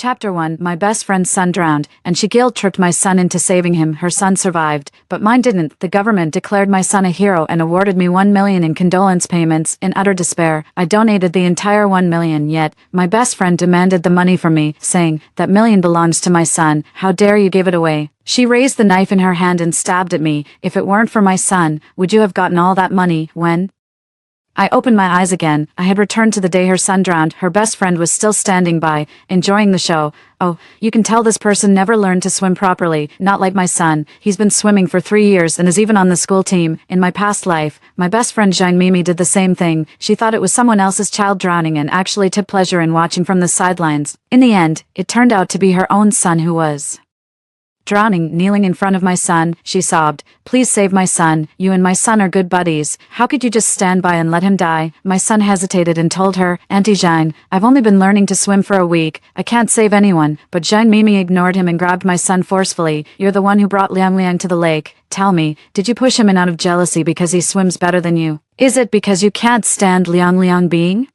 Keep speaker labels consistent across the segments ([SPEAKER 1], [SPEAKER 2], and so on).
[SPEAKER 1] Chapter 1. My best friend's son drowned, and she guilt-tripped my son into saving him. Her son survived, but mine didn't. The government declared my son a hero and awarded me $1 million in condolence payments. In utter despair, I donated the entire $1 million, yet my best friend demanded the money from me, saying, "That million belongs to my son. How dare you give it away?" She raised the knife in her hand and stabbed at me. "If it weren't for my son, would you have gotten all that money?" When I opened my eyes again, I had returned to the day her son drowned. Her best friend was still standing by, enjoying the show. "Oh, you can tell this person never learned to swim properly, not like my son. He's been swimming for 3 years and is even on the school team. In my past life, my best friend Jean Mimi did the same thing. She thought it was someone else's child drowning and actually took pleasure in watching from the sidelines. In the end, it turned out to be her own son who was drowning. Kneeling in front of my son, she sobbed, "Please save my son. You and my son are good buddies. How could you just stand by and let him die?" My son hesitated and told her, "Auntie Jeanne, I've only been learning to swim for a week. I can't save anyone." But Jean Mimi ignored him and grabbed my son forcefully. "You're the one who brought Liang Liang to the lake. Tell me, did you push him in out of jealousy because he swims better than you? Is it because you can't stand Liang Liang being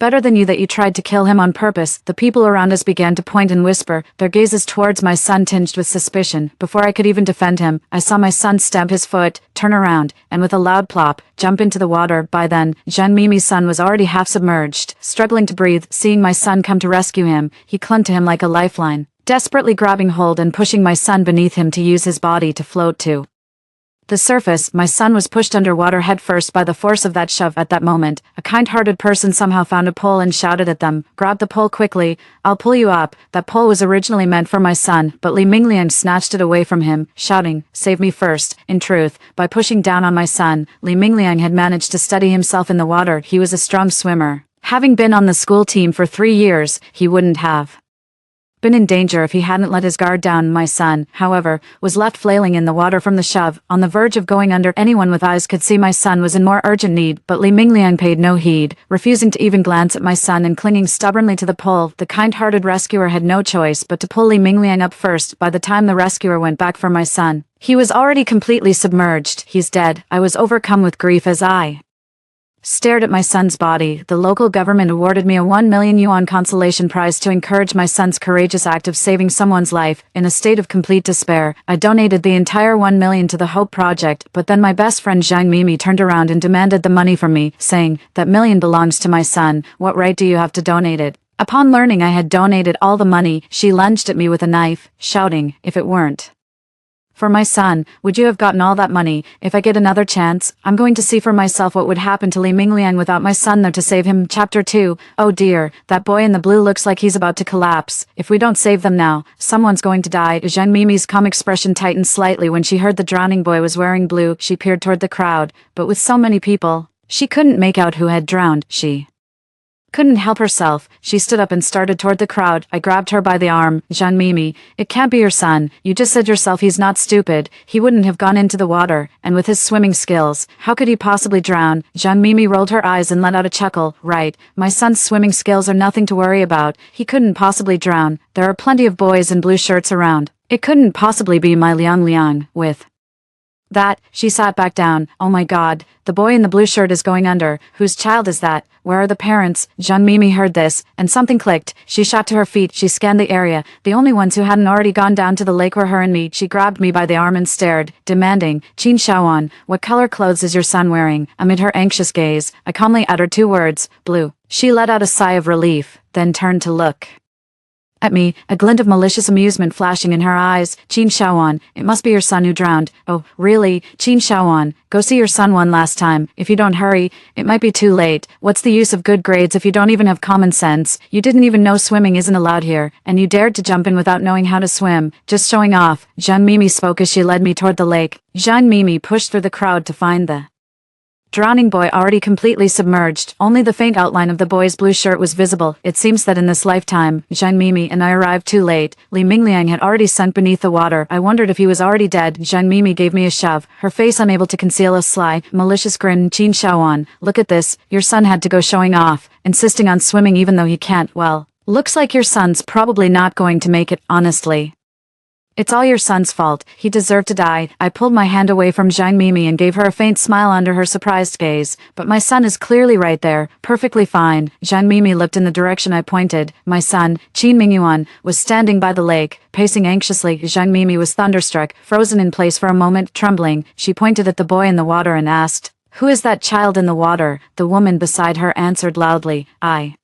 [SPEAKER 1] better than you that you tried to kill him on purpose?" The people around us began to point and whisper, their gazes towards my son tinged with suspicion. Before I could even defend him, I saw my son stamp his foot, turn around, and with a loud plop, jump into the water. By then, Jean Mimi's son was already half submerged, struggling to breathe. Seeing my son come to rescue him, he clung to him like a lifeline, desperately grabbing hold and pushing my son beneath him to use his body to float to the surface. My son was pushed underwater headfirst by the force of that shove. At that moment, a kind-hearted person somehow found a pole and shouted at them, "Grab the pole quickly, I'll pull you up." That pole was originally meant for my son, but Li Mingliang snatched it away from him, shouting, "Save me first." In truth, by pushing down on my son, Li Mingliang had managed to steady himself in the water. He was a strong swimmer. Having been on the school team for 3 years, he wouldn't have been in danger if he hadn't let his guard down. My son, however, was left flailing in the water from the shove, on the verge of going under. Anyone with eyes could see my son was in more urgent need, but Li Mingliang paid no heed, refusing to even glance at my son and clinging stubbornly to the pole. The kind-hearted rescuer had no choice but to pull Li Mingliang up first. By the time the rescuer went back for my son, he was already completely submerged. "He's dead." I was overcome with grief as I stared at my son's body. The local government awarded me a 1 million yuan consolation prize to encourage my son's courageous act of saving someone's life. In a state of complete despair, I donated the entire 1 million to the Hope Project, but then my best friend Zhang Mimi turned around and demanded the money from me, saying, "That million belongs to my son. What right do you have to donate it?" Upon learning I had donated all the money, she lunged at me with a knife, shouting, "If it weren't for my son, would you have gotten all that money? If I get another chance, I'm going to see for myself what would happen to Li Mingliang without my son there to save him." Chapter 2. Oh dear, that boy in the blue looks like he's about to collapse. If we don't save them now, someone's going to die. Zhang Mimi's calm expression tightened slightly when she heard the drowning boy was wearing blue. She peered toward the crowd, but with so many people, she couldn't make out who had drowned. She couldn't help herself. She stood up and started toward the crowd. I grabbed her by the arm. "Jean Mimi, it can't be your son. You just said yourself he's not stupid. He wouldn't have gone into the water, and with his swimming skills, how could he possibly drown?" Jean Mimi rolled her eyes and let out a chuckle. "Right, my son's swimming skills are nothing to worry about. He couldn't possibly drown. There are plenty of boys in blue shirts around. It couldn't possibly be my Liang Liang." With that, she sat back down. "Oh my God, the boy in the blue shirt is going under. Whose child is that? Where are the parents?" Jean Mimi heard this, and something clicked. She shot to her feet. She scanned the area. The only ones who hadn't already gone down to the lake were her and me. She grabbed me by the arm and stared, demanding, "Qin Shaoan, what color clothes is your son wearing?" Amid her anxious gaze, I calmly uttered 2 words, "Blue." She let out a sigh of relief, then turned to look at me, a glint of malicious amusement flashing in her eyes. "Qin Shaoan, it must be your son who drowned." "Oh, really? Qin Shaoan, go see your son one last time. If you don't hurry, it might be too late. What's the use of good grades if you don't even have common sense? You didn't even know swimming isn't allowed here, and you dared to jump in without knowing how to swim. Just showing off." Jean Mimi spoke as she led me toward the lake. Jean Mimi pushed through the crowd to find the drowning boy already completely submerged. Only the faint outline of the boy's blue shirt was visible. It seems that in this lifetime, Jean Mimi and I arrived too late. Li Mingliang had already sunk beneath the water. I wondered if he was already dead. Jean Mimi gave me a shove, her face unable to conceal a sly, malicious grin. "Qin Shaoan, look at this. Your son had to go showing off, insisting on swimming even though he can't. Well, looks like your son's probably not going to make it, honestly." It's all your son's fault. He deserved to die. I pulled my hand away from Zhang Mimi and gave her a faint smile under her surprised gaze. But my son is clearly right there, perfectly fine. Zhang Mimi looked in the direction I pointed. My son, Qin Mingyuan, was standing by the lake, pacing anxiously. Zhang Mimi was thunderstruck, frozen in place for a moment, trembling. She pointed at the boy in the water and asked, "Who is that child in the water?" The woman beside her answered loudly, "I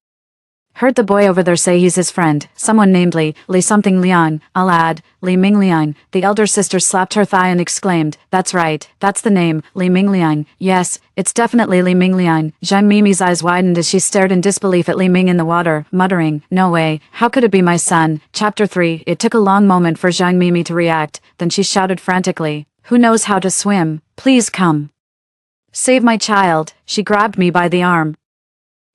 [SPEAKER 1] heard the boy over there say he's his friend, someone named Li something Liang, I'll add, Li Mingliang." The elder sister slapped her thigh and exclaimed, "That's right, that's the name, Li Mingliang. Yes, it's definitely Li Mingliang." Zhang Mimi's eyes widened as she stared in disbelief at Li Ming in the water, muttering, "No way, how could it be my son?" Chapter 3. It took a long moment for Zhang Mimi to react, then she shouted frantically, "Who knows how to swim? Please come. Save my child." She grabbed me by the arm.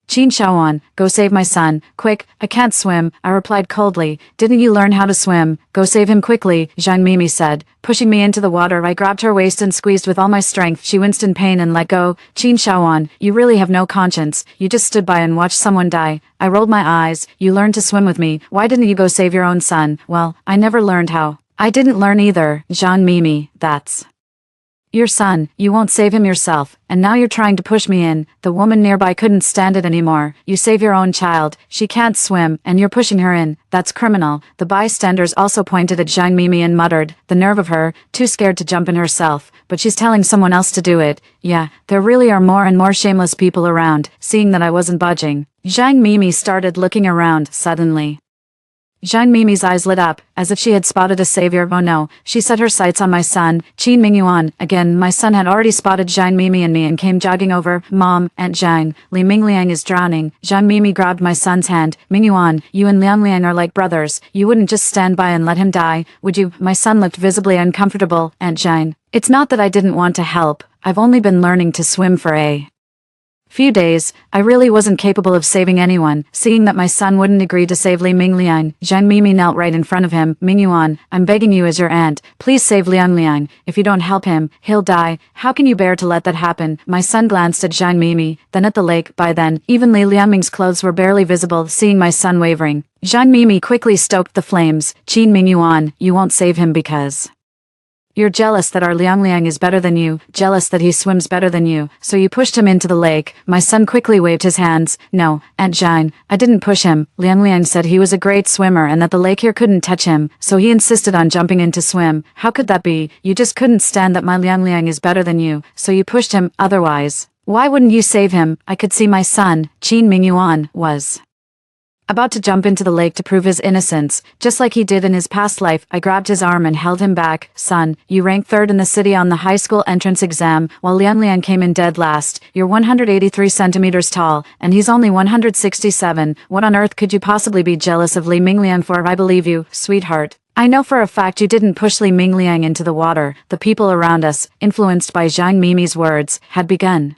[SPEAKER 1] "Qin Shaoan, go save my son, quick." "I can't swim," I replied coldly. "Didn't you learn how to swim? Go save him quickly," Zhang Mimi said. Pushing me into the water, I grabbed her waist and squeezed with all my strength. She winced in pain and let go. "Qin Shaoan, you really have no conscience. You just stood by and watched someone die." I rolled my eyes. "You learned to swim with me. Why didn't you go save your own son?" "Well, I never learned how." "I didn't learn either." "Zhang Mimi, that's your son. You won't save him yourself, and now you're trying to push me in." The woman nearby couldn't stand it anymore. "You save your own child. She can't swim, and you're pushing her in. That's criminal." The bystanders also pointed at Zhang Mimi and muttered, "The nerve of her, too scared to jump in herself, but she's telling someone else to do it." Yeah, there really are more and more shameless people around. Seeing that I wasn't budging, Zhang Mimi started looking around. Suddenly, Zhang Mimi's eyes lit up, as if she had spotted a savior. Oh no, she set her sights on my son, Qin Mingyuan. Again, my son had already spotted Zhang Mimi and me and came jogging over. "Mom, Aunt Zhang, Li Mingliang is drowning." Zhang Mimi grabbed my son's hand. "Mingyuan, you and Liang Liang are like brothers. You wouldn't just stand by and let him die, would you?" My son looked visibly uncomfortable. "Aunt Zhang, it's not that I didn't want to help. I've only been learning to swim for a few days. I really wasn't capable of saving anyone." Seeing that my son wouldn't agree to save Li Mingliang, Zhang Mimi knelt right in front of him. "Mingyuan, I'm begging you as your aunt, please save Liang Liang. If you don't help him, he'll die. How can you bear to let that happen?" My son glanced at Zhang Mimi, then at the lake. By then, even Li Liangming's clothes were barely visible. Seeing my son wavering, Zhang Mimi quickly stoked the flames. "Qin Mingyuan, you won't save him because you're jealous that our Liang Liang is better than you, jealous that he swims better than you, so you pushed him into the lake." My son quickly waved his hands. "No, Aunt Zhang, I didn't push him. Liang Liang said he was a great swimmer and that the lake here couldn't touch him, so he insisted on jumping in to swim." "How could that be? You just couldn't stand that my Liang Liang is better than you, so you pushed him. Otherwise, why wouldn't you save him?" I could see my son, Qin Mingyuan, was about to jump into the lake to prove his innocence, just like he did in his past life. I grabbed his arm and held him back. "Son, you ranked third in the city on the high school entrance exam, while Liang Liang came in dead last. You're 183 centimeters tall, and he's only 167. What on earth could you possibly be jealous of Li Mingliang for?" "I believe you, sweetheart. I know for a fact you didn't push Li Mingliang into the water." The people around us, influenced by Zhang Mimi's words, had begun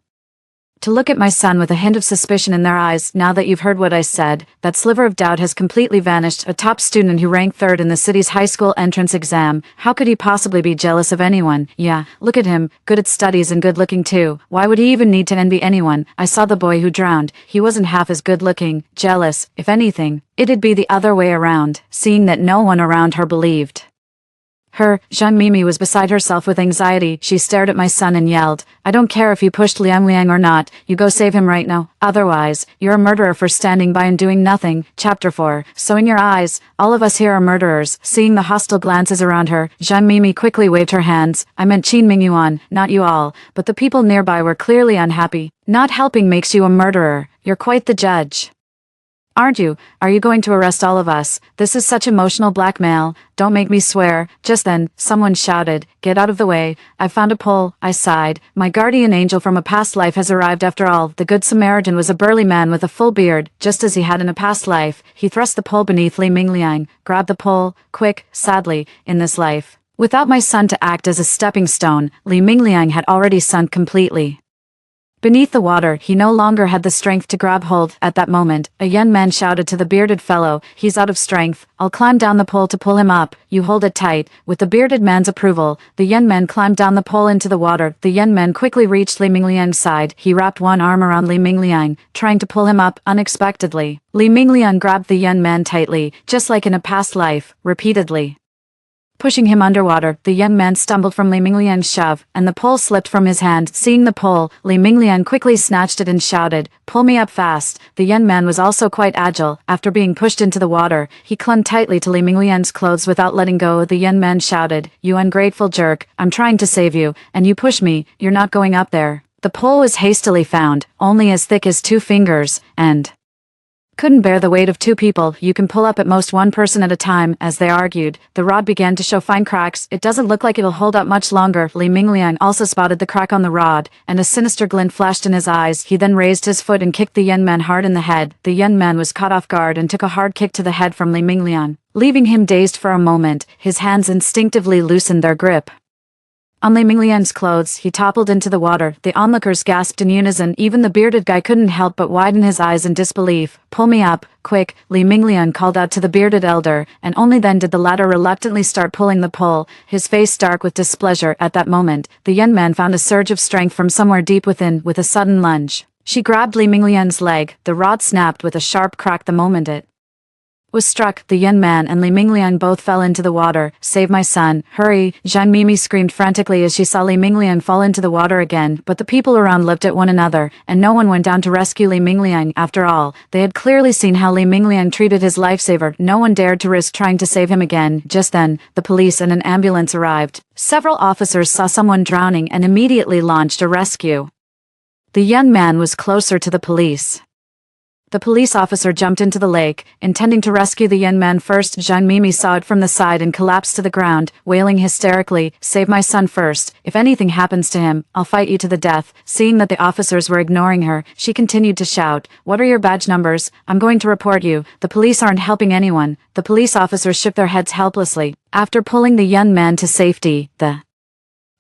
[SPEAKER 1] to look at my son with a hint of suspicion in their eyes. "Now that you've heard what I said, that sliver of doubt has completely vanished. A top student who ranked third in the city's high school entrance exam. How could he possibly be jealous of anyone? Yeah, look at him, good at studies and good looking too. Why would he even need to envy anyone? I saw the boy who drowned. He wasn't half as good looking. Jealous, if anything, it'd be the other way around." Seeing that no one around her believed her, Zhang Mimi was beside herself with anxiety. She stared at my son and yelled, "I don't care if you pushed Liang Liang or not, you go save him right now. Otherwise, you're a murderer for standing by and doing nothing." Chapter 4. So in your eyes, all of us here are murderers. Seeing the hostile glances around her, Zhang Mimi quickly waved her hands. "I meant Qin Mingyuan, not you all." But the people nearby were clearly unhappy. "Not helping makes you a murderer. You're quite the judge, aren't you? Are you going to arrest all of us? This is such emotional blackmail. Don't make me swear." Just then, someone shouted, "Get out of the way. I found a pole." I sighed. My guardian angel from a past life has arrived after all. The Good Samaritan was a burly man with a full beard, just as he had in a past life. He thrust the pole beneath Li Mingliang. "Grab the pole, quick." Sadly, in this life, without my son to act as a stepping stone, Li Mingliang had already sunk completely beneath the water. He no longer had the strength to grab hold. At that moment, a young man shouted to the bearded fellow, "He's out of strength. I'll climb down the pole to pull him up. You hold it tight." With the bearded man's approval, the young man climbed down the pole into the water. The young man quickly reached Li Mingliang's side. He wrapped one arm around Li Mingliang, trying to pull him up. Unexpectedly, Li Mingliang grabbed the young man tightly, just like in a past life, repeatedly pushing him underwater. The young man stumbled from Li Mingliang's shove, and the pole slipped from his hand. Seeing the pole, Li Mingliang quickly snatched it and shouted, "Pull me up fast." The young man was also quite agile. After being pushed into the water, he clung tightly to Li Mingliang's clothes without letting go. The young man shouted, "You ungrateful jerk, I'm trying to save you, and you push me, you're not going up there." The pole was hastily found, only as thick as 2 fingers, and couldn't bear the weight of 2 people. You can pull up at most 1 person at a time. As they argued, the rod began to show fine cracks. It doesn't look like it'll hold up much longer. Li Mingliang also spotted the crack on the rod, and a sinister glint flashed in his eyes. He then raised his foot and kicked the young man hard in the head. The young man was caught off guard and took a hard kick to the head from Li Mingliang, leaving him dazed for a moment. His hands instinctively loosened their grip on Li Mingliang's clothes. He toppled into the water. The onlookers gasped in unison. Even the bearded guy couldn't help but widen his eyes in disbelief. "Pull me up, quick," Li Mingliang called out to the bearded elder, and only then did the latter reluctantly start pulling the pole, his face dark with displeasure. At that moment, the young man found a surge of strength from somewhere deep within. With a sudden lunge, she grabbed Li Mingliang's leg. The rod snapped with a sharp crack the moment it was struck. The young man and Li Mingliang both fell into the water. "Save my son, hurry!" Zhang Mimi screamed frantically as she saw Li Mingliang fall into the water again, but the people around looked at one another, and no one went down to rescue Li Mingliang. After all, they had clearly seen how Li Mingliang treated his lifesaver. No one dared to risk trying to save him again. Just then, the police and an ambulance arrived. Several officers saw someone drowning and immediately launched a rescue. The young man was closer to the police. The police officer jumped into the lake, intending to rescue the young man first. Zhang Mimi saw it from the side and collapsed to the ground, wailing hysterically, "Save my son first. If anything happens to him, I'll fight you to the death." Seeing that the officers were ignoring her, she continued to shout, "What are your badge numbers? I'm going to report you. The police aren't helping anyone." The police officers shook their heads helplessly. After pulling the young man to safety, the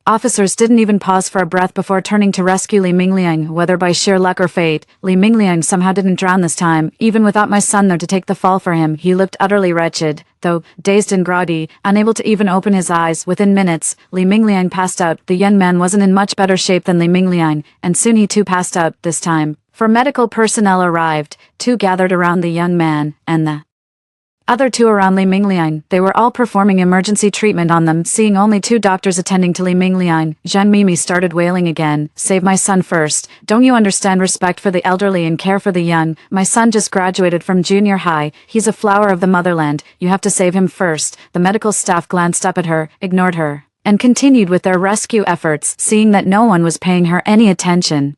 [SPEAKER 1] officers didn't even pause for a breath before turning to rescue Li Mingliang. Whether by sheer luck or fate, Li Mingliang somehow didn't drown this time. Even without my son there to take the fall for him, he looked utterly wretched. Though dazed and groggy, unable to even open his eyes, within minutes, Li Mingliang passed out. The young man wasn't in much better shape than Li Mingliang, and soon he too passed out. This time, for medical personnel arrived. 2 gathered around the young man, and the other 2 around Li Mingliang. They were all performing emergency treatment on them. Seeing only 2 doctors attending to Li Mingliang, Zhang Mimi started wailing again. "Save my son first. Don't you understand respect for the elderly and care for the young? My son just graduated from junior high. He's a flower of the motherland. You have to save him first." The medical staff glanced up at her, ignored her, and continued with their rescue efforts. Seeing that no one was paying her any attention,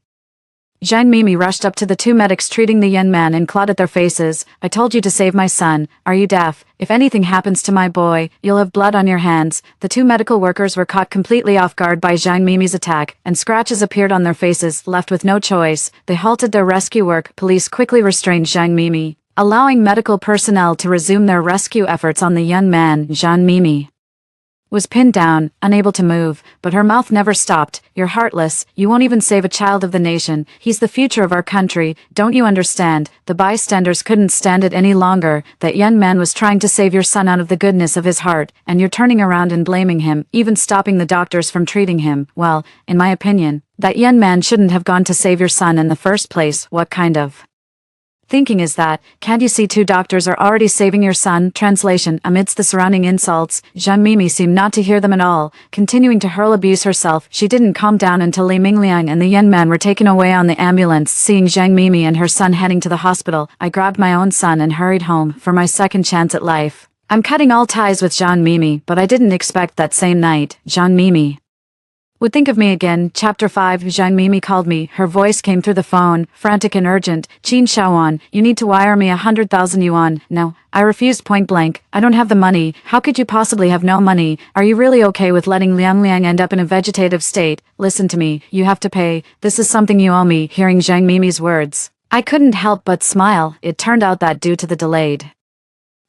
[SPEAKER 1] Zhang Mimi rushed up to the 2 medics treating the young man and clawed at their faces. "I told you to save my son. Are you deaf? If anything happens to my boy, you'll have blood on your hands." The 2 medical workers were caught completely off guard by Zhang Mimi's attack, and scratches appeared on their faces. Left with no choice, they halted their rescue work. Police quickly restrained Zhang Mimi, allowing medical personnel to resume their rescue efforts on the young man. Zhang Mimi was pinned down, unable to move, but her mouth never stopped. "You're heartless. You won't even save a child of the nation. He's the future of our country. Don't you understand?" The bystanders couldn't stand it any longer. That young man was trying to save your son out of the goodness of his heart, and you're turning around and blaming him, even stopping the doctors from treating him. Well, in my opinion, that young man shouldn't have gone to save your son in the first place. What kind of thinking is that? Can't you see 2 doctors are already saving your son? Translation. Amidst the surrounding insults, Zhang Mimi seemed not to hear them at all, continuing to hurl abuse herself. She didn't calm down until Li Mingliang and the young man were taken away on the ambulance. Seeing Zhang Mimi and her son heading to the hospital, I grabbed my own son and hurried home for my second chance at life. I'm cutting all ties with Zhang Mimi, but I didn't expect that same night Zhang Mimi would think of me again. Chapter 5. Zhang Mimi called me. Her voice came through the phone, frantic and urgent. "Qin Shaoan, you need to wire me 100,000 yuan. No." I refused point blank. "I don't have the money." "How could you possibly have no money? Are you really okay with letting Liang Liang end up in a vegetative state? Listen to me. You have to pay. This is something you owe me." Hearing Zhang Mimi's words, I couldn't help but smile. It turned out that due to the delayed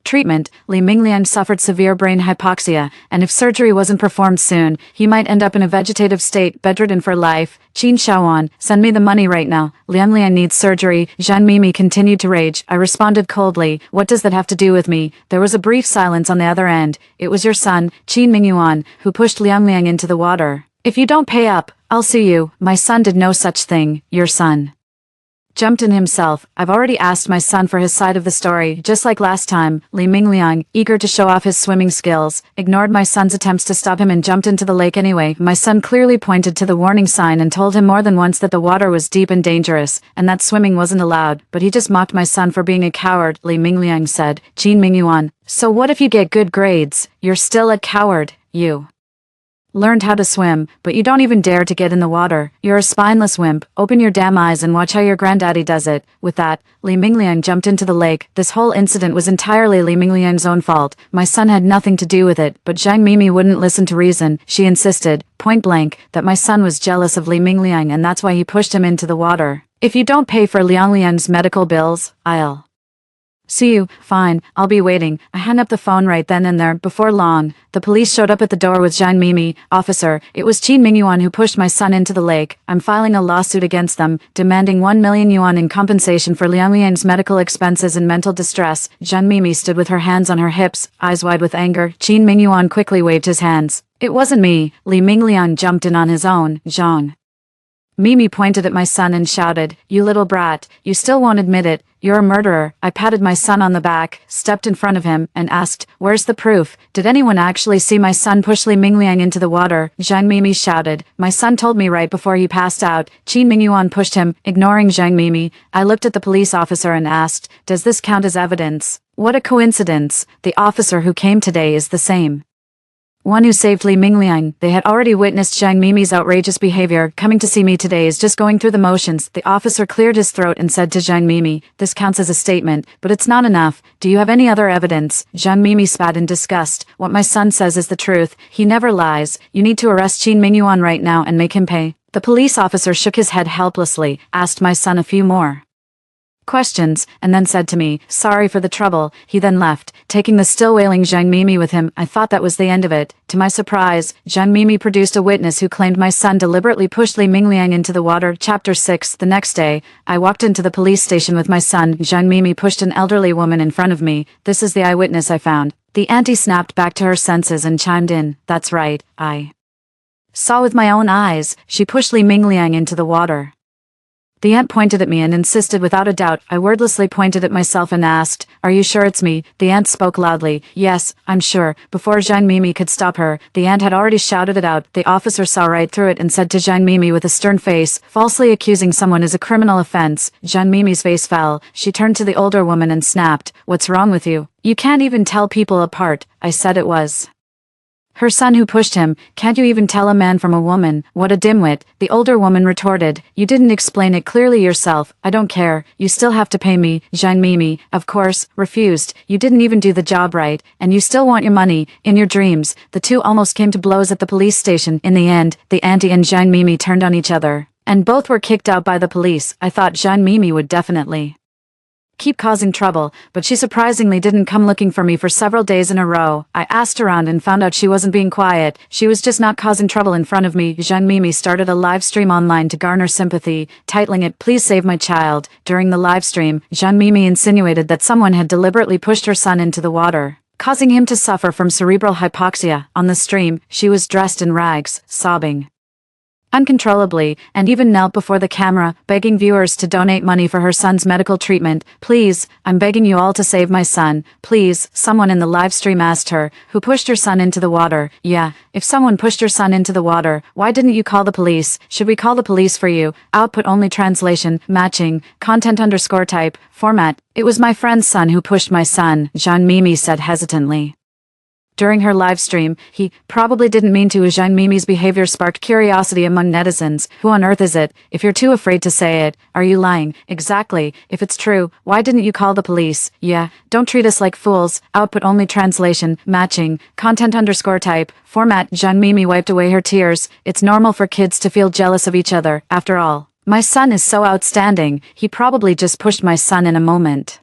[SPEAKER 1] treatment, Li Mingliang suffered severe brain hypoxia, and if surgery wasn't performed soon, he might end up in a vegetative state, bedridden for life. "Qin Shaoan, send me the money right now. Liang Liang needs surgery." Zhang Mimi continued to rage. I responded coldly, "What does that have to do with me?" There was a brief silence on the other end. "It was your son, Qin Mingyuan, who pushed Liang Liang into the water. If you don't pay up, I'll sue you." "My son did no such thing." "Your son jumped in himself. I've already asked my son for his side of the story, just like last time. Li Mingliang, eager to show off his swimming skills, ignored my son's attempts to stop him and jumped into the lake anyway. My son clearly pointed to the warning sign and told him more than once that the water was deep and dangerous, and that swimming wasn't allowed, but he just mocked my son for being a coward, Li Mingliang said. Qin Mingyuan, so what if you get good grades? You're still a coward. You learned how to swim, but you don't even dare to get in the water. You're a spineless wimp. Open your damn eyes and watch how your granddaddy does it. With that, Li Mingliang jumped into the lake. This whole incident was entirely Li Mingliang's own fault. My son had nothing to do with it, but Zhang Mimi wouldn't listen to reason. She insisted, point blank, that my son was jealous of Li Mingliang and that's why he pushed him into the water. If you don't pay for Liang Liang's medical bills, I'll see you. Fine, I'll be waiting. I hung up the phone right then and there. Before long, the police showed up at the door with Zhang Mimi. Officer, it was Qin Mingyuan who pushed my son into the lake. I'm filing a lawsuit against them, demanding 1 million yuan in compensation for Liang Liang's medical expenses and mental distress. Zhang Mimi stood with her hands on her hips, eyes wide with anger. Qin Mingyuan quickly waved his hands. It wasn't me. Li Mingliang jumped in on his own. Zhang Mimi pointed at my son and shouted, you little brat, you still won't admit it, you're a murderer. I patted my son on the back, stepped in front of him, and asked, where's the proof? Did anyone actually see my son push Li Mingliang into the water? Zhang Mimi shouted, my son told me right before he passed out. Qin Mingyuan pushed him, ignoring Zhang Mimi. I looked at the police officer and asked, does this count as evidence? What a coincidence, the officer who came today is the same one who saved Li Mingliang. They had already witnessed Zhang Mimi's outrageous behavior. Coming to see me today is just going through the motions. The officer cleared his throat and said to Zhang Mimi, this counts as a statement, but it's not enough. Do you have any other evidence? Zhang Mimi spat in disgust. What my son says is the truth. He never lies. You need to arrest Qin Mingyuan right now and make him pay. The police officer shook his head helplessly, asked my son a few more questions, and then said to me, sorry for the trouble. He then left, taking the still wailing Zhang Mimi with him. I thought that was the end of it. To my surprise, Zhang Mimi produced a witness who claimed my son deliberately pushed Li Mingliang into the water. Chapter 6. The next day, I walked into the police station with my son. Zhang Mimi pushed an elderly woman in front of me. This is the eyewitness I found. The auntie snapped back to her senses and chimed in. That's right, I saw with my own eyes. She pushed Li Mingliang into the water. The aunt pointed at me and insisted without a doubt. I wordlessly pointed at myself and asked, are you sure it's me? The aunt spoke loudly. Yes, I'm sure. Before Zhang Mimi could stop her, the aunt had already shouted it out. The officer saw right through it and said to Zhang Mimi with a stern face, falsely accusing someone is a criminal offense. Zhang Mimi's face fell. She turned to the older woman and snapped, what's wrong with you? You can't even tell people apart. I said it was her son who pushed him. Can't you even tell a man from a woman? What a dimwit. The older woman retorted. You didn't explain it clearly yourself. I don't care. You still have to pay me. Zhang Mimi, of course, refused. You didn't even do the job right, and you still want your money. In your dreams. The two almost came to blows at the police station. In the end, the auntie and Zhang Mimi turned on each other, and both were kicked out by the police. I thought Zhang Mimi would definitely keep causing trouble, but she surprisingly didn't come looking for me for several days in a row. I asked around and found out she wasn't being quiet. She was just not causing trouble in front of me. Zhang Mimi started a live stream online to garner sympathy, titling it, Please Save My Child. During the live stream, Zhang Mimi insinuated that someone had deliberately pushed her son into the water, causing him to suffer from cerebral hypoxia. On the stream, she was dressed in rags, sobbing uncontrollably, and even knelt before the camera, begging viewers to donate money for her son's medical treatment. Please, I'm begging you all to save my son. Please, someone in the live stream asked her, who pushed her son into the water? Yeah, if someone pushed your son into the water, why didn't you call the police? Should we call the police for you? Output only translation, matching, content_type, format. It was my friend's son who pushed my son, Zhang Mimi said hesitantly. During her live stream, he probably didn't mean to. Zhang Mimi's behavior sparked curiosity among netizens. Who on earth is it? If you're too afraid to say it, are you lying? Exactly. If it's true, why didn't you call the police? Yeah, don't treat us like fools. Output only translation, matching, content_type, format. Zhang Mimi wiped away her tears. It's normal for kids to feel jealous of each other. After all, my son is so outstanding. He probably just pushed my son in a moment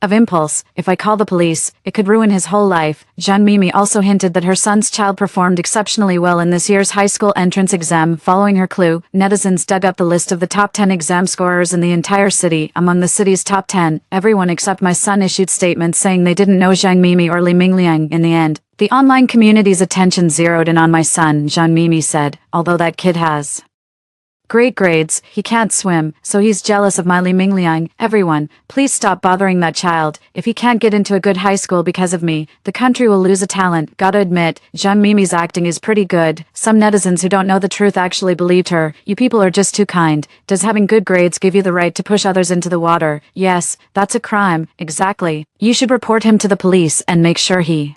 [SPEAKER 1] of impulse. If I call the police, it could ruin his whole life. Zhang Mimi also hinted that her son's child performed exceptionally well in this year's high school entrance exam. Following her clue, netizens dug up the list of the top 10 exam scorers in the entire city. Among the city's top 10, everyone except my son issued statements saying they didn't know Zhang Mimi or Li Mingliang. In the end, the online community's attention zeroed in on my son, Zhang Mimi said, although that kid has Great grades, he can't swim, so he's jealous of my Li Mingliang. Everyone, please stop bothering that child. If he can't get into a good high school because of me, the country will lose a talent. Gotta admit, Zhang Mimi's acting is pretty good. Some netizens who don't know the truth actually believed her. You people are just too kind. Does having good grades give you the right to push others into the water? Yes, that's a crime. Exactly. You should report him to the police and make sure he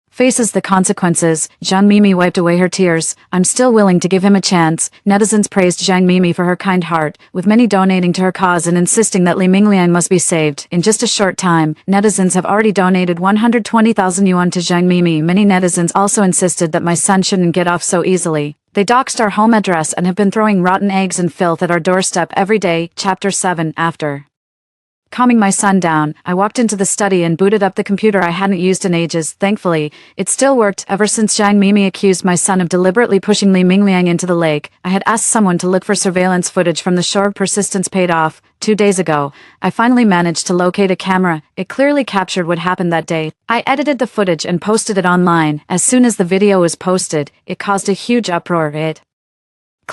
[SPEAKER 1] faces the consequences. Zhang Mimi wiped away her tears. I'm still willing to give him a chance. Netizens praised Zhang Mimi for her kind heart, with many donating to her cause and insisting that Li Mingliang must be saved. In just a short time, netizens have already donated 120,000 yuan to Zhang Mimi. Many netizens also insisted that my son shouldn't get off so easily. They doxed our home address and have been throwing rotten eggs and filth at our doorstep every day. Chapter 7. After calming my son down, I walked into the study and booted up the computer I hadn't used in ages. Thankfully, it still worked. Ever since Zhang Mimi accused my son of deliberately pushing Li Mingliang into the lake, I had asked someone to look for surveillance footage from the shore. Persistence paid off. 2 days ago, I finally managed to locate a camera. It clearly captured what happened that day. I edited the footage and posted it online. As soon as the video was posted, it caused a huge uproar. It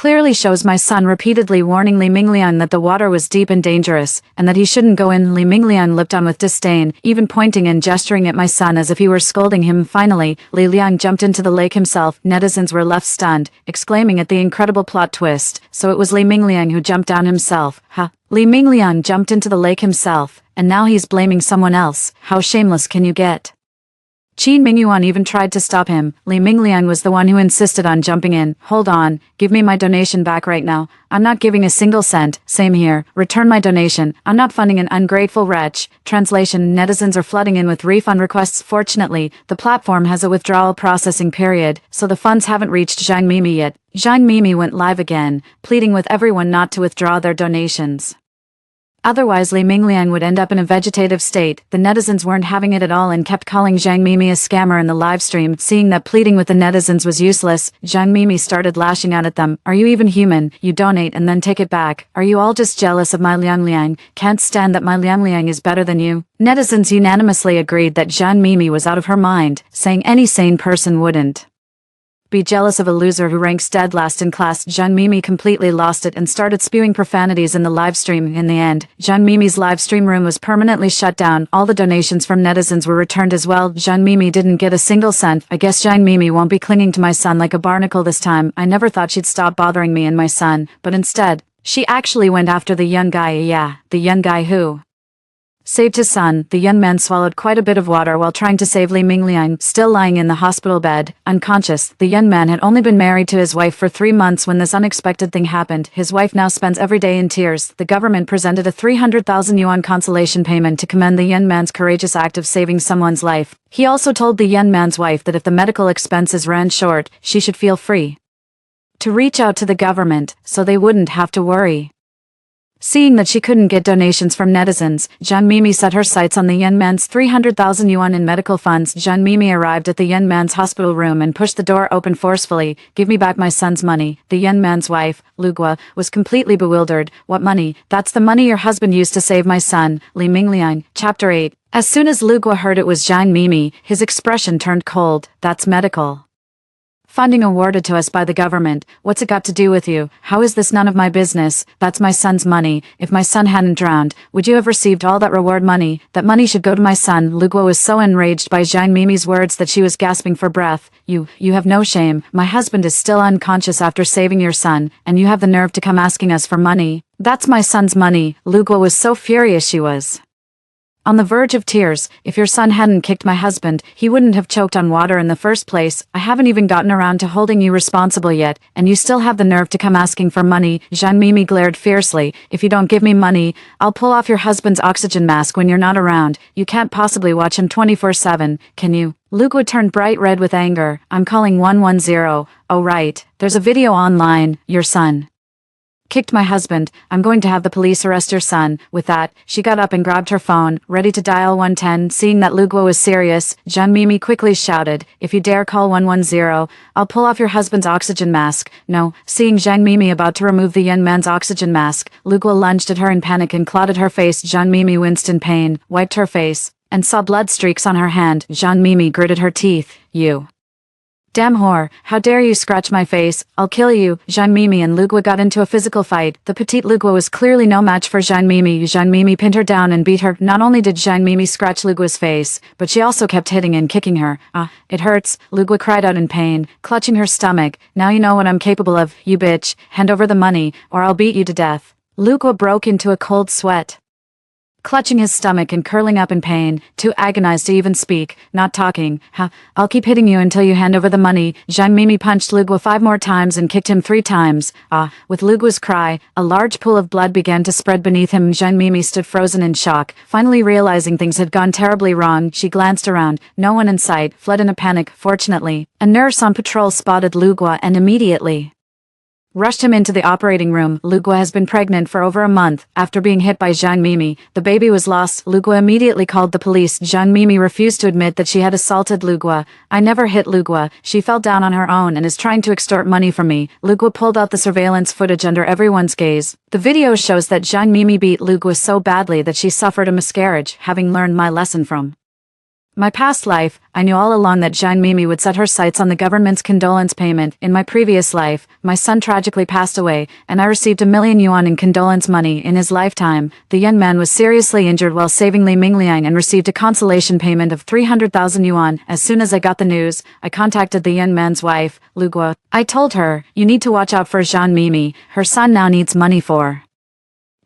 [SPEAKER 1] clearly shows my son repeatedly warning Li Mingliang that the water was deep and dangerous, and that he shouldn't go in. Li Mingliang looked on with disdain, even pointing and gesturing at my son as if he were scolding him. Finally, Li Liang jumped into the lake himself. Netizens were left stunned, exclaiming at the incredible plot twist. So it was Li Mingliang who jumped down himself. Ha! Li Mingliang jumped into the lake himself, and now he's blaming someone else. How shameless can you get? Qin Mingyuan even tried to stop him. Li Mingliang was the one who insisted on jumping in. Hold on, give me my donation back right now. I'm not giving a single cent. Same here. Return my donation. I'm not funding an ungrateful wretch. Translation: netizens are flooding in with refund requests. Fortunately, the platform has a withdrawal processing period, so the funds haven't reached Zhang Mimi yet. Zhang Mimi went live again, pleading with everyone not to withdraw their donations. Otherwise Li Mingliang would end up in a vegetative state. The netizens weren't having it at all and kept calling Zhang Mimi a scammer in the livestream. Seeing that pleading with the netizens was useless, Zhang Mimi started lashing out at them. Are you even human? You donate and then take it back. Are you all just jealous of my Liang Liang? Can't stand that my Liang Liang is better than you? Netizens unanimously agreed that Zhang Mimi was out of her mind, saying any sane person wouldn't be jealous of a loser who ranks dead last in class. Zhang Mimi completely lost it and started spewing profanities in the livestream. In the end, Zhang Mimi's livestream room was permanently shut down. All the donations from netizens were returned as well. Zhang Mimi didn't get a single cent. I guess Zhang Mimi won't be clinging to my son like a barnacle this time. I never thought she'd stop bothering me and my son, but instead, she actually went after the young guy. Yeah, the young guy who saved his son. The young man swallowed quite a bit of water while trying to save Li Mingliang, still lying in the hospital bed, unconscious. The young man had only been married to his wife for 3 months when this unexpected thing happened. His wife now spends every day in tears. The government presented a 300,000 yuan consolation payment to commend the young man's courageous act of saving someone's life. He also told the young man's wife that if the medical expenses ran short, she should feel free to reach out to the government, so they wouldn't have to worry. Seeing that she couldn't get donations from netizens, Zhang Mimi set her sights on the young man's 300,000 yuan in medical funds. Zhang Mimi arrived at the young man's hospital room and pushed the door open forcefully. Give me back my son's money. The young man's wife, Lu Gua, was completely bewildered. What money? That's the money your husband used to save my son. Li Mingliang. Chapter 8. As soon as Lu Gua heard it was Zhang Mimi, his expression turned cold. That's medical funding awarded to us by the government. What's it got to do with you? How is this none of my business? That's my son's money. If my son hadn't drowned, would you have received all that reward money? That money should go to my son. Lu Gua was so enraged by Zhang Mimi's words that she was gasping for breath. You have no shame. My husband is still unconscious after saving your son, and you have the nerve to come asking us for money. That's my son's money. Lu Gua was so furious she was on the verge of tears. If your son hadn't kicked my husband, he wouldn't have choked on water in the first place. I haven't even gotten around to holding you responsible yet, and you still have the nerve to come asking for money. Zhang Mimi glared fiercely. If you don't give me money, I'll pull off your husband's oxygen mask when you're not around. You can't possibly watch him 24/7, can you? Lu Gua turned bright red with anger. I'm calling 110. Oh right, there's a video online. Your son kicked my husband. I'm going to have the police arrest your son. With that, she got up and grabbed her phone, ready to dial 110. Seeing that Lu Gua was serious, Zhang Mimi quickly shouted, if you dare call 110, I'll pull off your husband's oxygen mask. No. Seeing Zhang Mimi about to remove the young man's oxygen mask, Lu Gua lunged at her in panic and clotted her face. Zhang Mimi winced in pain, wiped her face, and saw blood streaks on her hand. Zhang Mimi gritted her teeth. You Damn whore, how dare you scratch my face, I'll kill you. Jean Mimi and Lugua got into a physical fight. The petite Lugua was clearly no match for Jean Mimi. Jean Mimi pinned her down and beat her. Not only did Jean Mimi scratch Lugua's face, but she also kept hitting and kicking her. It hurts, Lugua cried out in pain, clutching her stomach. Now you know what I'm capable of, you bitch. Hand over the money, or I'll beat you to death. Lugua broke into a cold sweat, clutching his stomach and curling up in pain, too agonized to even speak, not talking. I'll keep hitting you until you hand over the money. Jean Mimi punched Lugua 5 more times and kicked him 3 times. With Lugua's cry, a large pool of blood began to spread beneath him. Jean Mimi stood frozen in shock. Finally realizing things had gone terribly wrong, she glanced around. No one in sight, fled in a panic. Fortunately, a nurse on patrol spotted Lugua and immediately rushed him into the operating room. Lugua has been pregnant for over a month. After being hit by Jean Mimi, the baby was lost. Lugua immediately called the police. Jean Mimi refused to admit that she had assaulted Lugua. I never hit Lugua. She fell down on her own and is trying to extort money from me. Lugua pulled out the surveillance footage under everyone's gaze. The video shows that Jean Mimi beat Lugua so badly that she suffered a miscarriage, having learned my lesson from my past life. I knew all along that Jean Mimi would set her sights on the government's condolence payment. In my previous life, my son tragically passed away, and I received 1 million yuan in condolence money in his lifetime. The young man was seriously injured while saving Li Mingliang and received a consolation payment of 300,000 yuan. As soon as I got the news, I contacted the young man's wife, Lugua. I told her, you need to watch out for Jean Mimi. Her son now needs money for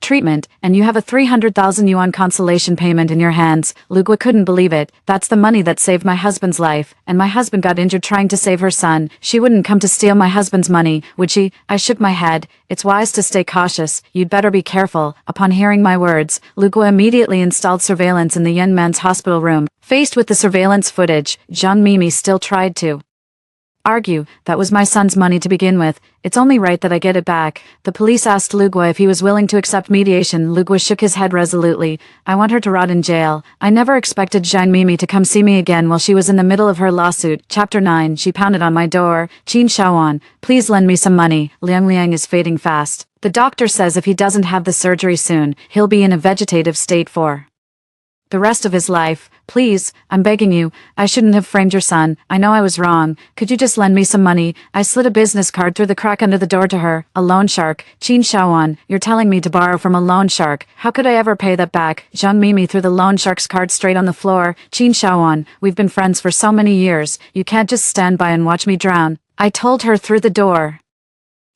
[SPEAKER 1] treatment, and you have a 300,000 yuan consolation payment in your hands. Lugua couldn't believe it. That's the money that saved my husband's life, and my husband got injured trying to save her son. She wouldn't come to steal my husband's money, would she? I shook my head. It's wise to stay cautious. You'd better be careful. Upon hearing my words, Lugua immediately installed surveillance in the young man's hospital room. Faced with the surveillance footage, Jean Mimi still tried to argue. That was my son's money to begin with. It's only right that I get it back. The police asked Lugua if he was willing to accept mediation. Lugua shook his head resolutely. I want her to rot in jail. I never expected Jean Mimi to come see me again while she was in the middle of her lawsuit. Chapter 9. She pounded on my door. Qin Shaoan, please lend me some money. Liang Liang is fading fast. The doctor says if he doesn't have the surgery soon, he'll be in a vegetative state for the rest of his life. Please, I'm begging you. I shouldn't have framed your son. I know I was wrong. Could you just lend me some money? I slid a business card through the crack under the door to her. A loan shark. Qin Shaoan, you're telling me to borrow from a loan shark. How could I ever pay that back? Jean Mimi threw the loan shark's card straight on the floor. Qin Shaoan, we've been friends for so many years. You can't just stand by and watch me drown. I told her through the door.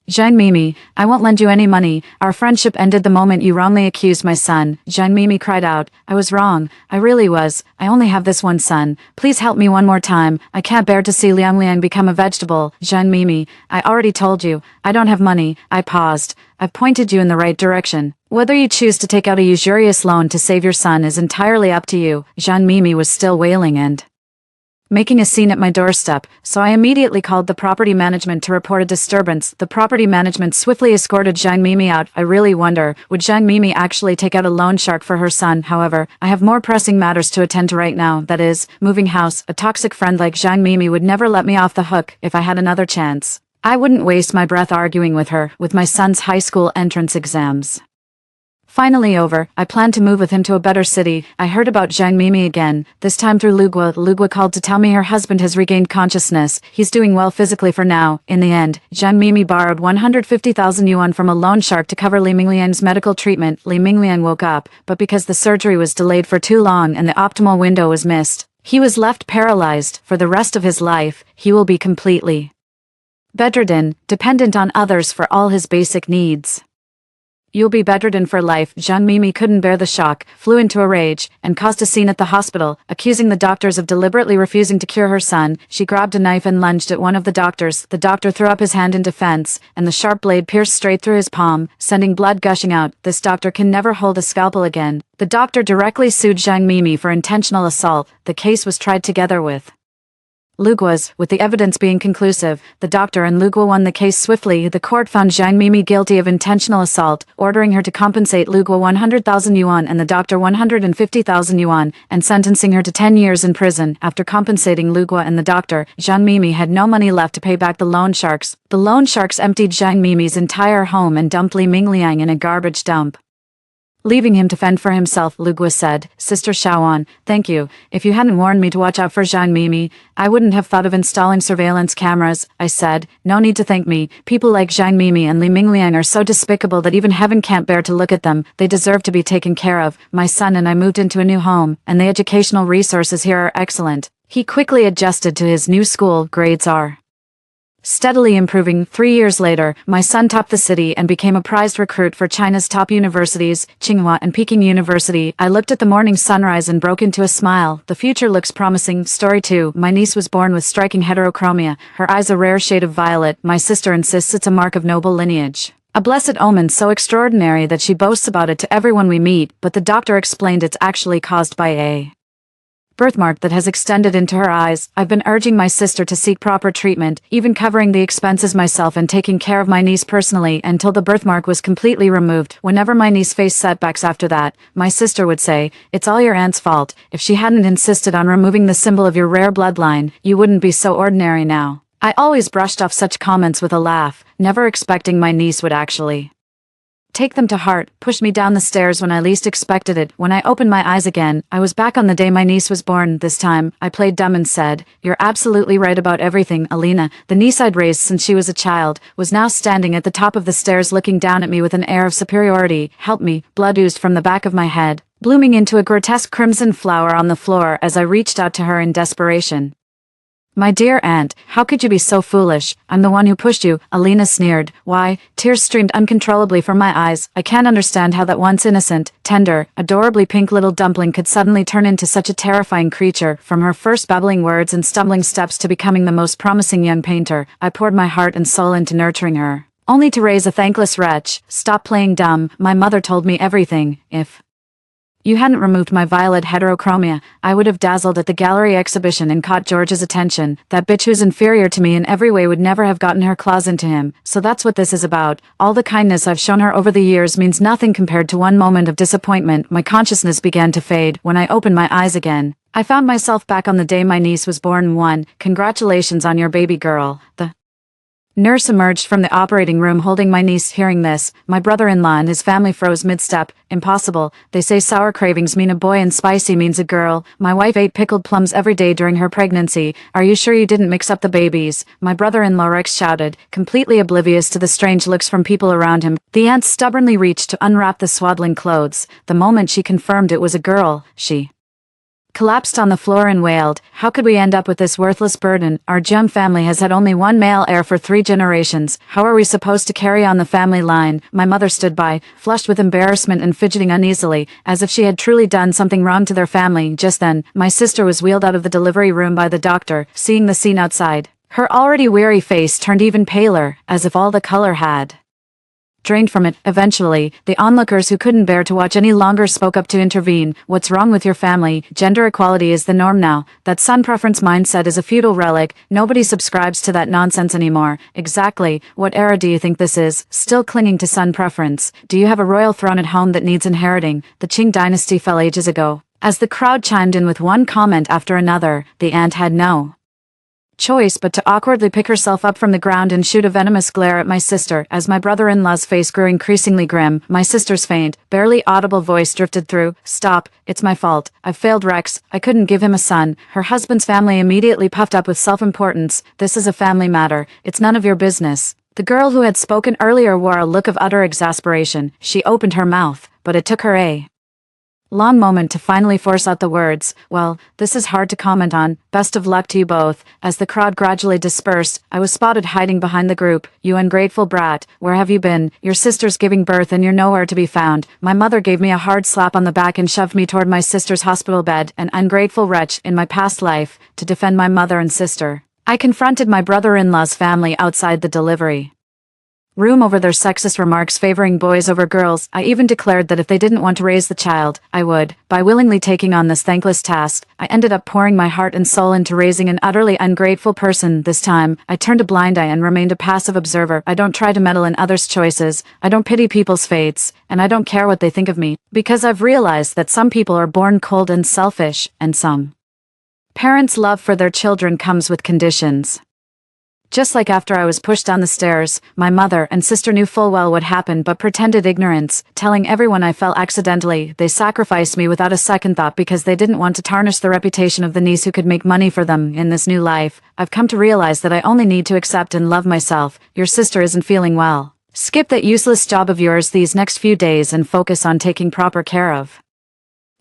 [SPEAKER 1] Jean Mimi, I won't lend you any money. Our friendship ended the moment you wrongly accused my son. Jean Mimi cried out. I was wrong. I really was. I only have this one son. Please help me one more time. I can't bear to see Liang Liang become a vegetable. Jean Mimi, I already told you. I don't have money. I paused. I've pointed you in the right direction. Whether you choose to take out a usurious loan to save your son is entirely up to you. Jean Mimi was still wailing and making a scene at my doorstep, so I immediately called the property management to report a disturbance. The property management swiftly escorted Jean Mimi out. I really wonder, would Jean Mimi actually take out a loan shark for her son? However, I have more pressing matters to attend to right now, that is, moving house. A toxic friend like Jean Mimi would never let me off the hook if I had another chance. I wouldn't waste my breath arguing with her, with my son's high school entrance exams finally over, I planned to move with him to a better city. I heard about Jean Mimi again, this time through Lugua. Lugua called to tell me her husband has regained consciousness. He's doing well physically for now. In the end, Jean Mimi borrowed 150,000 yuan from a loan shark to cover Li Mingliang's medical treatment. Li Mingliang woke up, but because the surgery was delayed for too long and the optimal window was missed, he was left paralyzed. For the rest of his life, he will be completely bedridden, dependent on others for all his basic needs. You'll be bedridden for life. Jean Mimi couldn't bear the shock, flew into a rage, and caused a scene at the hospital, accusing the doctors of deliberately refusing to cure her son. She grabbed a knife and lunged at one of the doctors. The doctor threw up his hand in defense, and the sharp blade pierced straight through his palm, sending blood gushing out. This doctor can never hold a scalpel again. The doctor directly sued Jean Mimi for intentional assault. The case was tried together with Lugua's, with the evidence being conclusive. The doctor and Lugua won the case swiftly. The court found Jean Mimi guilty of intentional assault, ordering her to compensate Lugua 100,000 yuan and the doctor 150,000 yuan, and sentencing her to 10 years in prison. After compensating Lugua and the doctor, Jean Mimi had no money left to pay back the loan sharks. The loan sharks emptied Jean Mimi's entire home and dumped Li Mingliang in a garbage dump. Leaving him to fend for himself, Lugua said, Sister Shawan, thank you. If you hadn't warned me to watch out for Zhang Mimi, I wouldn't have thought of installing surveillance cameras, I said. No need to thank me. People like Zhang Mimi and Li Mingliang are so despicable that even heaven can't bear to look at them. They deserve to be taken care of. My son and I moved into a new home, and the educational resources here are excellent. He quickly adjusted to his new school. Grades are steadily improving. 3 years later, my son topped the city and became a prized recruit for China's top universities, Tsinghua and Peking University. I looked at the morning sunrise and broke into a smile. The future looks promising. Story 2. My niece was born with striking heterochromia, her eyes a rare shade of violet. My sister insists it's a mark of noble lineage. A blessed omen so extraordinary that she boasts about it to everyone we meet, but the doctor explained it's actually caused by a birthmark that has extended into her eyes. I've been urging my sister to seek proper treatment, even covering the expenses myself and taking care of my niece personally until the birthmark was completely removed. Whenever my niece faced setbacks after that, my sister would say, it's all your aunt's fault. If she hadn't insisted on removing the symbol of your rare bloodline, you wouldn't be so ordinary now. I always brushed off such comments with a laugh, never expecting my niece would actually take them to heart, pushed me down the stairs when I least expected it. When I opened my eyes again, I was back on the day my niece was born. This time, I played dumb and said, you're absolutely right about everything. Alina, the niece I'd raised since she was a child, was now standing at the top of the stairs looking down at me with an air of superiority. Help me. Blood oozed from the back of my head, blooming into a grotesque crimson flower on the floor as I reached out to her in desperation. My dear aunt, how could you be so foolish? I'm the one who pushed you, Alina sneered. Why? Tears streamed uncontrollably from my eyes. I can't understand how that once innocent, tender, adorably pink little dumpling could suddenly turn into such a terrifying creature. From her first babbling words and stumbling steps to becoming the most promising young painter, I poured my heart and soul into nurturing her, only to raise a thankless wretch. Stop playing dumb. My mother told me everything. If you hadn't removed my violet heterochromia, I would have dazzled at the gallery exhibition and caught George's attention. That bitch who's inferior to me in every way would never have gotten her claws into him. So that's what this is about. All the kindness I've shown her over the years means nothing compared to one moment of disappointment. My consciousness began to fade. When I opened my eyes again, I found myself back on the day my niece was born. Congratulations on your baby girl. The nurse emerged from the operating room holding my niece. Hearing this, my brother-in-law and his family froze mid-step. Impossible. They say sour cravings mean a boy and spicy means a girl. My wife ate pickled plums every day during her pregnancy. Are you sure you didn't mix up the babies? My brother-in-law Rex shouted, completely oblivious to the strange looks from people around him. The aunt stubbornly reached to unwrap the swaddling clothes. The moment she confirmed it was a girl, she collapsed on the floor and wailed, how could we end up with this worthless burden? Our Jum family has had only one male heir for 3 generations. How are we supposed to carry on the family line? My mother stood by, flushed with embarrassment and fidgeting uneasily, as if she had truly done something wrong to their family. Just then, my sister was wheeled out of the delivery room by the doctor. Seeing the scene outside, her already weary face turned even paler, as if all the color had drained from it. Eventually, the onlookers who couldn't bear to watch any longer spoke up to intervene. What's wrong with your family? Gender equality is the norm now. That son preference mindset is a feudal relic. Nobody subscribes to that nonsense anymore. Exactly. What era do you think this is? Still clinging to son preference? Do you have a royal throne at home that needs inheriting? The Qing dynasty fell ages ago. As the crowd chimed in with one comment after another, the aunt had no choice but to awkwardly pick herself up from the ground and shoot a venomous glare at my sister. As my brother-in-law's face grew increasingly grim, my sister's faint, barely audible voice drifted through, stop, it's my fault. I've failed Rex. I couldn't give him a son. Her husband's family immediately puffed up with self-importance. This is a family matter. It's none of your business. The girl who had spoken earlier wore a look of utter exasperation. She opened her mouth, but it took her a long moment to finally force out the words, well, this is hard to comment on. Best of luck to you both. As the crowd gradually dispersed, I was spotted hiding behind the group. You ungrateful brat, where have you been? Your sister's giving birth and you're nowhere to be found. My mother gave me a hard slap on the back and shoved me toward my sister's hospital bed. An ungrateful wretch in my past life, to defend my mother and sister. I confronted my brother-in-law's family outside the delivery room over their sexist remarks favoring boys over girls. I even declared that if they didn't want to raise the child, I would. By willingly taking on this thankless task, I ended up pouring my heart and soul into raising an utterly ungrateful person. This time, I turned a blind eye and remained a passive observer. I don't try to meddle in others' choices, I don't pity people's fates, and I don't care what they think of me, because I've realized that some people are born cold and selfish, and some parents' love for their children comes with conditions. Just like after I was pushed down the stairs, my mother and sister knew full well what happened but pretended ignorance, telling everyone I fell accidentally. They sacrificed me without a second thought because they didn't want to tarnish the reputation of the niece who could make money for them in this new life. I've come to realize that I only need to accept and love myself. Your sister isn't feeling well. Skip that useless job of yours these next few days and focus on taking proper care of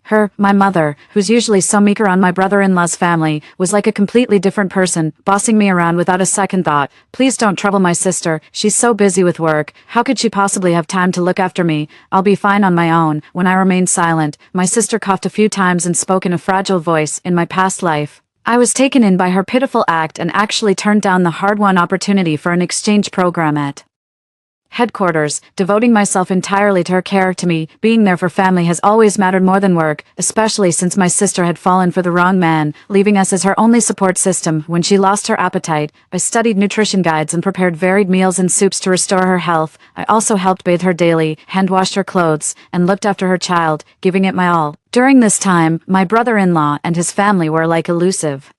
[SPEAKER 1] her. My mother, who's usually so meek around my brother-in-law's family, was like a completely different person, bossing me around without a second thought. Please don't trouble my sister, she's so busy with work. How could she possibly have time to look after me? I'll be fine on my own. When I remained silent, my sister coughed a few times and spoke in a fragile voice. In my past life, I was taken in by her pitiful act and actually turned down the hard-won opportunity for an exchange program at headquarters, devoting myself entirely to her care. To me, being there for family has always mattered more than work, especially since my sister had fallen for the wrong man, leaving us as her only support system. When she lost her appetite, I studied nutrition guides and prepared varied meals and soups to restore her health. I also helped bathe her daily, hand-washed her clothes, and looked after her child, giving it my all. During this time, my brother-in-law and his family were like elusive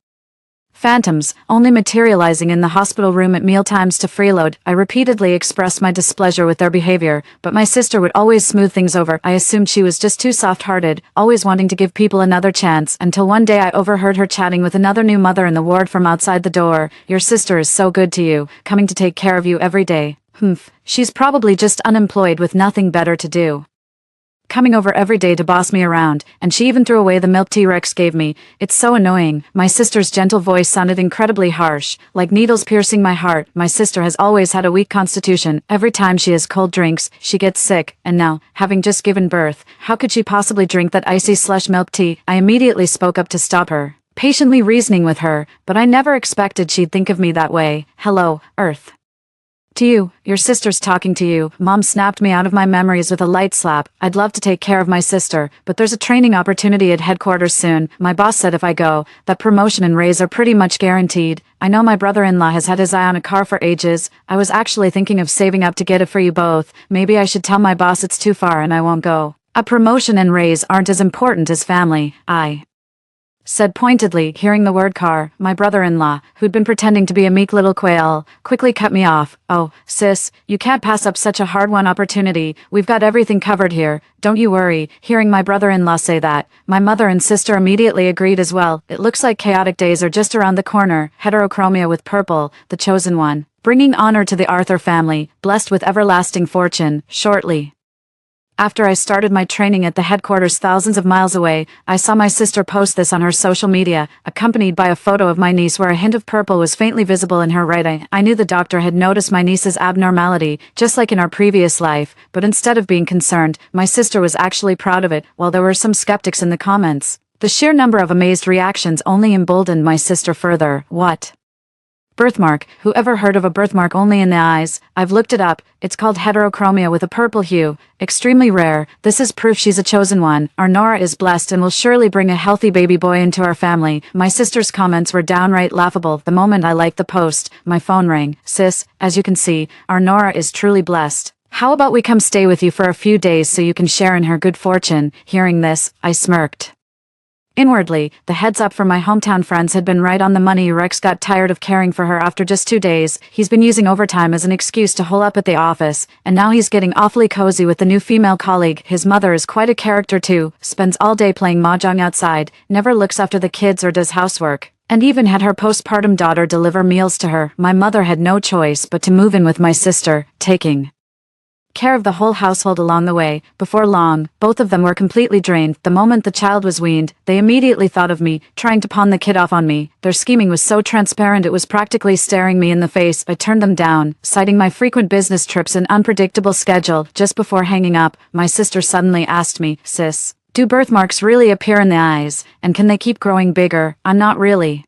[SPEAKER 1] phantoms, only materializing in the hospital room at mealtimes to freeload. I repeatedly expressed my displeasure with their behavior, but my sister would always smooth things over. I assumed she was just too soft-hearted, always wanting to give people another chance, until one day I overheard her chatting with another new mother in the ward from outside the door. Your sister is so good to you, coming to take care of you every day. Humph, she's probably just unemployed with nothing better to do, coming over every day to boss me around, and she even threw away the milk tea Rex gave me. It's so annoying. My sister's gentle voice sounded incredibly harsh, like needles piercing my heart. My sister has always had a weak constitution. Every time she has cold drinks, she gets sick, and now, having just given birth, how could she possibly drink that icy slush milk tea? I immediately spoke up to stop her, patiently reasoning with her, but I never expected she'd think of me that way. Hello, Earth. To you, your sister's talking to you. Mom snapped me out of my memories with a light slap. I'd love to take care of my sister, but there's a training opportunity at headquarters soon. My boss said if I go, that promotion and raise are pretty much guaranteed. I know my brother-in-law has had his eye on a car for ages. I was actually thinking of saving up to get it for you both. Maybe I should tell my boss it's too far and I won't go. A promotion and raise aren't as important as family, I said pointedly. Hearing the word car, my brother-in-law, who'd been pretending to be a meek little quail, quickly cut me off. Oh, sis, you can't pass up such a hard-won opportunity. We've got everything covered here. Don't you worry. Hearing my brother-in-law say that, my mother and sister immediately agreed as well. It looks like chaotic days are just around the corner. Heterochromia with purple, the chosen one, bringing honor to the Arthur family, blessed with everlasting fortune, shortly after I started my training at the headquarters thousands of miles away, I saw my sister post this on her social media, accompanied by a photo of my niece where a hint of purple was faintly visible in her right eye. I knew the doctor had noticed my niece's abnormality, just like in our previous life, but instead of being concerned, my sister was actually proud of it. While there were some skeptics in the comments, the sheer number of amazed reactions only emboldened my sister further. What? Birthmark. Whoever heard of a birthmark only in the eyes? I've looked it up. It's called heterochromia with a purple hue. Extremely rare. This is proof she's a chosen one. Our Nora is blessed and will surely bring a healthy baby boy into our family. My sister's comments were downright laughable. The moment I liked the post, my phone rang. Sis, as you can see, our Nora is truly blessed. How about we come stay with you for a few days so you can share in her good fortune? Hearing this, I smirked. Inwardly, the heads up from my hometown friends had been right on the money. Rex got tired of caring for her after just 2 days. He's been using overtime as an excuse to hole up at the office, and now he's getting awfully cozy with the new female colleague. His mother is quite a character too, spends all day playing mahjong outside, never looks after the kids or does housework, and even had her postpartum daughter deliver meals to her. My mother had no choice but to move in with my sister, taking care of the whole household along the way. Before long, both of them were completely drained. The moment the child was weaned, they immediately thought of me, trying to pawn the kid off on me. Their scheming was so transparent it was practically staring me in the face. I turned them down, citing my frequent business trips and unpredictable schedule. Just before hanging up, my sister suddenly asked me, Sis, do birthmarks really appear in the eyes, and can they keep growing bigger? I'm not really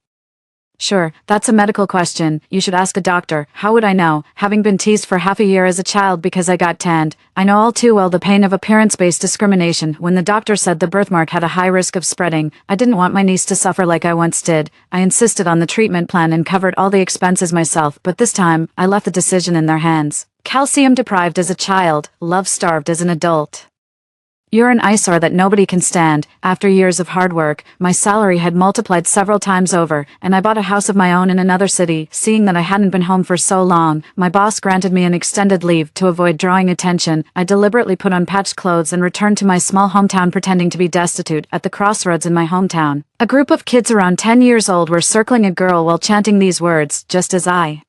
[SPEAKER 1] sure. That's a medical question. You should ask a doctor. How would I know, having been teased for half a year as a child because I got tanned? I know all too well the pain of appearance-based discrimination. When the doctor said the birthmark had a high risk of spreading, I didn't want my niece to suffer like I once did. I insisted on the treatment plan and covered all the expenses myself, but this time, I left the decision in their hands. Calcium deprived as a child, love starved as an adult. You're an eyesore that nobody can stand. After years of hard work, my salary had multiplied several times over, and I bought a house of my own in another city. Seeing that I hadn't been home for so long, my boss granted me an extended leave to avoid drawing attention. I deliberately put on patched clothes and returned to my small hometown pretending to be destitute. At the crossroads in my hometown, a group of kids around 10 years old were circling a girl while chanting these words. Just as I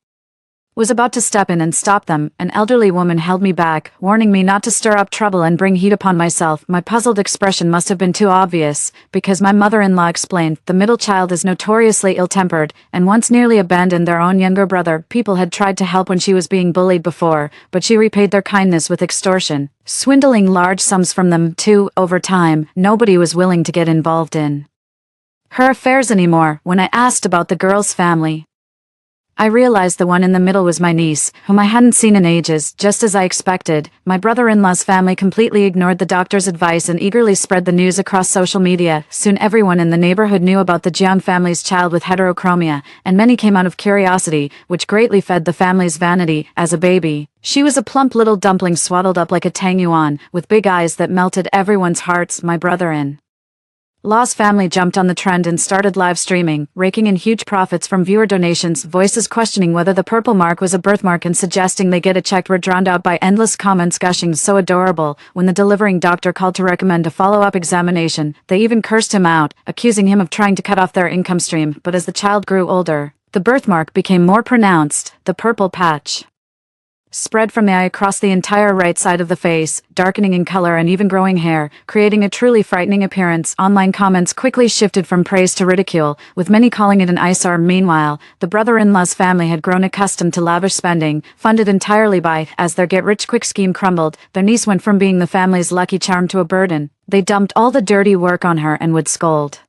[SPEAKER 1] was about to step in and stop them, an elderly woman held me back, warning me not to stir up trouble and bring heat upon myself. My puzzled expression must have been too obvious, because my mother-in-law explained, the middle child is notoriously ill-tempered, and once nearly abandoned their own younger brother. People had tried to help when she was being bullied before, but she repaid their kindness with extortion, swindling large sums from them, too. Over time, nobody was willing to get involved in her affairs anymore. When I asked about the girl's family, I realized the one in the middle was my niece, whom I hadn't seen in ages. Just as I expected, my brother-in-law's family completely ignored the doctor's advice and eagerly spread the news across social media. Soon everyone in the neighborhood knew about the Jiang family's child with heterochromia, and many came out of curiosity, which greatly fed the family's vanity. As a baby, she was a plump little dumpling swaddled up like a tang yuan, with big eyes that melted everyone's hearts. My brother-in Law's family jumped on the trend and started live streaming, raking in huge profits from viewer donations. Voices questioning whether the purple mark was a birthmark and suggesting they get it checked were drowned out by endless comments gushing so adorable. When the delivering doctor called to recommend a follow-up examination, they even cursed him out, accusing him of trying to cut off their income stream. But as the child grew older, the birthmark became more pronounced. The purple patch spread from the eye across the entire right side of the face, darkening in color and even growing hair, creating a truly frightening appearance. Online comments quickly shifted from praise to ridicule, with many calling it an eyesore. Meanwhile, the brother-in-law's family had grown accustomed to lavish spending, funded entirely by, as their get-rich-quick scheme crumbled, their niece went from being the family's lucky charm to a burden. They dumped all the dirty work on her and would scold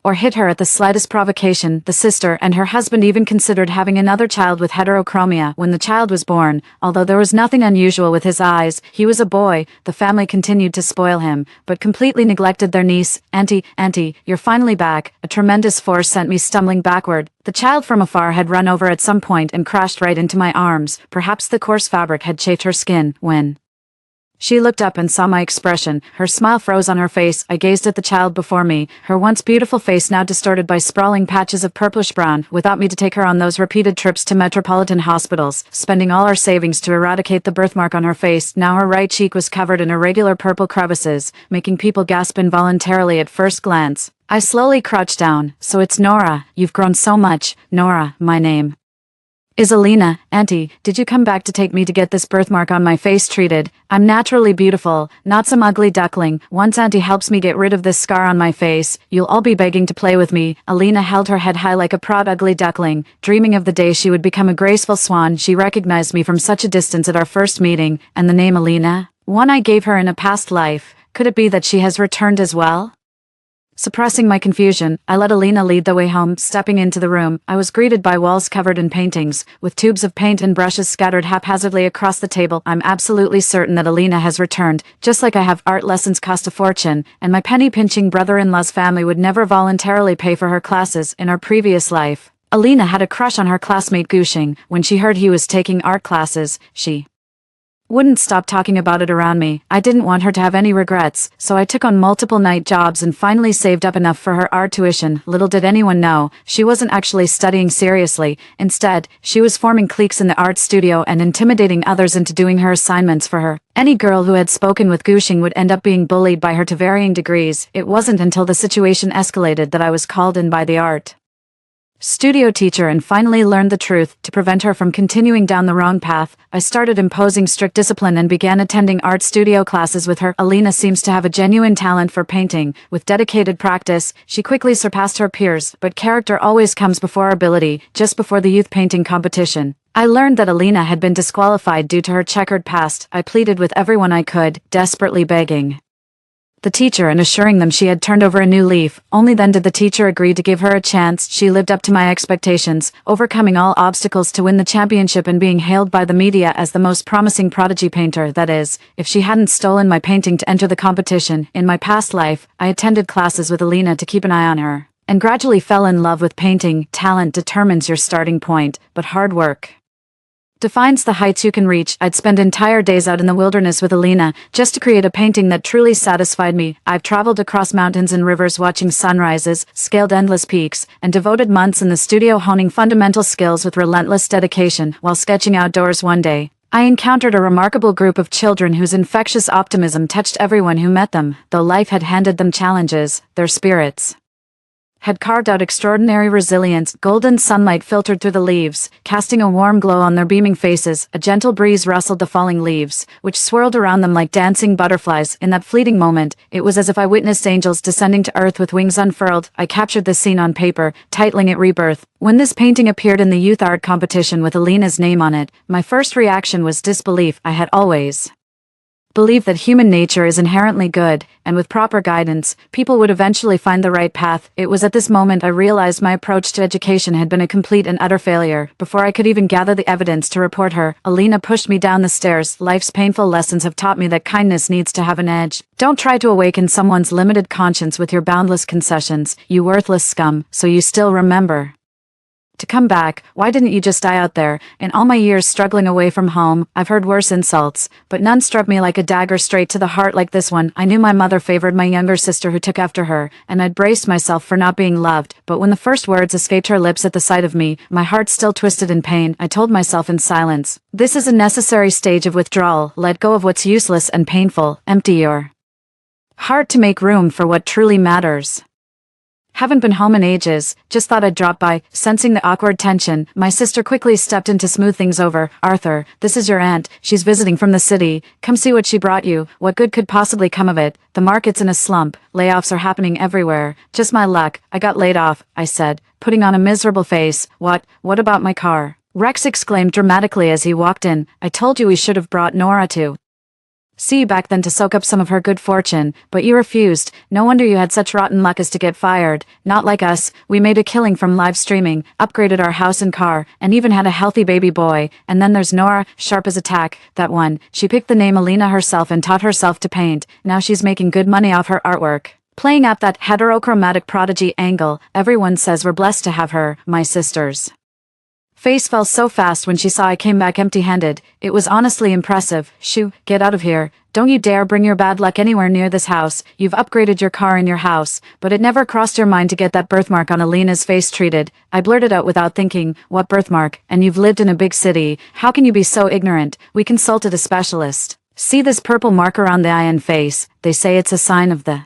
[SPEAKER 1] or hit her at the slightest provocation. The sister and her husband even considered having another child with heterochromia. When the child was born, although there was nothing unusual with his eyes, he was a boy. The family continued to spoil him, but completely neglected their niece. Auntie, you're finally back. A tremendous force sent me stumbling backward. The child from afar had run over at some point and crashed right into my arms. Perhaps the coarse fabric had chafed her skin. When she looked up and saw my expression, her smile froze on her face. I gazed at the child before me, her once beautiful face now distorted by sprawling patches of purplish-brown. Without me to take her on those repeated trips to metropolitan hospitals, spending all our savings to eradicate the birthmark on her face, now her right cheek was covered in irregular purple crevices, making people gasp involuntarily at first glance. I slowly crouched down. So it's Nora. You've grown so much. Nora, my name is Alina. Auntie, did you come back to take me to get this birthmark on my face treated? I'm naturally beautiful, not some ugly duckling. Once Auntie helps me get rid of this scar on my face, you'll all be begging to play with me. Alina held her head high like a proud ugly duckling, dreaming of the day she would become a graceful swan. She recognized me from such a distance at our first meeting, and the name Alina? One I gave her in a past life. Could it be that she has returned as well? Suppressing my confusion, I let Alina lead the way home. Stepping into the room, I was greeted by walls covered in paintings, with tubes of paint and brushes scattered haphazardly across the table. I'm absolutely certain that Alina has returned, just like I have. Art lessons cost a fortune, and my penny-pinching brother-in-law's family would never voluntarily pay for her classes. In our previous life, Alina had a crush on her classmate Gushing. When she heard he was taking art classes, she wouldn't stop talking about it around me. I didn't want her to have any regrets, so I took on multiple night jobs and finally saved up enough for her art tuition. Little did anyone know, she wasn't actually studying seriously. Instead, she was forming cliques in the art studio and intimidating others into doing her assignments for her. Any girl who had spoken with Gushing would end up being bullied by her to varying degrees. It wasn't until the situation escalated that I was called in by the art studio teacher and finally learned the truth. To prevent her from continuing down the wrong path, I started imposing strict discipline and began attending art studio classes with her. Alina seems to have a genuine talent for painting. With dedicated practice, she quickly surpassed her peers, but character always comes before ability. Just before the youth painting competition, I learned that Alina had been disqualified due to her checkered past. I pleaded with everyone I could, desperately begging the teacher and assuring them she had turned over a new leaf. Only then did the teacher agree to give her a chance. She lived up to my expectations, overcoming all obstacles to win the championship and being hailed by the media as the most promising prodigy painter. That is, if she hadn't stolen my painting to enter the competition. In my past life, I attended classes with Alina to keep an eye on her, and gradually fell in love with painting. Talent determines your starting point, but hard work Defines the heights you can reach. I'd spend entire days out in the wilderness with Alina, just to create a painting that truly satisfied me. I've traveled across mountains and rivers watching sunrises, scaled endless peaks, and devoted months in the studio honing fundamental skills with relentless dedication. While sketching outdoors one day, I encountered a remarkable group of children whose infectious optimism touched everyone who met them. Though life had handed them challenges, their spirits had carved out extraordinary resilience. Golden sunlight filtered through the leaves, casting a warm glow on their beaming faces. A gentle breeze rustled the falling leaves, which swirled around them like dancing butterflies. In that fleeting moment, it was as if I witnessed angels descending to earth with wings unfurled. I captured this scene on paper, titling it Rebirth. When this painting appeared in the youth art competition with Alina's name on it, my first reaction was disbelief. I had always believe that human nature is inherently good, and with proper guidance, people would eventually find the right path. It was at this moment I realized my approach to education had been a complete and utter failure. Before I could even gather the evidence to report her, Alina pushed me down the stairs. Life's painful lessons have taught me that kindness needs to have an edge. Don't try to awaken someone's limited conscience with your boundless concessions, you worthless scum. So you still remember to come back? Why didn't you just die out there? In all my years struggling away from home, I've heard worse insults, but none struck me like a dagger straight to the heart like this one. I knew my mother favored my younger sister who took after her, and I'd braced myself for not being loved, but when the first words escaped her lips at the sight of me, my heart still twisted in pain. I told myself in silence, this is a necessary stage of withdrawal. Let go of what's useless and painful. Empty your heart to make room for what truly matters. Haven't been home in ages, just thought I'd drop by. Sensing the awkward tension, my sister quickly stepped in to smooth things over. Arthur, this is your aunt. She's visiting from the city. Come see what she brought you. What good could possibly come of it? The market's in a slump. Layoffs are happening everywhere. Just my luck. I got laid off, I said, putting on a miserable face. What about my car? Rex exclaimed dramatically as he walked in. I told you we should have brought Nora to see you back then to soak up some of her good fortune, but you refused. No wonder you had such rotten luck as to get fired. Not like us. We made a killing from live streaming, upgraded our house and car, and even had a healthy baby boy. And then there's Nora, sharp as a tack. That one. She picked the name Alina herself and taught herself to paint. Now she's making good money off her artwork, playing up that heterochromatic prodigy angle. Everyone says we're blessed to have her. My sister's face fell so fast when she saw I came back empty-handed. It was honestly impressive. Shoo, get out of here. Don't you dare bring your bad luck anywhere near this house. You've upgraded your car and your house, but it never crossed your mind to get that birthmark on Alina's face treated. I blurted out without thinking, what birthmark? And you've lived in a big city. How can you be so ignorant? We consulted a specialist. See this purple mark around the eye and face? They say it's a sign of the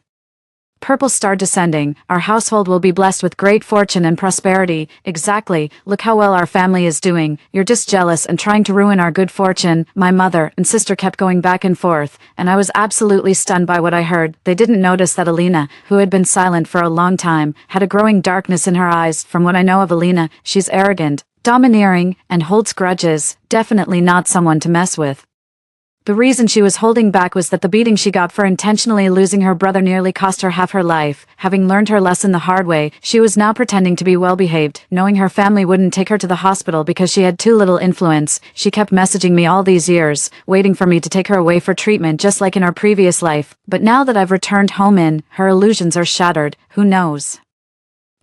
[SPEAKER 1] purple star descending. Our household will be blessed with great fortune and prosperity. Exactly. Look how well our family is doing. You're just jealous and trying to ruin our good fortune. My mother and sister kept going back and forth, and I was absolutely stunned by what I heard. They didn't notice that Alina, who had been silent for a long time, had a growing darkness in her eyes. From what I know of Alina, she's arrogant, domineering, and holds grudges. Definitely not someone to mess with. The reason she was holding back was that the beating she got for intentionally losing her brother nearly cost her half her life. Having learned her lesson the hard way, she was now pretending to be well-behaved. Knowing her family wouldn't take her to the hospital because she had too little influence, she kept messaging me all these years, waiting for me to take her away for treatment just like in our previous life. But now that I've returned home her illusions are shattered. Who knows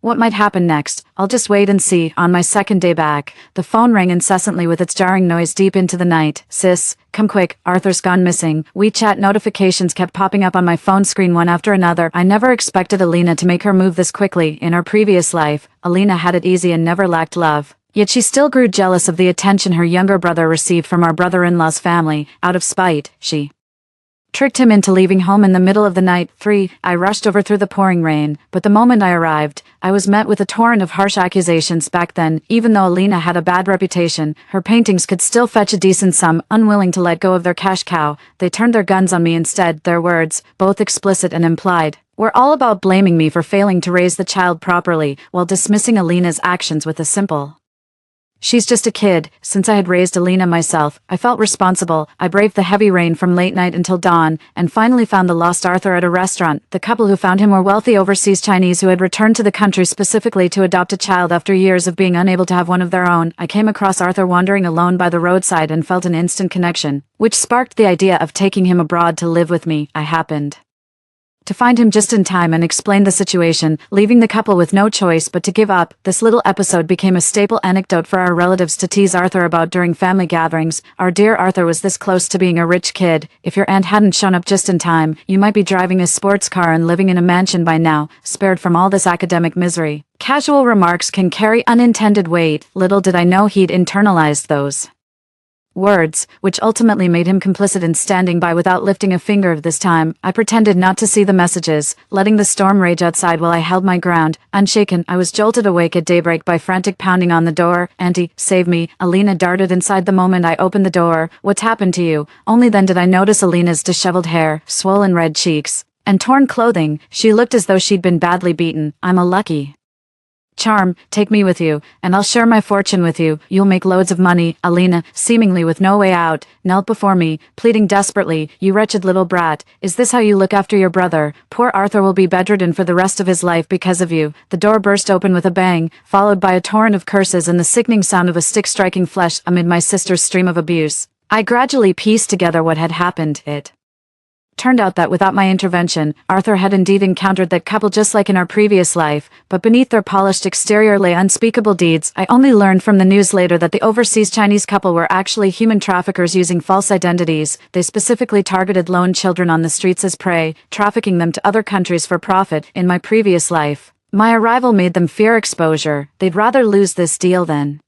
[SPEAKER 1] what might happen next? I'll just wait and see. On my second day back, the phone rang incessantly with its jarring noise deep into the night. Sis, come quick, Arthur's gone missing. WeChat notifications kept popping up on my phone screen one after another. I never expected Alina to make her move this quickly. In her previous life, Alina had it easy and never lacked love. Yet she still grew jealous of the attention her younger brother received from our brother-in-law's family. Out of spite, she tricked him into leaving home in the middle of the night. 3. I rushed over through the pouring rain, but the moment I arrived, I was met with a torrent of harsh accusations. Back then, even though Alina had a bad reputation, her paintings could still fetch a decent sum. Unwilling to let go of their cash cow, they turned their guns on me instead. Their words, both explicit and implied, were all about blaming me for failing to raise the child properly, while dismissing Alina's actions with a simple, "She's just a kid." Since I had raised Alina myself, I felt responsible. I braved the heavy rain from late night until dawn, and finally found the lost Arthur at a restaurant. The couple who found him were wealthy overseas Chinese who had returned to the country specifically to adopt a child after years of being unable to have one of their own. I came across Arthur wandering alone by the roadside and felt an instant connection, which sparked the idea of taking him abroad to live with me. I happened to find him just in time and explain the situation, leaving the couple with no choice but to give up. This little episode became a staple anecdote for our relatives to tease Arthur about during family gatherings. Our dear Arthur was this close to being a rich kid. If your aunt hadn't shown up just in time, you might be driving a sports car and living in a mansion by now, spared from all this academic misery. Casual remarks can carry unintended weight. Little did I know he'd internalized those words, which ultimately made him complicit in standing by without lifting a finger. This time, I pretended not to see the messages, letting the storm rage outside while I held my ground. Unshaken, I was jolted awake at daybreak by frantic pounding on the door. "Auntie, save me." Alina darted inside the moment I opened the door. "What's happened to you?" Only then did I notice Alina's disheveled hair, swollen red cheeks, and torn clothing. She looked as though she'd been badly beaten. "I'm a lucky charm, take me with you, and I'll share my fortune with you. You'll make loads of money." Alina, seemingly with no way out, knelt before me, pleading desperately. "You wretched little brat, is this how you look after your brother? Poor Arthur will be bedridden for the rest of his life because of you." The door burst open with a bang, followed by a torrent of curses and the sickening sound of a stick striking flesh amid my sister's stream of abuse. I gradually pieced together what had happened. It turned out that without my intervention, Arthur had indeed encountered that couple just like in our previous life, but beneath their polished exterior lay unspeakable deeds. I only learned from the news later that the overseas Chinese couple were actually human traffickers using false identities. They specifically targeted lone children on the streets as prey, trafficking them to other countries for profit. In my previous life, my arrival made them fear exposure. They'd rather lose this deal than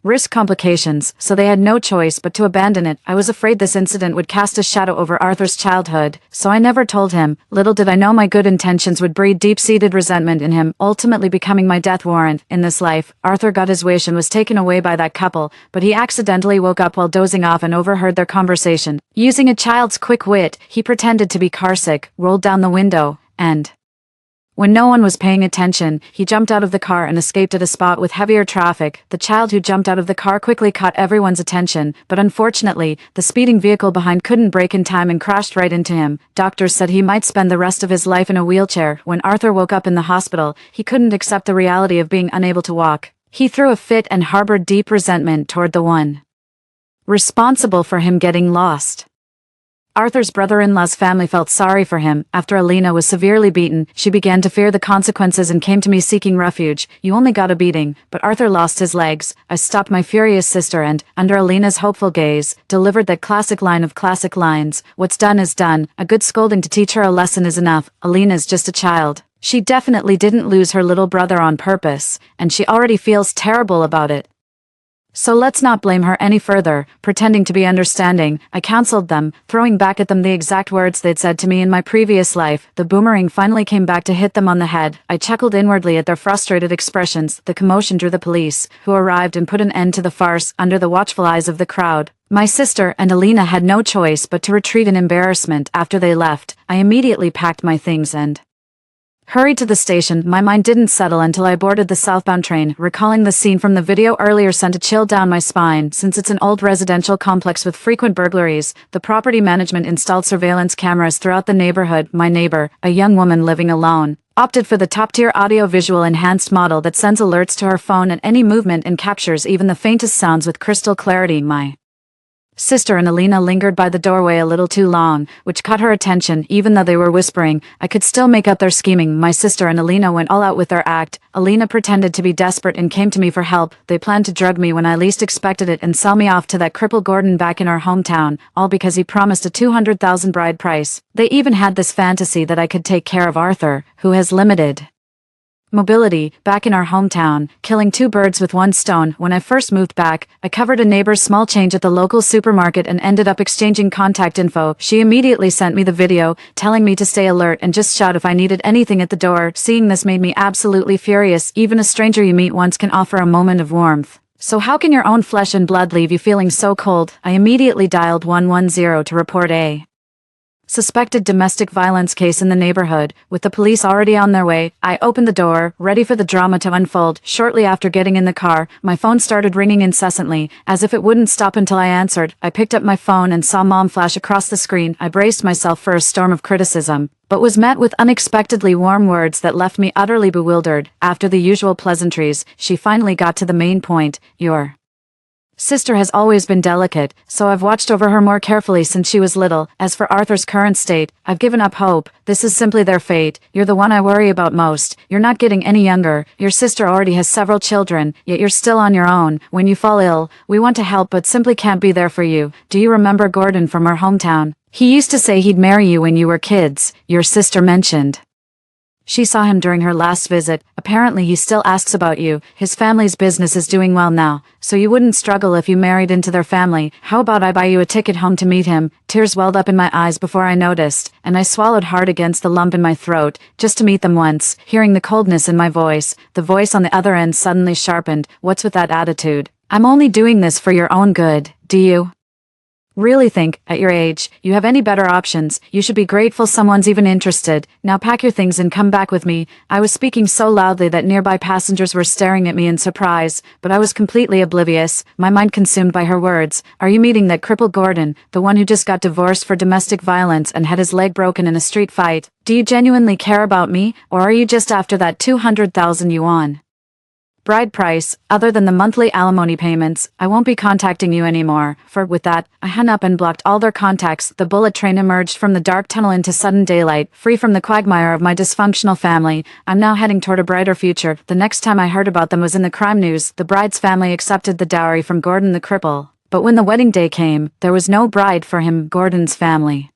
[SPEAKER 1] risk complications, so they had no choice but to abandon it. I was afraid this incident would cast a shadow over Arthur's childhood, so I never told him. Little did I know my good intentions would breed deep-seated resentment in him, ultimately becoming my death warrant. In this life, Arthur got his wish and was taken away by that couple, but he accidentally woke up while dozing off and overheard their conversation. Using a child's quick wit, he pretended to be carsick, rolled down the window, and when no one was paying attention, he jumped out of the car and escaped at a spot with heavier traffic. The child who jumped out of the car quickly caught everyone's attention, but unfortunately, the speeding vehicle behind couldn't brake in time and crashed right into him. Doctors said he might spend the rest of his life in a wheelchair. When Arthur woke up in the hospital, he couldn't accept the reality of being unable to walk. He threw a fit and harbored deep resentment toward the one responsible for him getting lost. Arthur's brother-in-law's family felt sorry for him. After Alina was severely beaten, she began to fear the consequences and came to me seeking refuge. "You only got a beating, but Arthur lost his legs." I stopped my furious sister and, under Alina's hopeful gaze, delivered that classic line of classic lines. "What's done is done. A good scolding to teach her a lesson is enough. Alina's just a child. She definitely didn't lose her little brother on purpose, and she already feels terrible about it. So let's not blame her any further." Pretending to be understanding, I counseled them, throwing back at them the exact words they'd said to me in my previous life. The boomerang finally came back to hit them on the head. I chuckled inwardly at their frustrated expressions. The commotion drew the police, who arrived and put an end to the farce under the watchful eyes of the crowd. My sister and Alina had no choice but to retreat in embarrassment. After they left, I immediately packed my things and hurried to the station. My mind didn't settle until I boarded the southbound train. Recalling the scene from the video earlier sent a chill down my spine. Since it's an old residential complex with frequent burglaries, the property management installed surveillance cameras throughout the neighborhood. My neighbor, a young woman living alone, opted for the top-tier audio-visual enhanced model that sends alerts to her phone at any movement and captures even the faintest sounds with crystal clarity. My sister and Alina lingered by the doorway a little too long, which caught her attention. Even though they were whispering, I could still make out their scheming. My sister and Alina went all out with their act. Alina pretended to be desperate and came to me for help. They planned to drug me when I least expected it and sell me off to that cripple Gordon back in our hometown, all because he promised a $200,000 bride price. They even had this fantasy that I could take care of Arthur, who has limited mobility, back in our hometown, killing two birds with one stone. When I first moved back, I covered a neighbor's small change at the local supermarket and ended up exchanging contact info. She immediately sent me the video, telling me to stay alert and just shout if I needed anything at the door. Seeing this made me absolutely furious. Even a stranger you meet once can offer a moment of warmth. So how can your own flesh and blood leave you feeling so cold? I immediately dialed 110 to report a suspected domestic violence case in the neighborhood. With the police already on their way, I opened the door, ready for the drama to unfold. Shortly after getting in the car, my phone started ringing incessantly, as if it wouldn't stop until I answered. I picked up my phone and saw Mom flash across the screen. I braced myself for a storm of criticism, but was met with unexpectedly warm words that left me utterly bewildered. After the usual pleasantries, she finally got to the main point. "Your Sister has always been delicate, so I've watched over her more carefully since she was little. As for Arthur's current state, I've given up hope. This is simply their fate. You're the one I worry about most. You're not getting any younger. Your sister already has several children, yet you're still on your own. When you fall ill, we want to help but simply can't be there for you. Do you remember Gordon from our hometown? He used to say he'd marry you when you were kids, your sister mentioned. She saw him during her last visit. Apparently he still asks about you. His family's business is doing well now, so you wouldn't struggle if you married into their family. How about I buy you a ticket home to meet him? Tears welled up in my eyes before I noticed, and I swallowed hard against the lump in my throat, just to meet them once. Hearing the coldness in my voice, the voice on the other end suddenly sharpened. What's with that attitude? I'm only doing this for your own good, do you really think, at your age, you have any better options? You should be grateful someone's even interested. Now pack your things and come back with me. I was speaking so loudly that nearby passengers were staring at me in surprise, but I was completely oblivious, my mind consumed by her words. Are you meeting that crippled Gordon, the one who just got divorced for domestic violence and had his leg broken in a street fight? Do you genuinely care about me, or are you just after that 200,000 yuan? Bride price, other than the monthly alimony payments, I won't be contacting you anymore. With that, I hung up and blocked all their contacts. The bullet train emerged from the dark tunnel into sudden daylight, free from the quagmire of my dysfunctional family. I'm now heading toward a brighter future. The next time I heard about them was in the crime news. The bride's family accepted the dowry from Gordon the cripple. But when the wedding day came, there was no bride for him. Gordon's family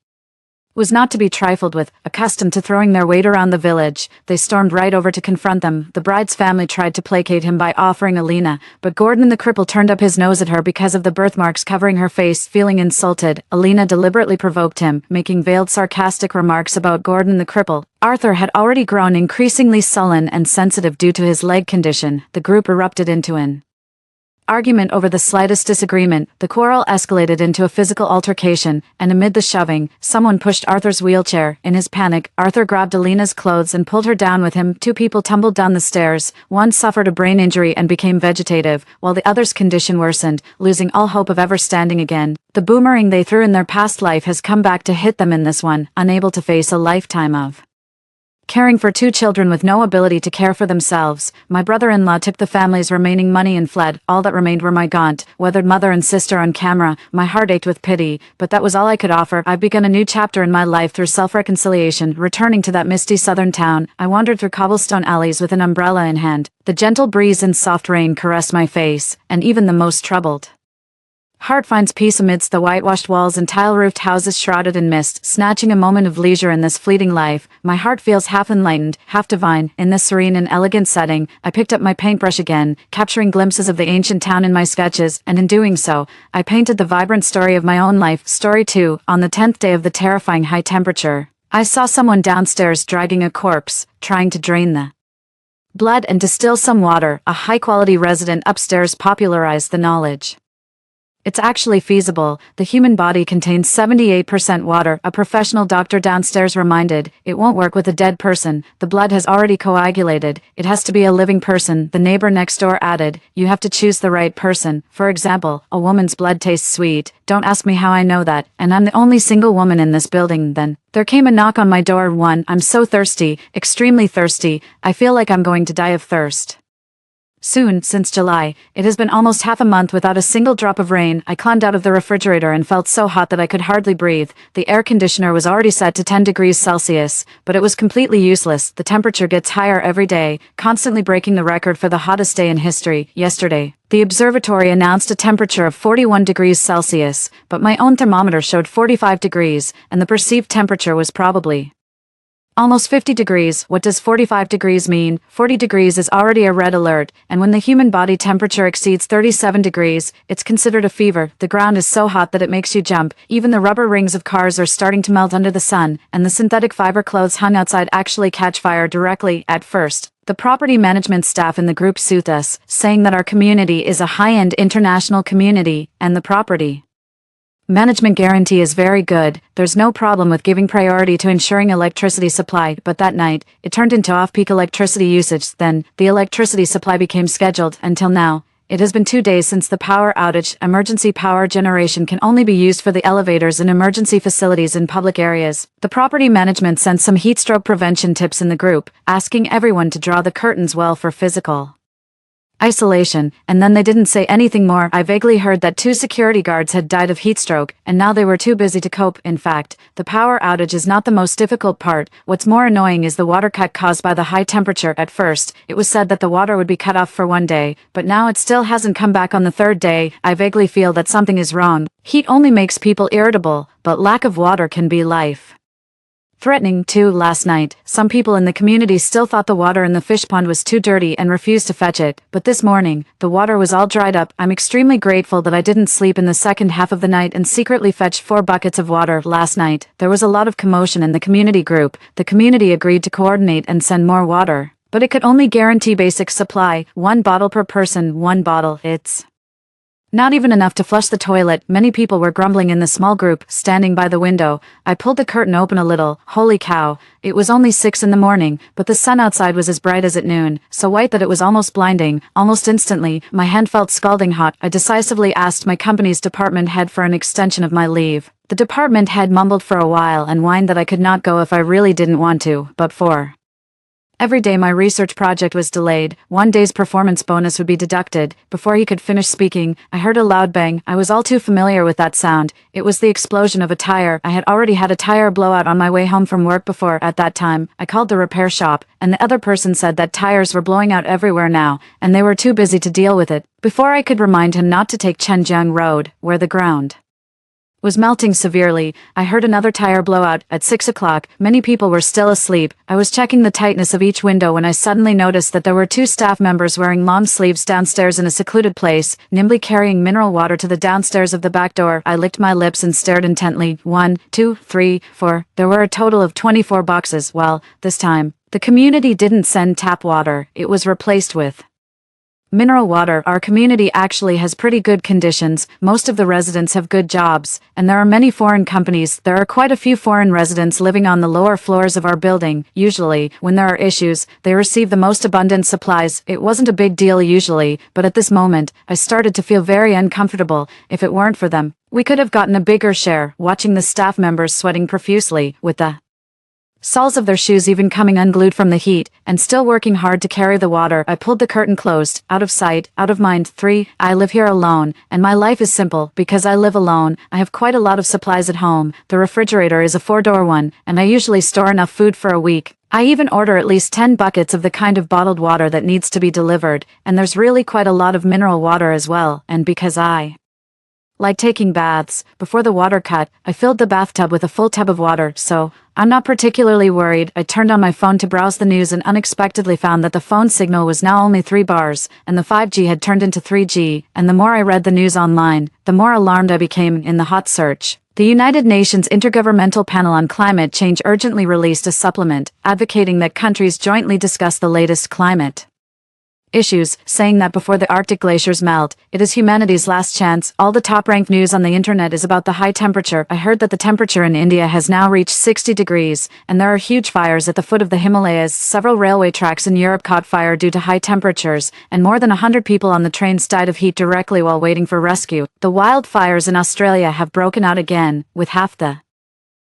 [SPEAKER 1] was not to be trifled with. Accustomed to throwing their weight around the village, they stormed right over to confront them. The bride's family tried to placate him by offering Alina, but Gordon the cripple turned up his nose at her because of the birthmarks covering her face. Feeling insulted, Alina deliberately provoked him, making veiled sarcastic remarks about Gordon the cripple. Arthur had already grown increasingly sullen and sensitive due to his leg condition. The group erupted into an argument over the slightest disagreement. The quarrel escalated into a physical altercation, and amid the shoving, someone pushed Arthur's wheelchair. In his panic, Arthur grabbed Alina's clothes and pulled her down with him. Two people tumbled down the stairs. One suffered a brain injury and became vegetative, while the other's condition worsened, losing all hope of ever standing again. The boomerang they threw in their past life has come back to hit them in this one, unable to face a lifetime of caring for two children with no ability to care for themselves. My brother-in-law took the family's remaining money and fled. All that remained were my gaunt, weathered mother and sister on camera. My heart ached with pity, but that was all I could offer. I've begun a new chapter in my life through self-reconciliation. Returning to that misty southern town, I wandered through cobblestone alleys with an umbrella in hand. The gentle breeze and soft rain caressed my face, and even the most troubled heart finds peace amidst the whitewashed walls and tile-roofed houses shrouded in mist. Snatching a moment of leisure in this fleeting life, my heart feels half enlightened, half divine. In this serene and elegant setting, I picked up my paintbrush again, capturing glimpses of the ancient town in my sketches, and in doing so, I painted the vibrant story of my own life. Story 2. On the 10th day of the terrifying high temperature, I saw someone downstairs dragging a corpse, trying to drain the blood and distill some water. A high-quality resident upstairs popularized the knowledge. It's actually feasible. The human body contains 78% water. A professional doctor downstairs reminded, it won't work with a dead person. The blood has already coagulated. It has to be a living person. The neighbor next door added, you have to choose the right person. For example, a woman's blood tastes sweet. Don't ask me how I know that, and I'm the only single woman in this building. Then there came a knock on my door. I'm so thirsty, extremely thirsty. I feel like I'm going to die of thirst. Soon, since July, it has been almost half a month without a single drop of rain. I climbed out of the refrigerator and felt so hot that I could hardly breathe. The air conditioner was already set to 10 degrees Celsius, but it was completely useless. The temperature gets higher every day, constantly breaking the record for the hottest day in history. Yesterday, the observatory announced a temperature of 41 degrees Celsius, but my own thermometer showed 45 degrees, and the perceived temperature was probably almost 50 degrees. What does 45 degrees mean? 40 degrees is already a red alert, and when the human body temperature exceeds 37 degrees, it's considered a fever. The ground is so hot that it makes you jump. Even the rubber rings of cars are starting to melt under the sun, and the synthetic fiber clothes hung outside actually catch fire directly. At first, the property management staff in the group soothed us, saying that our community is a high-end international community, and the property management guarantee is very good. There's no problem with giving priority to ensuring electricity supply, but that night, it turned into off-peak electricity usage. Then, the electricity supply became scheduled. Until now, it has been 2 days since the power outage. Emergency power generation can only be used for the elevators and emergency facilities in public areas. The property management sent some heat stroke prevention tips in the group, asking everyone to draw the curtains well for physical isolation, and then they didn't say anything more. I vaguely heard that 2 security guards had died of heatstroke, and now they were too busy to cope. In fact, the power outage is not the most difficult part. What's more annoying is the water cut caused by the high temperature. At first, it was said that the water would be cut off for 1 day, but now it still hasn't come back on the 3rd day. I vaguely feel that something is wrong. Heat only makes people irritable, but lack of water can be life threatening too. Last night, some people in the community still thought the water in the fish pond was too dirty and refused to fetch it, but this morning, the water was all dried up. I'm extremely grateful that I didn't sleep in the second half of the night and secretly fetched 4 buckets of water. Last night, there was a lot of commotion in the community group. The community agreed to coordinate and send more water, but it could only guarantee basic supply, 1 bottle per person. 1 bottle, it's not even enough to flush the toilet. Many people were grumbling in the small group, standing by the window. I pulled the curtain open a little. Holy cow, it was only 6 in the morning, but the sun outside was as bright as at noon, so white that it was almost blinding. Almost instantly, my hand felt scalding hot. I decisively asked my company's department head for an extension of my leave. The department head mumbled for a while and whined that I could not go if I really didn't want to, but for every day my research project was delayed, 1 day's performance bonus would be deducted. Before he could finish speaking, I heard a loud bang. I was all too familiar with that sound. It was the explosion of a tire. I had already had a tire blowout on my way home from work before. At that time, I called the repair shop, and the other person said that tires were blowing out everywhere now, and they were too busy to deal with it. Before I could remind him not to take Chenjiang Road, where the ground was melting severely, I heard another tire blowout. At 6 o'clock, many people were still asleep. I was checking the tightness of each window when I suddenly noticed that there were 2 staff members wearing long sleeves downstairs in a secluded place, nimbly carrying mineral water to the downstairs of the back door. I licked my lips and stared intently. 1, 2, 3, 4. There were a total of 24 boxes. Well, this time, the community didn't send tap water. It was replaced with mineral water. Our community actually has pretty good conditions. Most of the residents have good jobs, and there are many foreign companies. There are quite a few foreign residents living on the lower floors of our building. Usually, when there are issues, they receive the most abundant supplies. It wasn't a big deal usually, but at this moment, I started to feel very uncomfortable. If it weren't for them, we could have gotten a bigger share. Watching the staff members sweating profusely, with the soles of their shoes even coming unglued from the heat, and still working hard to carry the water, I pulled the curtain closed. Out of sight, out of mind. 3. I live here alone, and my life is simple. Because I live alone, I have quite a lot of supplies at home. The refrigerator is a 4-door one, and I usually store enough food for a week. I even order at least 10 buckets of the kind of bottled water that needs to be delivered, and there's really quite a lot of mineral water as well. And because I like taking baths, before the water cut, I filled the bathtub with a full tub of water, so I'm not particularly worried. I turned on my phone to browse the news and unexpectedly found that the phone signal was now only 3 bars, and the 5G had turned into 3G, and the more I read the news online, the more alarmed I became. In the hot search, the United Nations Intergovernmental Panel on Climate Change urgently released a supplement, advocating that countries jointly discuss the latest climate issues, saying that before the Arctic glaciers melt, it is humanity's last chance. All the top-ranked news on the internet is about the high temperature. I heard that the temperature in India has now reached 60 degrees, and there are huge fires at the foot of the Himalayas. Several railway tracks in Europe caught fire due to high temperatures, and more than 100 people on the trains died of heat directly while waiting for rescue. The wildfires in Australia have broken out again, with half the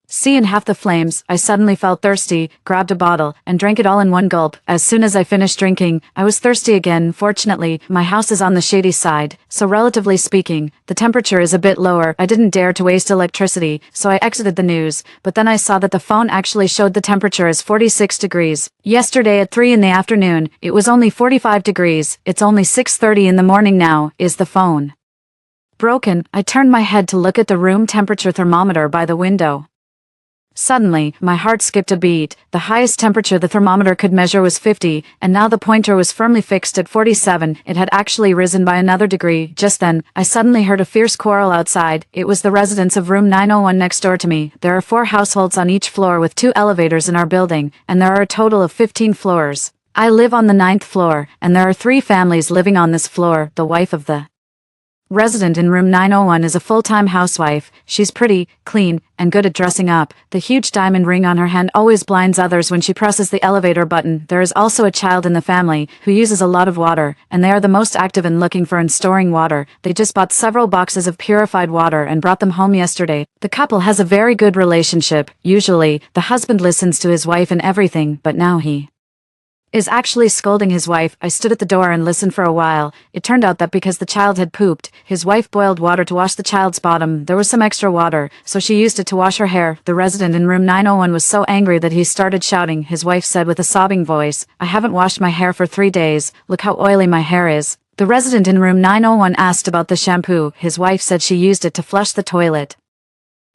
[SPEAKER 1] sea and half the flames. I suddenly felt thirsty, grabbed a bottle, and drank it all in one gulp. As soon as I finished drinking, I was thirsty again. Fortunately, my house is on the shady side, so relatively speaking, the temperature is a bit lower. I didn't dare to waste electricity, so I exited the news, but then I saw that the phone actually showed the temperature as 46 degrees. Yesterday at 3 in the afternoon, it was only 45 degrees. It's only 6:30 in the morning now. Is the phone broken? I turned my head to look at the room temperature thermometer by the window. Suddenly, my heart skipped a beat. The highest temperature the thermometer could measure was 50, and now the pointer was firmly fixed at 47. It had actually risen by another degree. Just then, I suddenly heard a fierce quarrel outside. It was the residents of room 901 next door to me. There are 4 households on each floor with 2 elevators in our building, and there are a total of 15 floors. I live on the 9th floor, and there are 3 families living on this floor. The wife of the resident in room 901 is a full-time housewife. She's pretty, clean, and good at dressing up. The huge diamond ring on her hand always blinds others when she presses the elevator button. There is also a child in the family who uses a lot of water, and they are the most active in looking for and storing water. They just bought several boxes of purified water and brought them home yesterday. The couple has a very good relationship. Usually, the husband listens to his wife in everything, but now he is actually scolding his wife. I stood at the door and listened for a while. It turned out that because the child had pooped, his wife boiled water to wash the child's bottom. There was some extra water, so she used it to wash her hair. The resident in room 901 was so angry that he started shouting. His wife said with a sobbing voice, "I haven't washed my hair for 3 days. Look how oily my hair is." The resident in room 901 asked about the shampoo. His wife said she used it to flush the toilet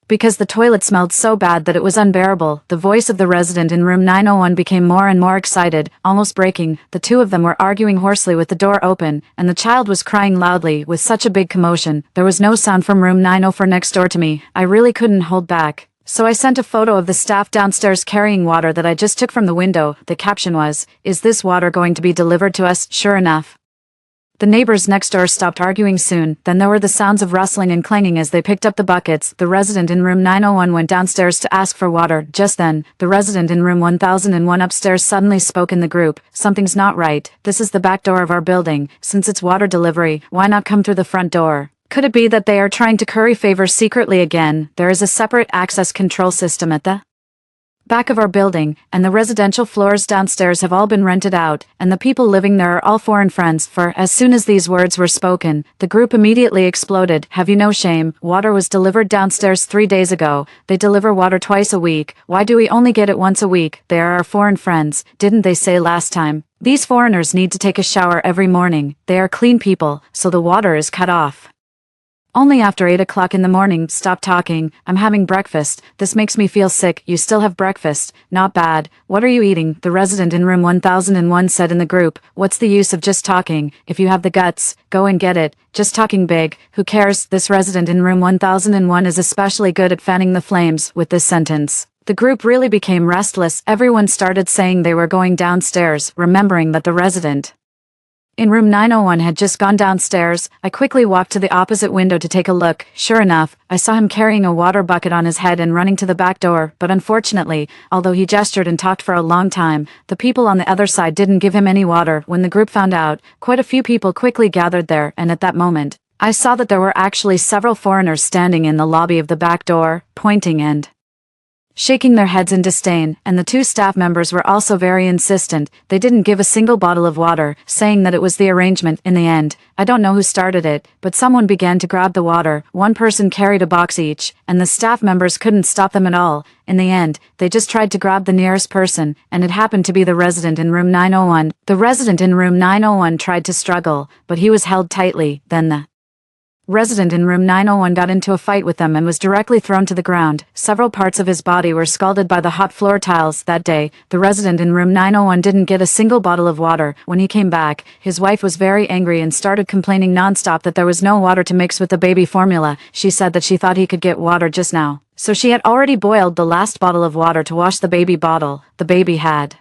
[SPEAKER 1] because the toilet smelled so bad that it was unbearable. The voice of the resident in room 901 became more and more excited, almost breaking. The two of them were arguing hoarsely with the door open, and the child was crying loudly with such a big commotion. There was no sound from room 904 next door to me. I really couldn't hold back. So I sent a photo of the staff downstairs carrying water that I just took from the window. The caption was, "Is this water going to be delivered to us?" Sure enough, the neighbors next door stopped arguing soon. Then there were the sounds of rustling and clanging as they picked up the buckets. The resident in room 901 went downstairs to ask for water. Just then, the resident in room 1001 upstairs suddenly spoke in the group. "Something's not right. This is the back door of our building. Since it's water delivery, why not come through the front door?" Could it be that they are trying to curry favor secretly again? There is a separate access control system at the back of our building, and the residential floors downstairs have all been rented out, and the people living there are all foreign friends. For as soon as these words were spoken, the group immediately exploded. "Have you no shame? Water was delivered downstairs 3 days ago. They deliver water twice a week. Why do we only get it once a week? They are our foreign friends. Didn't they say last time? These foreigners need to take a shower every morning. They are clean people, so the water is cut off only after 8 o'clock in the morning. Stop talking. I'm having breakfast. This makes me feel sick. You still have breakfast? Not bad. What are you eating?" The resident in room 1001 said in the group. "What's the use of just talking? If you have the guts, go and get it. Just talking big. Who cares?" This resident in room 1001 is especially good at fanning the flames with this sentence. The group really became restless. Everyone started saying they were going downstairs, remembering that the resident in room 901 had just gone downstairs. I quickly walked to the opposite window to take a look. Sure enough, I saw him carrying a water bucket on his head and running to the back door, but unfortunately, although he gestured and talked for a long time, the people on the other side didn't give him any water. When the group found out, quite a few people quickly gathered there, and at that moment, I saw that there were actually several foreigners standing in the lobby of the back door, pointing and shaking their heads in disdain, and the two staff members were also very insistent. They didn't give a single bottle of water, saying that it was the arrangement. In the end, I don't know who started it, but someone began to grab the water. One person carried a box each, and the staff members couldn't stop them at all. In the end, they just tried to grab the nearest person, and it happened to be the resident in room 901. The resident in room 901 tried to struggle, but he was held tightly. Then the resident in room 901 got into a fight with them and was directly thrown to the ground. Several parts of his body were scalded by the hot floor tiles. That day, the resident in room 901 didn't get a single bottle of water. When he came back, his wife was very angry and started complaining nonstop that there was no water to mix with the baby formula. She said that she thought he could get water just now, so she had already boiled the last bottle of water to wash the baby bottle. The baby had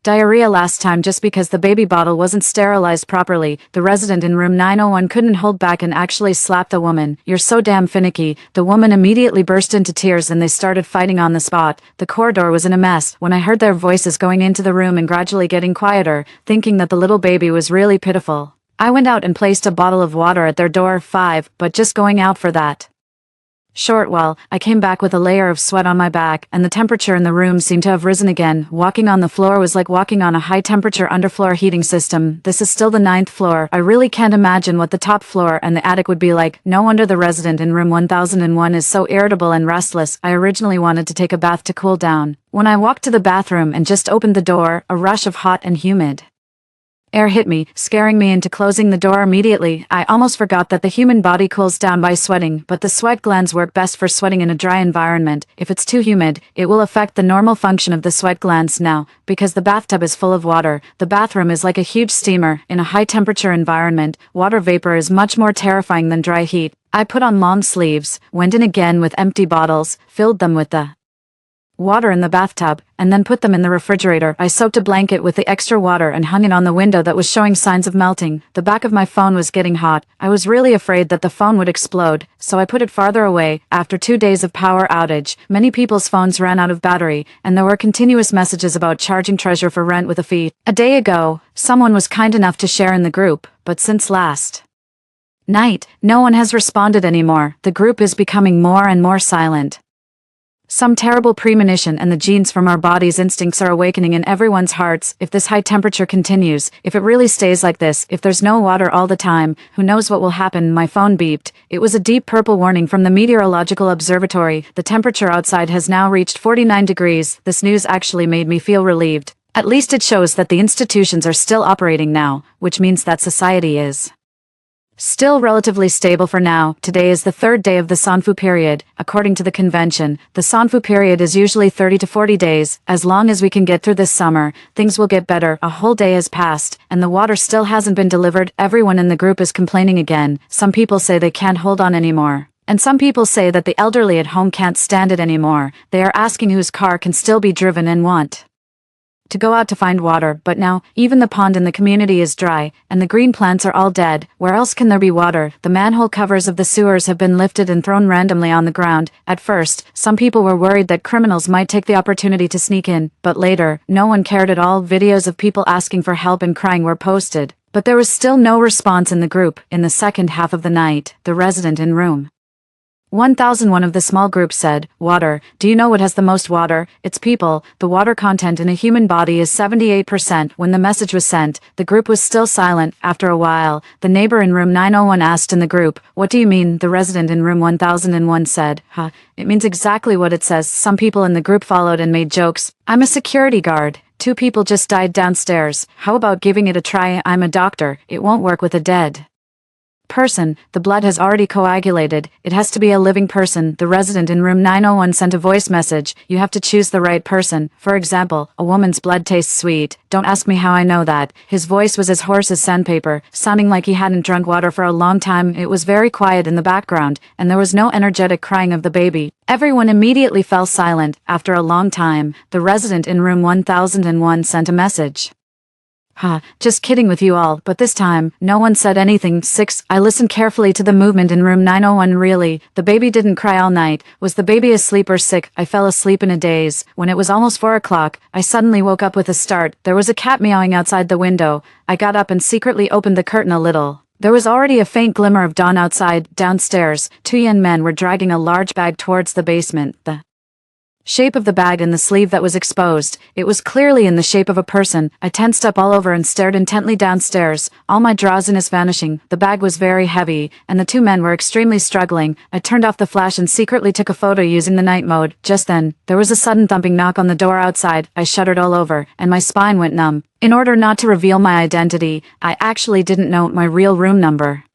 [SPEAKER 1] diarrhea last time just because the baby bottle wasn't sterilized properly. The resident in room 901 couldn't hold back and actually slapped the woman. "You're so damn finicky." The woman immediately burst into tears and they started fighting on the spot. The corridor was in a mess. When I heard their voices going into the room and gradually getting quieter, thinking that the little baby was really pitiful, I went out and placed a bottle of water at their door. 5, but just going out for that short while, I came back with a layer of sweat on my back, and the temperature in the room seemed to have risen again. Walking on the floor was like walking on a high-temperature underfloor heating system. This is still the 9th floor. I really can't imagine what the top floor and the attic would be like. No wonder the resident in room 1001 is so irritable and restless. I originally wanted to take a bath to cool down. When I walked to the bathroom and just opened the door, a rush of hot and humid air hit me, scaring me into closing the door immediately. I almost forgot that the human body cools down by sweating, but the sweat glands work best for sweating in a dry environment. If it's too humid, it will affect the normal function of the sweat glands. Now, because the bathtub is full of water, the bathroom is like a huge steamer. In a high-temperature environment, water vapor is much more terrifying than dry heat. I put on long sleeves, went in again with empty bottles, filled them with the water in the bathtub, and then put them in the refrigerator. I soaked a blanket with the extra water and hung it on the window that was showing signs of melting. The back of my phone was getting hot. I was really afraid that the phone would explode, so I put it farther away. After 2 days of power outage, many people's phones ran out of battery, and there were continuous messages about charging treasure for rent with a fee. A day ago, someone was kind enough to share in the group, but since last night, no one has responded anymore. The group is becoming more and more silent. Some terrible premonition, and the genes from our body's instincts are awakening in everyone's hearts. If this high temperature continues, if it really stays like this, if there's no water all the time, who knows what will happen? My phone beeped. It was a deep purple warning from the Meteorological Observatory. The temperature outside has now reached 49 degrees. This news actually made me feel relieved. At least it shows that the institutions are still operating now, which means that society is still relatively stable for now. Today is the third day of the Sanfu period. According to the convention, the Sanfu period is usually 30 to 40 days. As long as we can get through this summer, things will get better. A whole day has passed, and the water still hasn't been delivered. Everyone in the group is complaining again. Some people say they can't hold on anymore. And some people say that the elderly at home can't stand it anymore. They are asking whose car can still be driven and want to go out to find water. But now, even the pond in the community is dry, and the green plants are all dead. Where else can there be water? The manhole covers of the sewers have been lifted and thrown randomly on the ground. At first, some people were worried that criminals might take the opportunity to sneak in, but later, no one cared at all. Videos of people asking for help and crying were posted, but there was still no response in the group. In the second half of the night, the resident in room 1001 of the small group said, "Water. Do you know what has the most water? It's people. The water content in a human body is 78%. When the message was sent, the group was still silent. After a while, the neighbor in room 901 asked in the group, "What do you mean?" The resident in room 1001 said, "It means exactly what it says." Some people in the group followed and made jokes. "I'm a security guard. 2 people just died downstairs. How about giving it a try? I'm a doctor. It won't work with a dead person. The blood has already coagulated. It has to be a living person." The resident in room 901 sent a voice message. "You have to choose the right person. For example, a woman's blood tastes sweet. Don't ask me how I know that." His voice was as hoarse as sandpaper, sounding like he hadn't drunk water for a long time. It was very quiet in the background, and there was no energetic crying of the baby. Everyone immediately fell silent. After a long time, the resident in room 1001 sent a message. Just kidding with you all, but this time, no one said anything. 6. I listened carefully to the movement in room 901. Really? The baby didn't cry all night. Was the baby asleep or sick? I fell asleep in a daze. When it was almost 4 o'clock, I suddenly woke up with a start. There was a cat meowing outside the window. I got up and secretly opened the curtain a little. There was already a faint glimmer of dawn outside. Downstairs, 2 young men were dragging a large bag towards the basement. The shape of the bag and the sleeve that was exposed, it was clearly in the shape of a person. I tensed up all over and stared intently downstairs, all my drowsiness vanishing. The bag was very heavy, and the 2 men were extremely struggling. I turned off the flash and secretly took a photo using the night mode. Just then, there was a sudden thumping knock on the door outside. I shuddered all over, and my spine went numb. In order not to reveal my identity, I actually didn't note my real room number.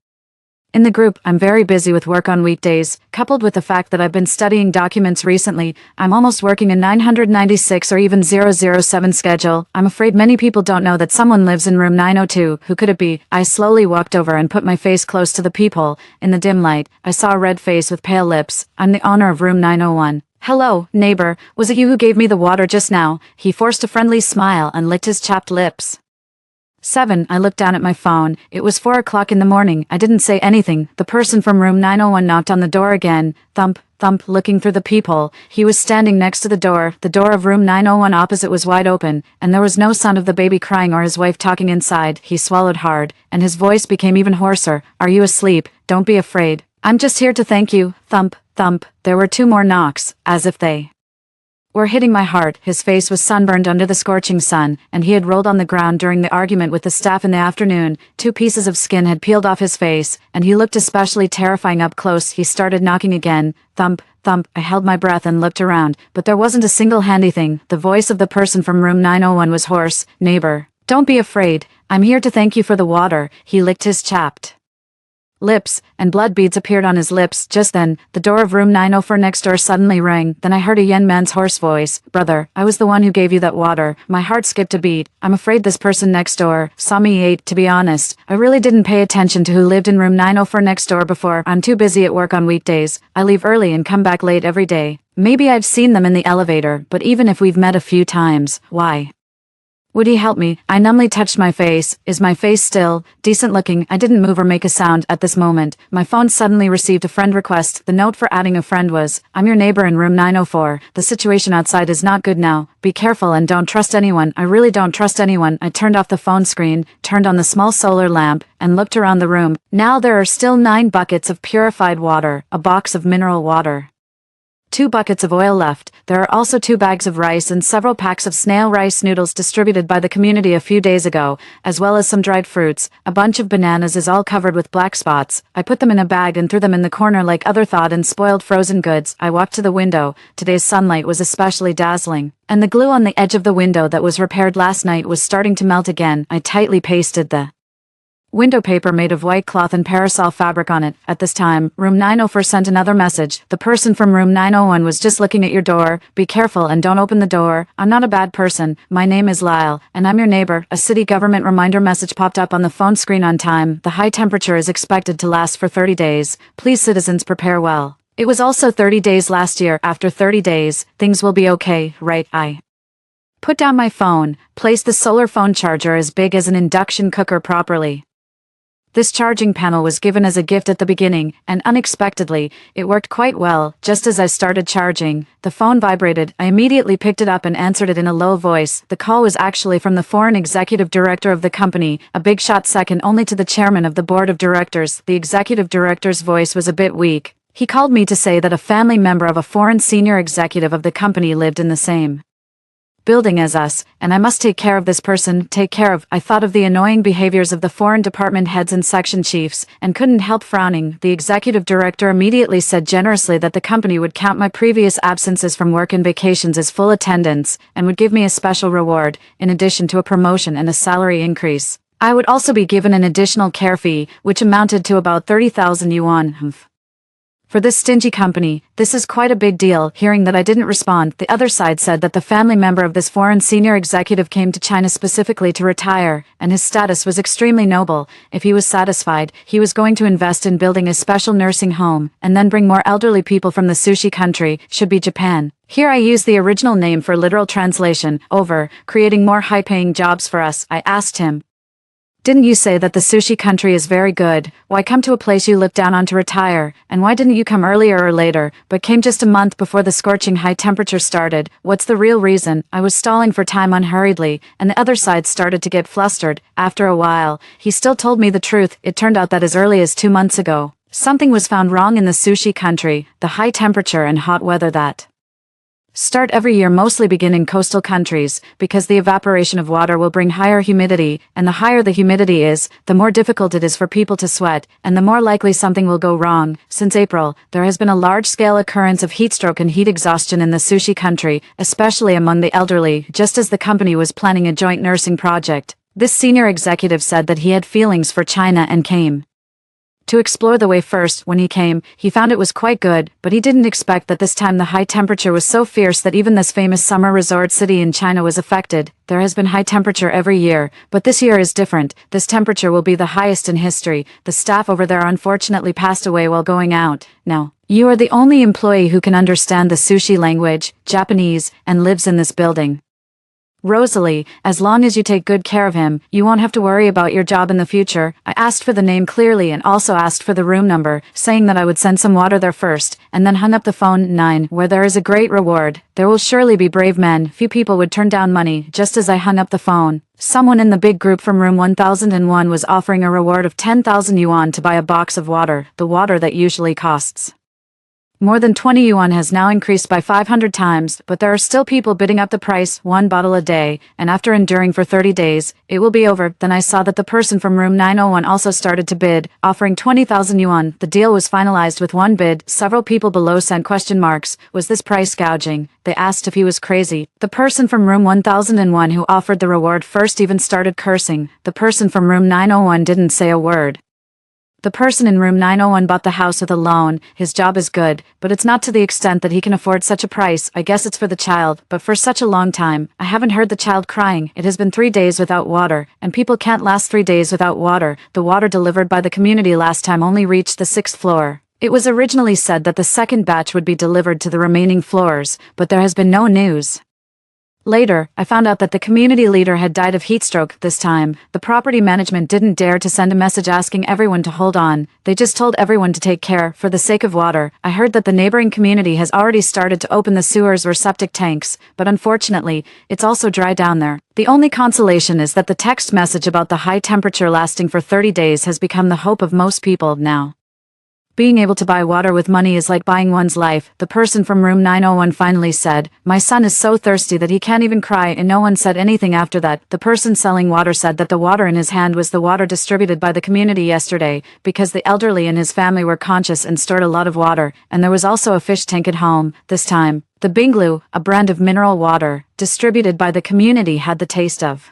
[SPEAKER 1] In the group, I'm very busy with work on weekdays, coupled with the fact that I've been studying documents recently. I'm almost working a 996 or even 007 schedule. I'm afraid many people don't know that someone lives in room 902. Who could it be? I slowly walked over and put my face close to the peephole. In the dim light, I saw a red face with pale lips. I'm the owner of room 901. "Hello, neighbor. Was it you who gave me the water just now?" He forced a friendly smile and licked his chapped lips. 7. I looked down at my phone. It was 4 o'clock in the morning. I didn't say anything. The person from room 901 knocked on the door again. Thump, thump, looking through the peephole. He was standing next to the door. The door of room 901 opposite was wide open, and there was no sound of the baby crying or his wife talking inside. He swallowed hard, and his voice became even hoarser. "Are you asleep? Don't be afraid. I'm just here to thank you." Thump, thump. There were 2 more knocks, as if they were hitting my heart. His face was sunburned under the scorching sun, and he had rolled on the ground during the argument with the staff in the afternoon. 2 pieces of skin had peeled off his face, and he looked especially terrifying up close. He started knocking again. Thump, thump. I held my breath and looked around, but there wasn't a single handy thing. The voice of the person from room 901 was hoarse. "Neighbor, don't be afraid. I'm here to thank you for the water." He licked his chapped lips, and blood beads appeared on his lips. Just then, the door of room 904 next door suddenly rang. Then I heard a young man's hoarse voice. "Brother, I was the one who gave you that water." My heart skipped a beat. I'm afraid this person next door saw me eat. To be honest, I really didn't pay attention to who lived in room 904 next door before. I'm too busy at work on weekdays. I leave early and come back late every day. Maybe I've seen them in the elevator, but even if we've met a few times, why would he help me? I numbly touched my face. Is my face still decent looking? I didn't move or make a sound at this moment. My phone suddenly received a friend request. The note for adding a friend was, "I'm your neighbor in room 904. The situation outside is not good now. Be careful and don't trust anyone." I really don't trust anyone. I turned off the phone screen, turned on the small solar lamp, and looked around the room. Now there are still 9 buckets of purified water, a box of mineral water, 2 buckets of oil left. There are also 2 bags of rice and several packs of snail rice noodles distributed by the community a few days ago, as well as some dried fruits. A bunch of bananas is all covered with black spots. I put them in a bag and threw them in the corner like other thawed and spoiled frozen goods. I walked to the window. Today's sunlight was especially dazzling, and the glue on the edge of the window that was repaired last night was starting to melt again. I tightly pasted the window paper made of white cloth and parasol fabric on it. At this time, room 904 sent another message. The person from room 901 was just looking at your door. Be careful and don't open the door. I'm not a bad person. My name is Lyle, and I'm your neighbor. A city government reminder message popped up on the phone screen on time. The high temperature is expected to last for 30 days. Please citizens prepare well. It was also 30 days last year. After 30 days, things will be okay, right? I put down my phone, placed the solar phone charger as big as an induction cooker properly. This charging panel was given as a gift at the beginning, and unexpectedly, it worked quite well. Just as I started charging, the phone vibrated. I immediately picked it up and answered it in a low voice. The call was actually from the foreign executive director of the company, a big shot second only to the chairman of the board of directors. The executive director's voice was a bit weak. He called me to say that a family member of a foreign senior executive of the company lived in the same building as us, and I must take care of this person. Take care of. I thought of the annoying behaviors of the foreign department heads and section chiefs, and couldn't help frowning. The executive director immediately said generously that the company would count my previous absences from work and vacations as full attendance, and would give me a special reward, in addition to a promotion and a salary increase. I would also be given an additional care fee, which amounted to about 30,000 yuan. For this stingy company, this is quite a big deal. Hearing that I didn't respond, the other side said that the family member of this foreign senior executive came to China specifically to retire, and his status was extremely noble. If he was satisfied, he was going to invest in building a special nursing home, and then bring more elderly people from the sushi country, should be Japan. Here I use the original name for literal translation, over, creating more high-paying jobs for us. I asked him, didn't you say that the sushi country is very good? Why come to a place you look down on to retire? And why didn't you come earlier or later, but came just a month before the scorching high temperature started? What's the real reason? I was stalling for time unhurriedly, and the other side started to get flustered. After a while, he still told me the truth. It turned out that as early as 2 months ago, something was found wrong in the sushi country. The high temperature and hot weather that start every year mostly begin in coastal countries, because the evaporation of water will bring higher humidity, and the higher the humidity is, the more difficult it is for people to sweat, and the more likely something will go wrong. Since April, there has been a large-scale occurrence of heatstroke and heat exhaustion in the sushi country, especially among the elderly. Just as the company was planning a joint nursing project, this senior executive said that he had feelings for China and came to explore the way. First, when he came, he found it was quite good, but he didn't expect that this time the high temperature was so fierce that even this famous summer resort city in China was affected. There has been high temperature every year, but this year is different. This temperature will be the highest in history. The staff over there unfortunately passed away while going out. Now, you are the only employee who can understand the sushi language, Japanese, and lives in this building. Rosalie, as long as you take good care of him, you won't have to worry about your job in the future. I asked for the name clearly and also asked for the room number, saying that I would send some water there first, and then hung up the phone. 9. Where there is a great reward, there will surely be brave men. Few people would turn down money. Just as I hung up the phone, someone in the big group from room 1001 was offering a reward of 10,000 yuan to buy a box of water. The water that usually costs more than 20 yuan has now increased by 500 times, but there are still people bidding up the price, 1 bottle a day, and after enduring for 30 days, it will be over. Then I saw that the person from room 901 also started to bid, offering 20,000 yuan. The deal was finalized with one bid. Several people below sent question marks. Was this price gouging? They asked if he was crazy. The person from room 1001 who offered the reward first even started cursing. The person from room 901 didn't say a word. The person in room 901 bought the house with a loan. His job is good, but it's not to the extent that he can afford such a price. I guess it's for the child, but for such a long time, I haven't heard the child crying. It has been 3 days without water, and people can't last 3 days without water. The water delivered by the community last time only reached the 6th floor. It was originally said that the second batch would be delivered to the remaining floors, but there has been no news. Later, I found out that the community leader had died of heatstroke. This time, the property management didn't dare to send a message asking everyone to hold on. They just told everyone to take care, for the sake of water. I heard that the neighboring community has already started to open the sewers or septic tanks, but unfortunately, it's also dry down there. The only consolation is that the text message about the high temperature lasting for 30 days has become the hope of most people now. Being able to buy water with money is like buying one's life, the person from room 901 finally said. My son is so thirsty that he can't even cry, and no one said anything after that. The person selling water said that the water in his hand was the water distributed by the community yesterday, because the elderly and his family were conscious and stored a lot of water, and there was also a fish tank at home. This time, the Binglu, a brand of mineral water, distributed by the community, had the taste of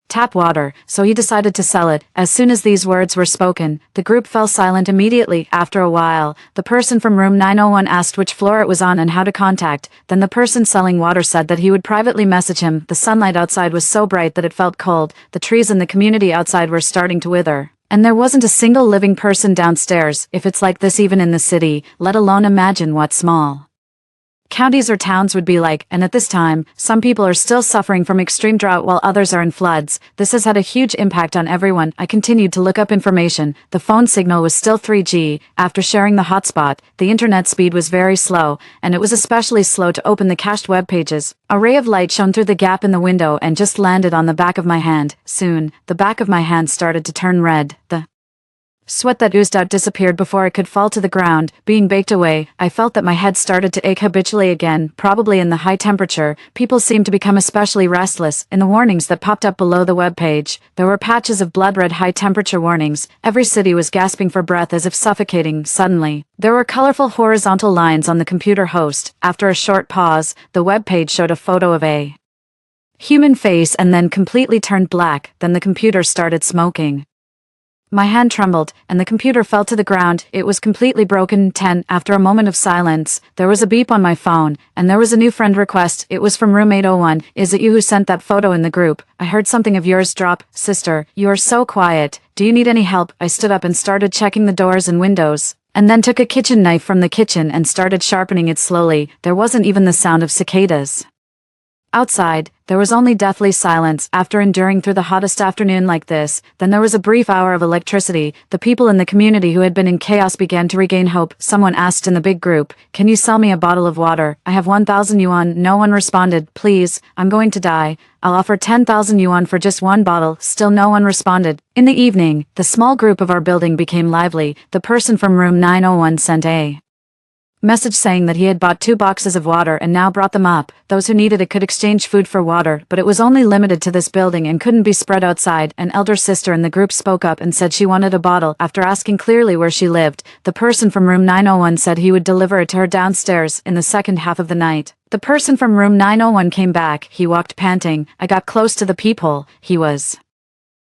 [SPEAKER 1] tap water, so he decided to sell it. As soon as these words were spoken, the group fell silent immediately. After a while, the person from room 901 asked which floor it was on and how to contact. Then the person selling water said that he would privately message him. The sunlight outside was so bright that it felt cold. The trees in the community outside were starting to wither, and there wasn't a single living person downstairs. If it's like this even in the city, let alone imagine what small counties or towns would be like. And at this time, some people are still suffering from extreme drought while others are in floods. This has had a huge impact on everyone. I continued to look up information. The phone signal was still 3G. After sharing the hotspot, the internet speed was very slow, and it was especially slow to open the cached web pages. A ray of light shone through the gap in the window and just landed on the back of my hand. Soon, the back of my hand started to turn red. The sweat that oozed out disappeared before I could fall to the ground. Being baked away, I felt that my head started to ache habitually again, probably in the high temperature. People seemed to become especially restless. In the warnings that popped up below the web page, there were patches of blood-red high-temperature warnings. Every city was gasping for breath as if suffocating. Suddenly, there were colorful horizontal lines on the computer host. After a short pause, the web page showed a photo of a human face and then completely turned black. Then the computer started smoking. My hand trembled, and the computer fell to the ground. It was completely broken. 10. After a moment of silence, there was a beep on my phone, and there was a new friend request. It was from room 801. Is it you who sent that photo in the group? I heard something of yours drop. Sister, you are so quiet. Do you need any help? I stood up and started checking the doors and windows, and then took a kitchen knife from the kitchen and started sharpening it slowly. There wasn't even the sound of cicadas outside. There was only deathly silence. After enduring through the hottest afternoon like this, then there was a brief hour of electricity. The people in the community who had been in chaos began to regain hope. Someone asked in the big group, "Can you sell me a bottle of water? I have 1,000 yuan. No one responded. Please, I'm going to die. I'll offer 10,000 yuan for just one bottle. Still no one responded. In the evening, the small group of our building became lively. The person from room 901 sent a message saying that he had bought 2 boxes of water and now brought them up. Those who needed it could exchange food for water, but it was only limited to this building and couldn't be spread outside. An elder sister in the group spoke up and said she wanted a bottle. After asking clearly where she lived, the person from room 901 said he would deliver it to her downstairs in the second half of the night. The person from room 901 came back. He walked panting. I got close to the peephole. He was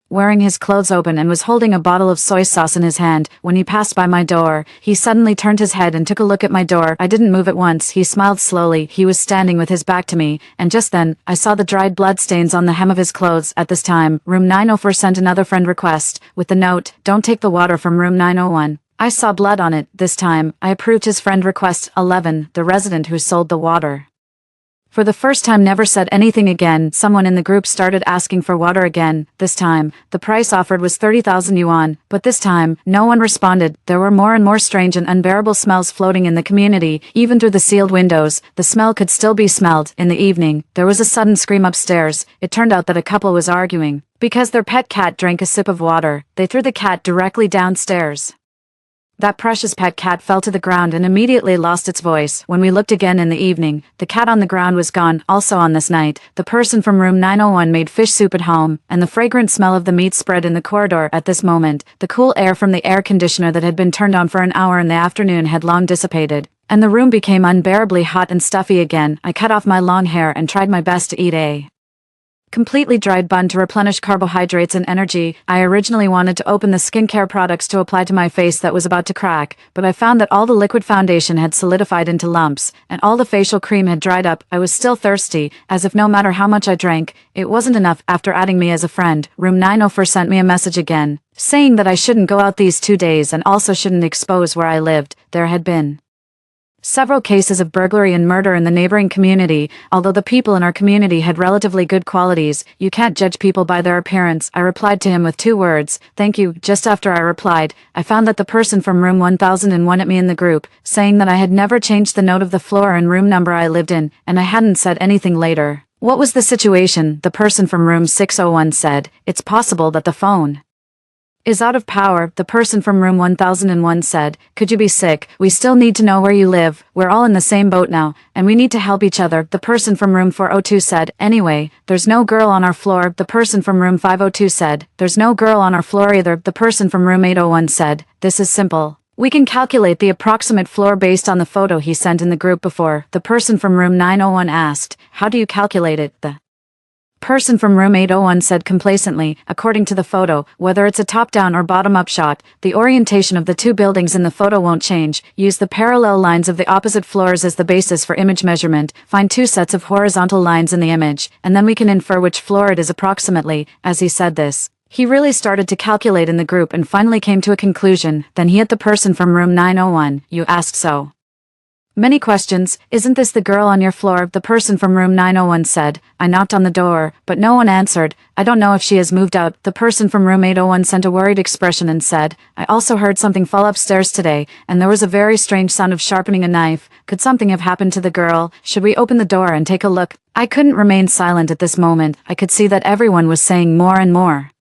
[SPEAKER 1] wearing his clothes open and was holding a bottle of soy sauce in his hand. When he passed by my door, he suddenly turned his head and took a look at my door. I didn't move at once. He smiled slowly. He was standing with his back to me, and just then, I saw the dried blood stains on the hem of his clothes. At this time, room 904 sent another friend request, with the note, "Don't take the water from room 901. I saw blood on it. This time, I approved his friend request. 11. The resident who sold the water for the first time never said anything again. Someone in the group started asking for water again. This time, the price offered was 30,000 yuan, but this time, no one responded. There were more and more strange and unbearable smells floating in the community, even through the sealed windows. The smell could still be smelled. In the evening, there was a sudden scream upstairs. It turned out that a couple was arguing because their pet cat drank a sip of water. They threw the cat directly downstairs. That precious pet cat fell to the ground and immediately lost its voice. When we looked again in the evening, the cat on the ground was gone. Also on this night, the person from room 901 made fish soup at home, and the fragrant smell of the meat spread in the corridor. At this moment, the cool air from the air conditioner that had been turned on for an hour in the afternoon had long dissipated, and the room became unbearably hot and stuffy again. I cut off my long hair and tried my best to eat a completely dried bun to replenish carbohydrates and energy. I originally wanted to open the skincare products to apply to my face that was about to crack, but I found that all the liquid foundation had solidified into lumps, and all the facial cream had dried up. I was still thirsty, as if no matter how much I drank, it wasn't enough. After adding me as a friend, room 904 sent me a message again, saying that I shouldn't go out these 2 days and also shouldn't expose where I lived. There had been several cases of burglary and murder in the neighboring community. Although the people in our community had relatively good qualities, you can't judge people by their appearance. I replied to him with 2 words, "Thank you." Just after I replied, I found that the person from room 1001 at me in the group, saying that I had never changed the note of the floor and room number I lived in, and I hadn't said anything later. What was the situation? The person from room 601 said, "It's possible that the phone is out of power, the person from room 1001 said. Could you be sick? We still need to know where you live. We're all in the same boat now, and we need to help each other, the person from room 402 said. Anyway, there's no girl on our floor, the person from room 502 said. There's no girl on our floor either, the person from room 801 said. This is simple. We can calculate the approximate floor based on the photo he sent in the group before, the person from room 901 asked. How do you calculate it? The person from room 801 said complacently, according to the photo, whether it's a top-down or bottom-up shot, the orientation of the two buildings in the photo won't change. Use the parallel lines of the opposite floors as the basis for image measurement, find two sets of horizontal lines in the image, and then we can infer which floor it is approximately. As he said this, he really started to calculate in the group and finally came to a conclusion. Then he hit the person from room 901, you asked so many questions. Isn't this the girl on your floor? The person from room 901 said. I knocked on the door, but no one answered. I don't know if she has moved out. The person from room 801 sent a worried expression and said, I also heard something fall upstairs today, and there was a very strange sound of sharpening a knife. Could something have happened to the girl? Should we open the door and take a look? I couldn't remain silent at this moment. I could see that everyone was saying more and more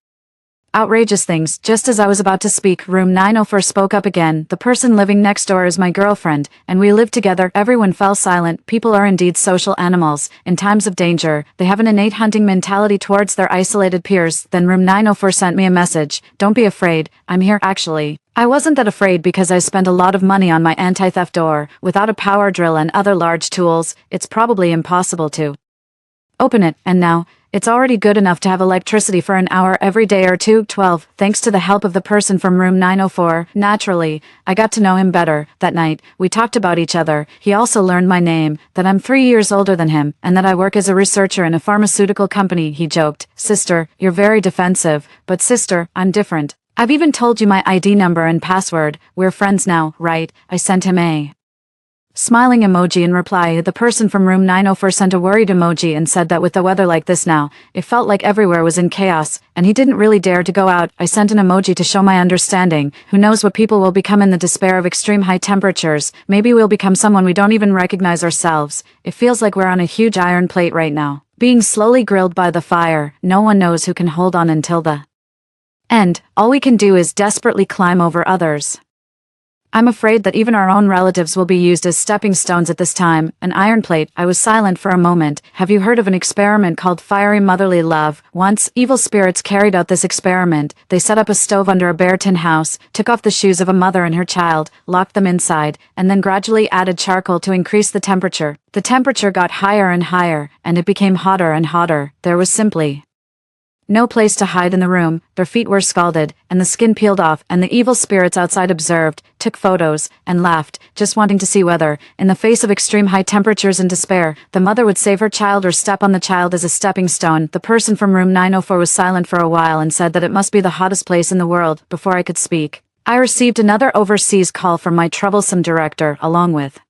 [SPEAKER 1] outrageous things. Just as I was about to speak, room 904 spoke up again. The person living next door is my girlfriend, and we live together. Everyone fell silent. People are indeed social animals. In times of danger, they have an innate hunting mentality towards their isolated peers. Then room 904 sent me a message. Don't be afraid. I'm here actually. I wasn't that afraid because I spent a lot of money on my anti-theft door. Without a power drill and other large tools, it's probably impossible to open it, and now, it's already good enough to have electricity for an hour every day or two. 12. Thanks to the help of the person from room 904, naturally, I got to know him better. That night, we talked about each other. He also learned my name, that I'm 3 years older than him, and that I work as a researcher in a pharmaceutical company. He joked, Sister, you're very defensive, but sister, I'm different. I've even told you my ID number and password. We're friends now, right? I sent him a smiling emoji in reply. The person from room 904 sent a worried emoji and said that with the weather like this now, it felt like everywhere was in chaos, and he didn't really dare to go out. I sent an emoji to show my understanding. Who knows what people will become in the despair of extreme high temperatures. Maybe we'll become someone we don't even recognize ourselves. It feels like we're on a huge iron plate right now, being slowly grilled by the fire. No one knows who can hold on until the end. All we can do is desperately climb over others. I'm afraid that even our own relatives will be used as stepping stones at this time. An iron plate. I was silent for a moment. Have you heard of an experiment called fiery motherly love? Once, evil spirits carried out this experiment. They set up a stove under a bare tin house, took off the shoes of a mother and her child, locked them inside, and then gradually added charcoal to increase the temperature. The temperature got higher and higher, and it became hotter and hotter. There was simply no place to hide in the room. Their feet were scalded, and the skin peeled off, and the evil spirits outside observed, took photos, and laughed, just wanting to see whether, in the face of extreme high temperatures and despair, the mother would save her child or step on the child as a stepping stone. The person from room 904 was silent for a while and said that it must be the hottest place in the world. Before I could speak, I received another overseas call from my troublesome director, along with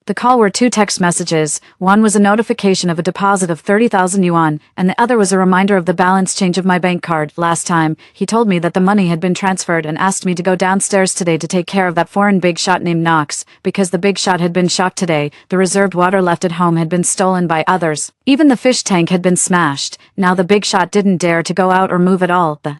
[SPEAKER 1] the call were two text messages. One was a notification of a deposit of 30,000 yuan, and the other was a reminder of the balance change of my bank card. Last time, he told me that the money had been transferred and asked me to go downstairs today to take care of that foreign big shot named Knox. Because the big shot had been shot today, the reserved water left at home had been stolen by others. Even the fish tank had been smashed. Now the big shot didn't dare to go out or move at all. The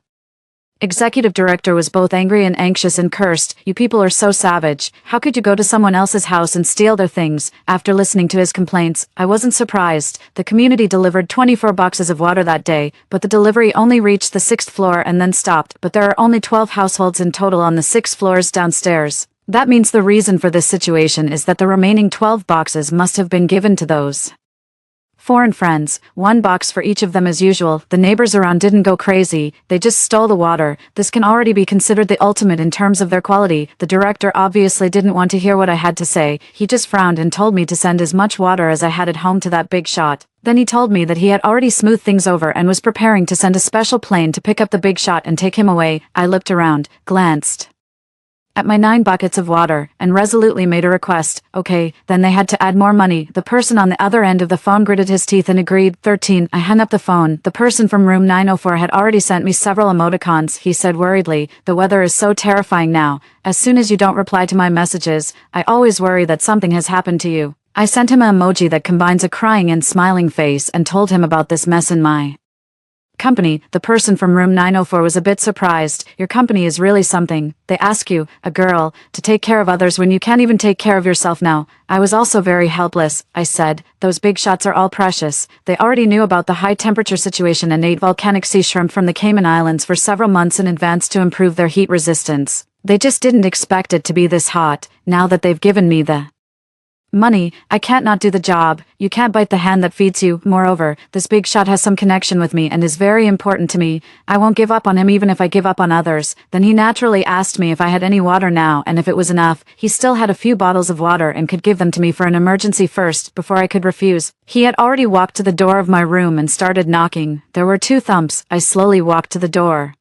[SPEAKER 1] executive director was both angry and anxious and cursed. You people are so savage. How could you go to someone else's house and steal their things? After listening to his complaints, I wasn't surprised. The community delivered 24 boxes of water that day, but the delivery only reached the 6th floor and then stopped. But there are only 12 households in total on the 6 floors downstairs. That means the reason for this situation is that the remaining 12 boxes must have been given to those foreign friends, 1 box for each of them as usual. The neighbors around didn't go crazy, they just stole the water. This can already be considered the ultimate in terms of their quality. The director obviously didn't want to hear what I had to say. He just frowned and told me to send as much water as I had at home to that big shot. Then he told me that he had already smoothed things over and was preparing to send a special plane to pick up the big shot and take him away. I looked around, glanced at my 9 buckets of water, and resolutely made a request. Okay, then they had to add more money. The person on the other end of the phone gritted his teeth and agreed. 13. I hung up the phone. The person from room 904 had already sent me several emoticons. He said worriedly, the weather is so terrifying now. As soon as you don't reply to my messages, I always worry that something has happened to you. I sent him an emoji that combines a crying and smiling face and told him about this mess in my company, the person from room 904 was a bit surprised. Your company is really something. They ask you, a girl, to take care of others when you can't even take care of yourself now. I was also very helpless, I said. Those big shots are all precious. They already knew about the high temperature situation and ate volcanic sea shrimp from the Cayman Islands for several months in advance to improve their heat resistance. They just didn't expect it to be this hot. Now that they've given me the money, I can't not do the job. You can't bite the hand that feeds you. Moreover, this big shot has some connection with me and is very important to me. I won't give up on him even if I give up on others. Then he naturally asked me if I had any water now and if it was enough. He still had a few bottles of water and could give them to me for an emergency first, before I could refuse. He had already walked to the door of my room and started knocking. There were 2 thumps. I slowly walked to the door.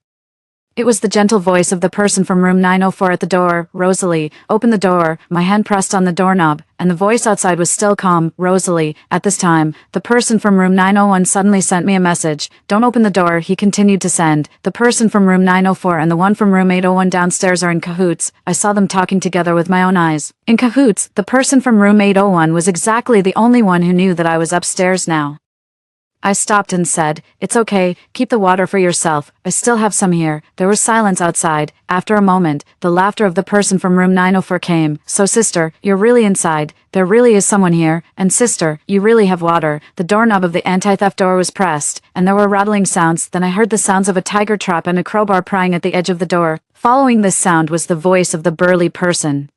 [SPEAKER 1] It was the gentle voice of the person from room 904 at the door. Rosalie, open the door. My hand pressed on the doorknob, and the voice outside was still calm. Rosalie. At this time, the person from room 901 suddenly sent me a message. Don't open the door, he continued to send. The person from room 904 and the one from room 801 downstairs are in cahoots. I saw them talking together with my own eyes. In cahoots, the person from room 801 was exactly the only one who knew that I was upstairs now. I stopped and said, "It's okay, keep the water for yourself, I still have some here." There was silence outside. After a moment, the laughter of the person from room 904 came. "So sister, you're really inside, there really is someone here, and sister, you really have water." The doorknob of the anti-theft door was pressed, and there were rattling sounds. Then I heard the sounds of a tiger trap and a crowbar prying at the edge of the door. Following this sound was the voice of the burly person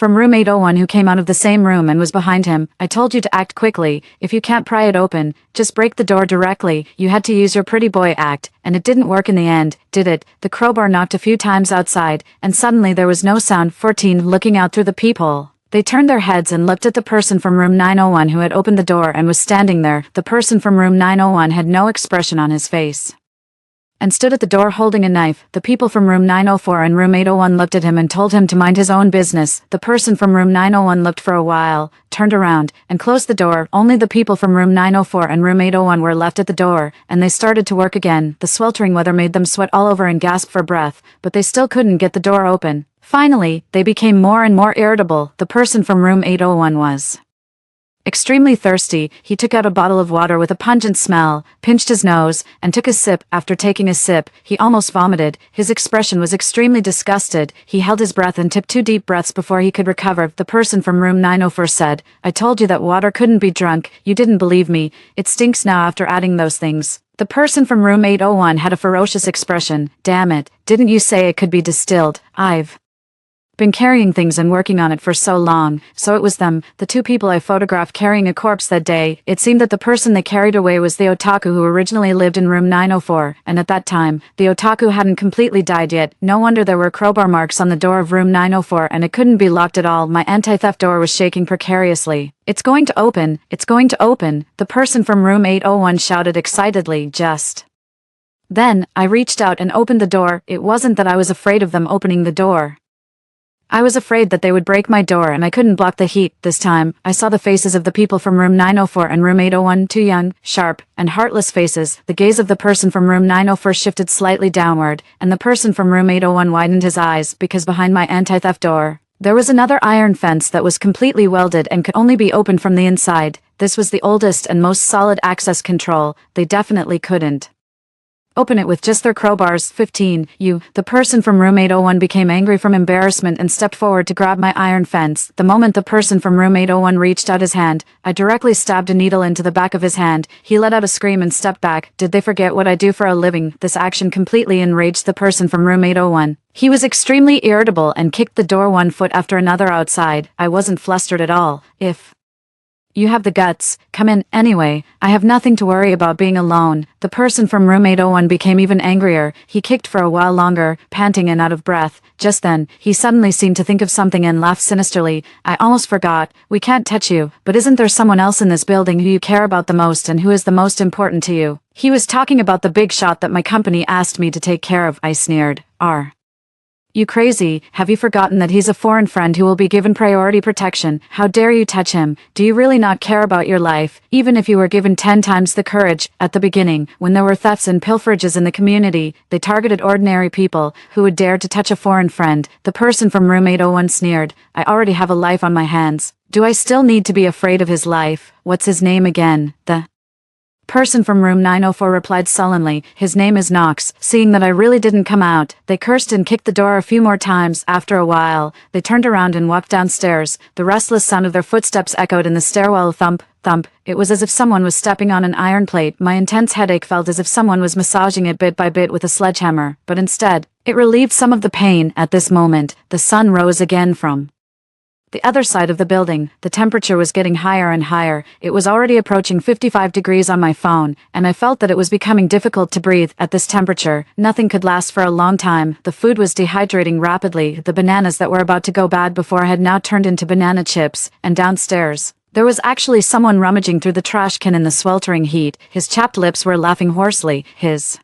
[SPEAKER 1] from room 801 who came out of the same room and was behind him. "I told you to act quickly. If you can't pry it open, just break the door directly. You had to use your pretty boy act, and it didn't work in the end, did it?" The crowbar knocked a few times outside, and suddenly there was no sound. 14 looking out through the peephole. They turned their heads and looked at the person from room 901 who had opened the door and was standing there. The person from room 901 had no expression on his face and stood at the door holding a knife. The people from room 904 and room 801 looked at him and told him to mind his own business. The person from room 901 looked for a while, turned around, and closed the door. Only the people from room 904 and room 801 were left at the door, and they started to work again. The sweltering weather made them sweat all over and gasp for breath, but they still couldn't get the door open. Finally, they became more and more irritable. The person from room 801 was extremely thirsty. He took out a bottle of water with a pungent smell, pinched his nose, and took a sip. After taking a sip, he almost vomited. His expression was extremely disgusted. He held his breath and took 2 deep breaths before he could recover. The person from room 904 said, "I told you that water couldn't be drunk. You didn't believe me. It stinks now after adding those things." The person from room 801 had a ferocious expression. "Damn it, didn't you say it could be distilled? I've been carrying things and working on it for so long." So it was them, the 2 people I photographed carrying a corpse that day. It seemed that the person they carried away was the otaku who originally lived in room 904, and at that time, the otaku hadn't completely died yet. No wonder there were crowbar marks on the door of room 904 and it couldn't be locked at all. My anti-theft door was shaking precariously. "It's going to open, it's going to open," the person from room 801 shouted excitedly. Just then, I reached out and opened the door. It wasn't that I was afraid of them opening the door. I was afraid that they would break my door and I couldn't block the heat. This time, I saw the faces of the people from room 904 and room 801, 2 young, sharp, and heartless faces. The gaze of the person from room 904 shifted slightly downward, and the person from room 801 widened his eyes, because behind my anti-theft door, there was another iron fence that was completely welded and could only be opened from the inside. This was the oldest and most solid access control. They definitely couldn't open it with just their crowbars. 15. The person from room 801 became angry from embarrassment and stepped forward to grab my iron fence. The moment the person from room 801 reached out his hand, I directly stabbed a needle into the back of his hand. He let out a scream and stepped back. Did they forget what I do for a living? This action completely enraged the person from room 801. He was extremely irritable and kicked the door 1 foot after another outside. I wasn't flustered at all. "If you have the guts, come in. Anyway, I have nothing to worry about being alone." The person from room 801 became even angrier. He kicked for a while longer, panting and out of breath. Just then, he suddenly seemed to think of something and laughed sinisterly. "I almost forgot. We can't touch you, but isn't there someone else in this building who you care about the most and who is the most important to you?" He was talking about the big shot that my company asked me to take care of. I sneered. "Are you crazy? Have you forgotten that he's a foreign friend who will be given priority protection? How dare you touch him? Do you really not care about your life, even if you were given 10 times the courage?" At the beginning, when there were thefts and pilferages in the community, they targeted ordinary people who would dare to touch a foreign friend. The person from room 801 sneered. "I already have a life on my hands. Do I still need to be afraid of his life? What's his name again? The Person from room 904 replied sullenly, his name is Knox. Seeing that I really didn't come out, they cursed and kicked the door a few more times. After a while, they turned around and walked downstairs. The restless sound of their footsteps echoed in the stairwell. Thump, thump. It was as if someone was stepping on an iron plate. My intense headache felt as if someone was massaging it bit by bit with a sledgehammer, but instead, it relieved some of the pain. At this moment, the sun rose again from the other side of the building. The temperature was getting higher and higher. It was already approaching 55 degrees on my phone, and I felt that it was becoming difficult to breathe. At this temperature, nothing could last for a long time. The food was dehydrating rapidly. The bananas that were about to go bad before had now turned into banana chips, and downstairs, there was actually someone rummaging through the trash can in the sweltering heat. His chapped lips were laughing hoarsely. His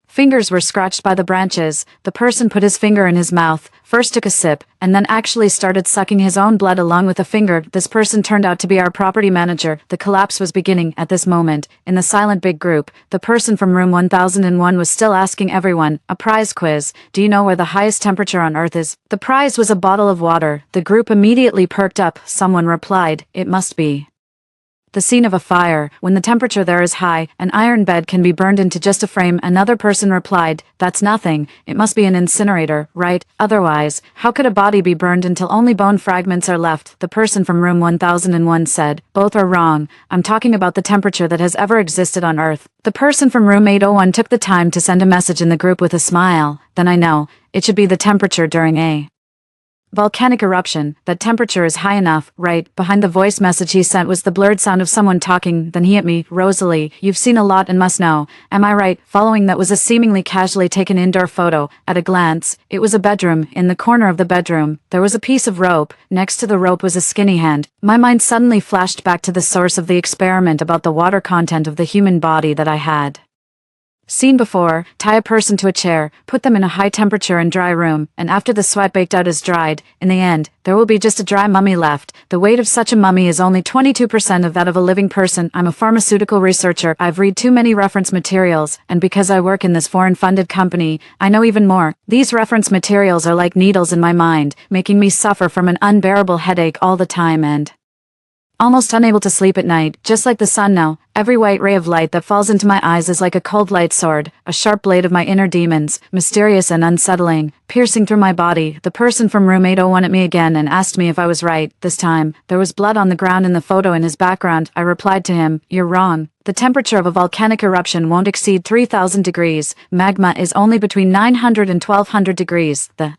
[SPEAKER 1] fingers were scratched by the branches. The person put his finger in his mouth, first took a sip, and then actually started sucking his own blood along with a finger. This person turned out to be our property manager. The collapse was beginning. At this moment, in the silent big group, the person from room 1001 was still asking everyone, a prize quiz. Do you know where the highest temperature on Earth is? The prize was a bottle of water. The group immediately perked up. Someone replied, it must be the scene of a fire. When the temperature there is high, an iron bed can be burned into just a frame. Another person replied, that's nothing. It must be an incinerator, right? Otherwise, how could a body be burned until only bone fragments are left? The person from room 1001 said, both are wrong. I'm talking about the temperature that has ever existed on Earth. The person from room 801 took the time to send a message in the group with a smile. Then I know. It should be the temperature during a volcanic eruption. That temperature is high enough, right? Behind the voice message he sent was the blurred sound of someone talking. Then he hit me. Rosalie, you've seen a lot and must know. Am I right? Following that was a seemingly casually taken indoor photo. At a glance, it was a bedroom. In the corner of the bedroom, there was a piece of rope. Next to the rope was a skinny hand. My mind suddenly flashed back to the source of the experiment about the water content of the human body that I had seen before. Tie a person to a chair, put them in a high temperature and dry room, and after the sweat baked out is dried, in the end, there will be just a dry mummy left. The weight of such a mummy is only 22% of that of a living person. I'm a pharmaceutical researcher. I've read too many reference materials, and because I work in this foreign-funded company, I know even more. These reference materials are like needles in my mind, making me suffer from an unbearable headache all the time and almost unable to sleep at night. Just like the sun now, every white ray of light that falls into my eyes is like a cold light sword, a sharp blade of my inner demons, mysterious and unsettling, piercing through my body. The person from room 801 at me again and asked me if I was right. This time, there was blood on the ground in the photo in his background. I replied to him, you're wrong. The temperature of a volcanic eruption won't exceed 3,000 degrees. Magma is only between 900 and 1,200 degrees. The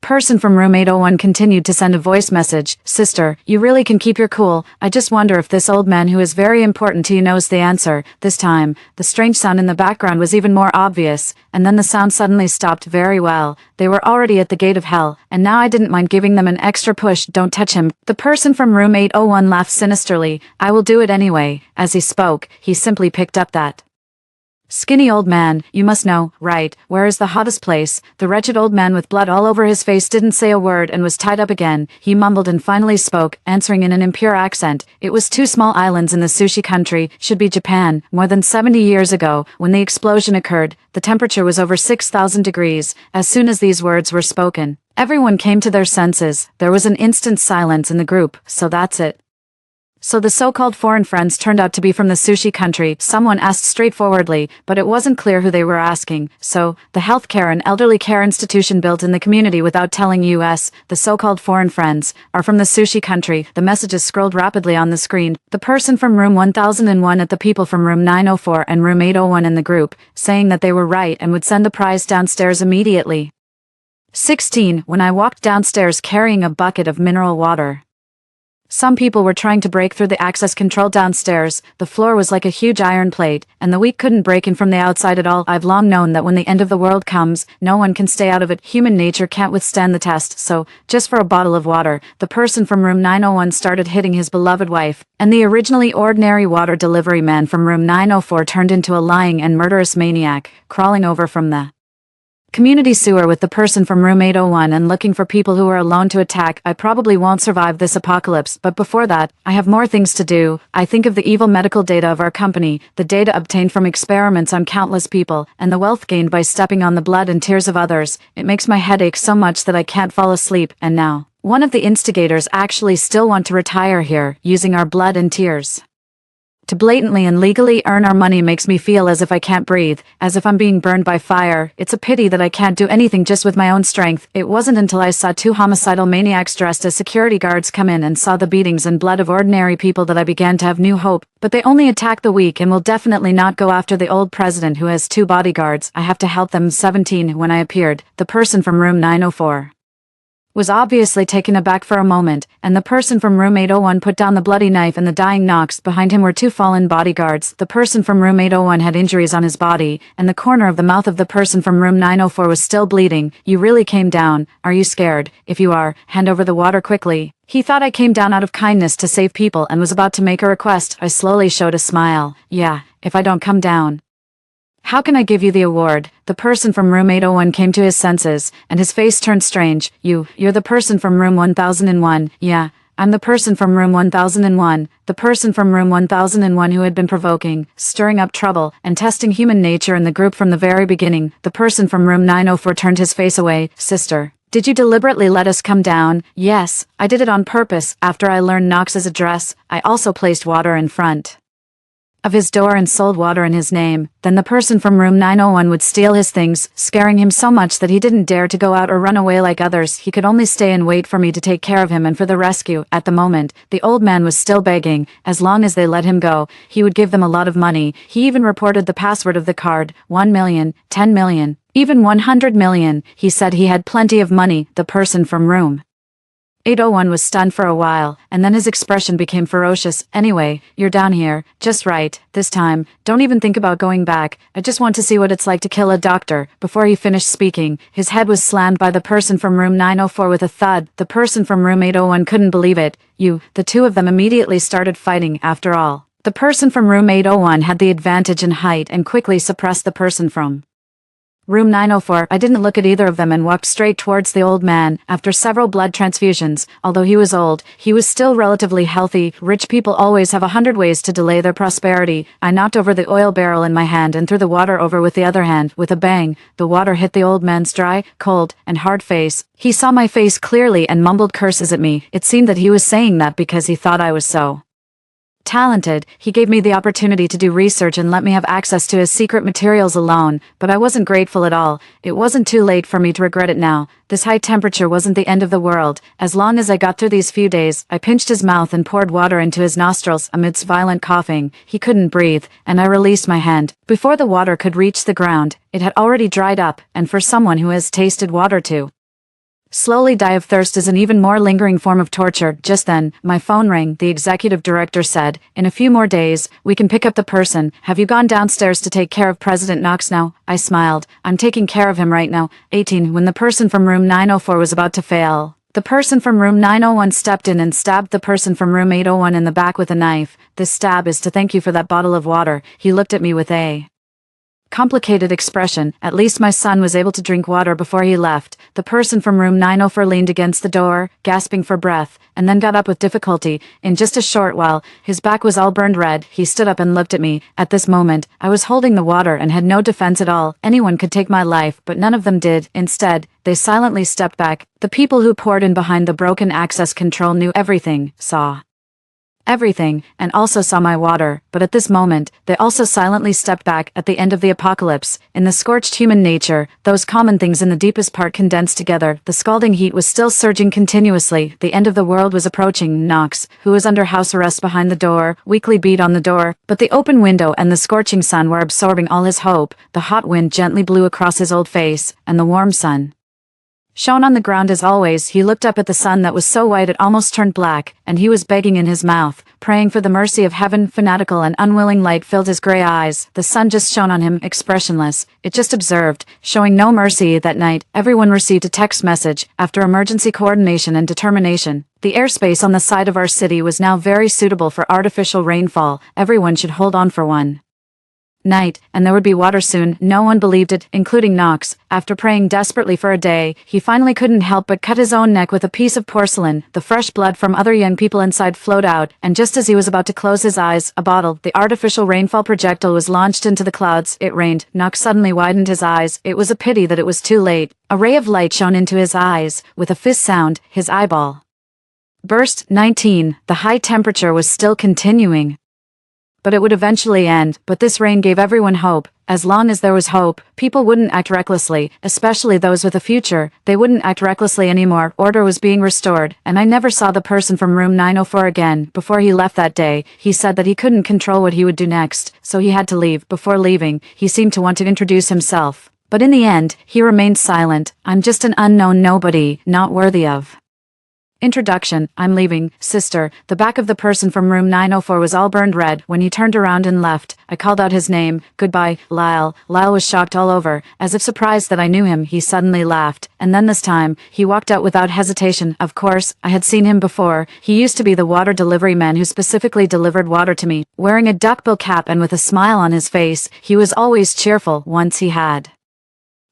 [SPEAKER 1] person from room 801 continued to send a voice message. Sister, you really can keep your cool. I just wonder if this old man who is very important to you knows the answer. This time, the strange sound in the background was even more obvious, and then the sound suddenly stopped. Very well. They were already at the gate of hell, and now I didn't mind giving them an extra push. Don't touch him. The person from room 801 laughed sinisterly. I will do it anyway. As he spoke, he simply picked up that skinny old man. You must know, right? Where is the hottest place? The wretched old man with blood all over his face didn't say a word and was tied up again. He mumbled and finally spoke, answering in an impure accent. It was 2 small islands in the sushi country, should be Japan. More than 70 years ago, when the explosion occurred, the temperature was over 6,000 degrees. As soon as these words were spoken, everyone came to their senses. There was an instant silence in the group. So that's it. So the so-called foreign friends turned out to be from the sushi country, someone asked straightforwardly, but it wasn't clear who they were asking. So, the healthcare and elderly care institution built in the community without telling US, the so-called foreign friends, are from the sushi country. The messages scrolled rapidly on the screen. The person from room 1001 at the people from room 904 and room 801 in the group, saying that they were right and would send the prize downstairs immediately. 16. When I walked downstairs carrying a bucket of mineral water. Some people were trying to break through the access control downstairs. The floor was like a huge iron plate, and the wheat couldn't break in from the outside at all. I've long known that when the end of the world comes, no one can stay out of it. Human nature can't withstand the test, so, just for a bottle of water, the person from room 901 started hitting his beloved wife, and the originally ordinary water delivery man from room 904 turned into a lying and murderous maniac, crawling over from the community sewer with the person from room 801 and looking for people who are alone to attack. I probably won't survive this apocalypse, but before that, I have more things to do. I think of the evil medical data of our company, the data obtained from experiments on countless people, and the wealth gained by stepping on the blood and tears of others. It makes my head ache so much that I can't fall asleep, and now, one of the instigators actually still want to retire here, using our blood and tears. To blatantly and legally earn our money makes me feel as if I can't breathe, as if I'm being burned by fire. It's a pity that I can't do anything just with my own strength. It wasn't until I saw two homicidal maniacs dressed as security guards come in and saw the beatings and blood of ordinary people that I began to have new hope. But they only attack the weak and will definitely not go after the old president who has two bodyguards. I have to help them. 17. When I appeared, the person from room 904 was obviously taken aback for a moment, and the person from room 801 put down the bloody knife and the dying Knox. Behind him were two fallen bodyguards. The person from room 801 had injuries on his body, and the corner of the mouth of the person from room 904 was still bleeding. You really came down. Are you scared? If you are, hand over the water quickly. He thought I came down out of kindness to save people and was about to make a request. I slowly showed a smile. Yeah, if I don't come down, how can I give you the award? The person from room 801 came to his senses, and his face turned strange. You're the person from room 1001. Yeah, I'm the person from room 1001. The person from room 1001 who had been provoking, stirring up trouble, and testing human nature in the group from the very beginning. The person from room 904 turned his face away. Sister, did you deliberately let us come down? Yes, I did it on purpose. After I learned Knox's address, I also placed water in front of his door and sold water in his name. Then the person from room 901 would steal his things, scaring him so much that he didn't dare to go out or run away like others. He could only stay and wait for me to take care of him and for the rescue. At the moment, the old man was still begging. As long as they let him go, he would give them a lot of money. He even reported the password of the card. 1 million, 10 million, even 100 million. He said he had plenty of money. The person from room 801 was stunned for a while, and then his expression became ferocious. Anyway, you're down here, just right, this time. Don't even think about going back. I just want to see what it's like to kill a doctor. Before he finished speaking, his head was slammed by the person from room 904 with a thud. The person from room 801 couldn't believe it. The two of them immediately started fighting. After all, the person from room 801 had the advantage in height and quickly suppressed the person from room 904. I didn't look at either of them and walked straight towards the old man. After several blood transfusions, although he was old, he was still relatively healthy. Rich people always have 100 ways to delay their prosperity. I knocked over the oil barrel in my hand and threw the water over with the other hand. With a bang, the water hit the old man's dry, cold, and hard face. He saw my face clearly and mumbled curses at me. It seemed that he was saying that because he thought I was so talented. He gave me the opportunity to do research and let me have access to his secret materials alone, but I wasn't grateful at all. It wasn't too late for me to regret it now. This high temperature wasn't the end of the world. As long as I got through these few days, I pinched his mouth and poured water into his nostrils. Amidst violent coughing, he couldn't breathe, and I released my hand. Before the water could reach the ground, it had already dried up, and for someone who has tasted water too, slowly die of thirst is an even more lingering form of torture. Just then, my phone rang. The executive director said, "In a few more days, we can pick up the person. Have you gone downstairs to take care of President Knox now?" I smiled. "I'm taking care of him right now." 18. When the person from room 904 was about to fail, the person from room 901 stepped in and stabbed the person from room 801 in the back with a knife. "This stab is to thank you for that bottle of water." He looked at me with a complicated expression. At least my son was able to drink water before he left. The person from room 904 leaned against the door, gasping for breath, and then got up with difficulty. In just a short while, his back was all burned red. He stood up and looked at me. At this moment, I was holding the water and had no defense at all. Anyone could take my life, but none of them did. Instead, they silently stepped back. The people who poured in behind the broken access control knew everything, saw everything, and also saw my water, but at this moment, they also silently stepped back. At the end of the apocalypse, in the scorched human nature, those common things in the deepest part condensed together. The scalding heat was still surging continuously. The end of the world was approaching. Knox, who was under house arrest behind the door, weakly beat on the door, but the open window and the scorching sun were absorbing all his hope. The hot wind gently blew across his old face, and the warm sun shone on the ground as always. He looked up at the sun that was so white it almost turned black, and he was begging in his mouth, praying for the mercy of heaven. Fanatical and unwilling light filled his gray eyes. The sun just shone on him, expressionless. It just observed, showing no mercy. That night, everyone received a text message. After emergency coordination and determination, the airspace on the side of our city was now very suitable for artificial rainfall. Everyone should hold on for one night, and there would be water soon. No one believed it, including Knox. After praying desperately for a day, he finally couldn't help but cut his own neck with a piece of porcelain. The fresh blood from other young people inside flowed out, and just as he was about to close his eyes, a bottle, the artificial rainfall projectile, was launched into the clouds. It rained. Knox suddenly widened his eyes. It was a pity that it was too late. A ray of light shone into his eyes. With a fizz sound, his eyeball burst. 19. The high temperature was still continuing. but it would eventually end. But this rain gave everyone hope. As long as there was hope, people wouldn't act recklessly, especially those with a future. They wouldn't act recklessly anymore. Order was being restored, and I never saw the person from room 904 again. Before he left that day, he said that he couldn't control what he would do next, so he had to leave. Before leaving, he seemed to want to introduce himself. But in the end, he remained silent. I'm just an unknown nobody, not worthy of introduction. I'm leaving, sister. The back of the person from room 904 was all burned red. When he turned around and left, I called out his name. Goodbye, Lyle. Lyle was shocked all over. As if surprised that I knew him, he suddenly laughed. And then this time, he walked out without hesitation. Of course, I had seen him before. He used to be the water delivery man who specifically delivered water to me. Wearing a duckbill cap and with a smile on his face, he was always cheerful. Once he had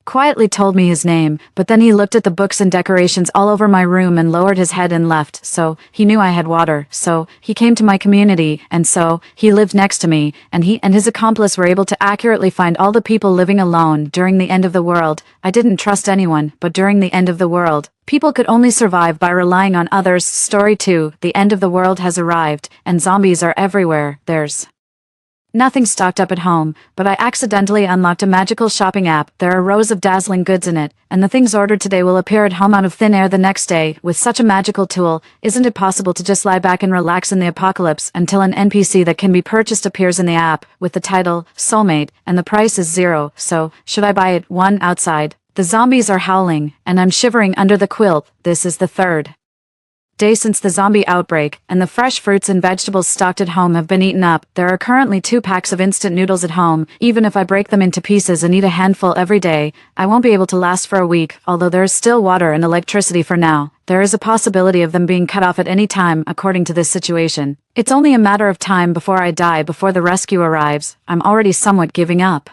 [SPEAKER 1] quietly told me his name, but then he looked at the books and decorations all over my room and lowered his head and left. So, he knew I had water, so, he came to my community, and so, he lived next to me, and he and his accomplice were able to accurately find all the people living alone during the end of the world. I didn't trust anyone, but during the end of the world, people could only survive by relying on others. Story 2, the end of the world has arrived, and zombies are everywhere. There's nothing stocked up at home, but I accidentally unlocked a magical shopping app. There are rows of dazzling goods in it, and the things ordered today will appear at home out of thin air the next day. With such a magical tool, isn't it possible to just lie back and relax in the apocalypse until an NPC that can be purchased appears in the app, with the title, Soulmate, and the price is 0, so, should I buy it? 1 outside. The zombies are howling, and I'm shivering under the quilt. This is the third day since the zombie outbreak, and the fresh fruits and vegetables stocked at home have been eaten up. There are currently 2 packs of instant noodles at home. Even if I break them into pieces and eat a handful every day, I won't be able to last for a week. Although there is still water and electricity for now, there is a possibility of them being cut off at any time. According to this situation, it's only a matter of time before I die before the rescue arrives. I'm already somewhat giving up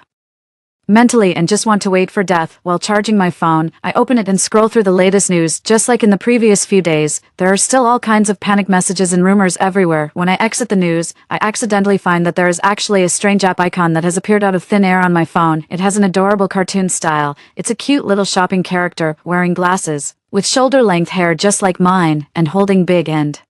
[SPEAKER 1] mentally and just want to wait for death. While charging my phone, I open it and scroll through the latest news. Just like in the previous few days, there are still all kinds of panic messages and rumors everywhere. When I exit the news, I accidentally find that there is actually a strange app icon that has appeared out of thin air on my phone. It has an adorable cartoon style. It's a cute little shopping character, wearing glasses, with shoulder-length hair just like mine, and holding big and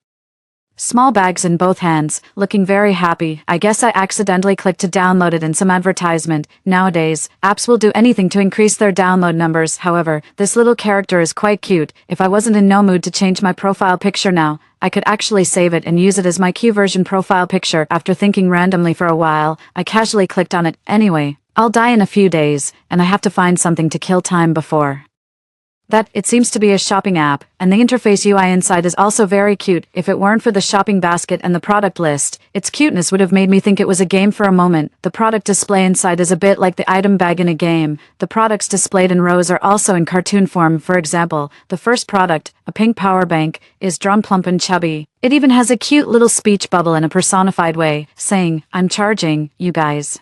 [SPEAKER 1] small bags in both hands, looking very happy. I guess I accidentally clicked to download it in some advertisement. Nowadays, apps will do anything to increase their download numbers. However, this little character is quite cute. If I wasn't in no mood to change my profile picture now, I could actually save it and use it as my Q version profile picture. After thinking randomly for a while, I casually clicked on it. Anyway, I'll die in a few days, and I have to find something to kill time before that. It seems to be a shopping app, and the interface UI inside is also very cute. If it weren't for the shopping basket and the product list, its cuteness would have made me think it was a game for a moment. The product display inside is a bit like the item bag in a game. The products displayed in rows are also in cartoon form. For example, the first product, a pink power bank, is drawn plump and chubby. It even has a cute little speech bubble in a personified way, saying, "I'm charging, you guys."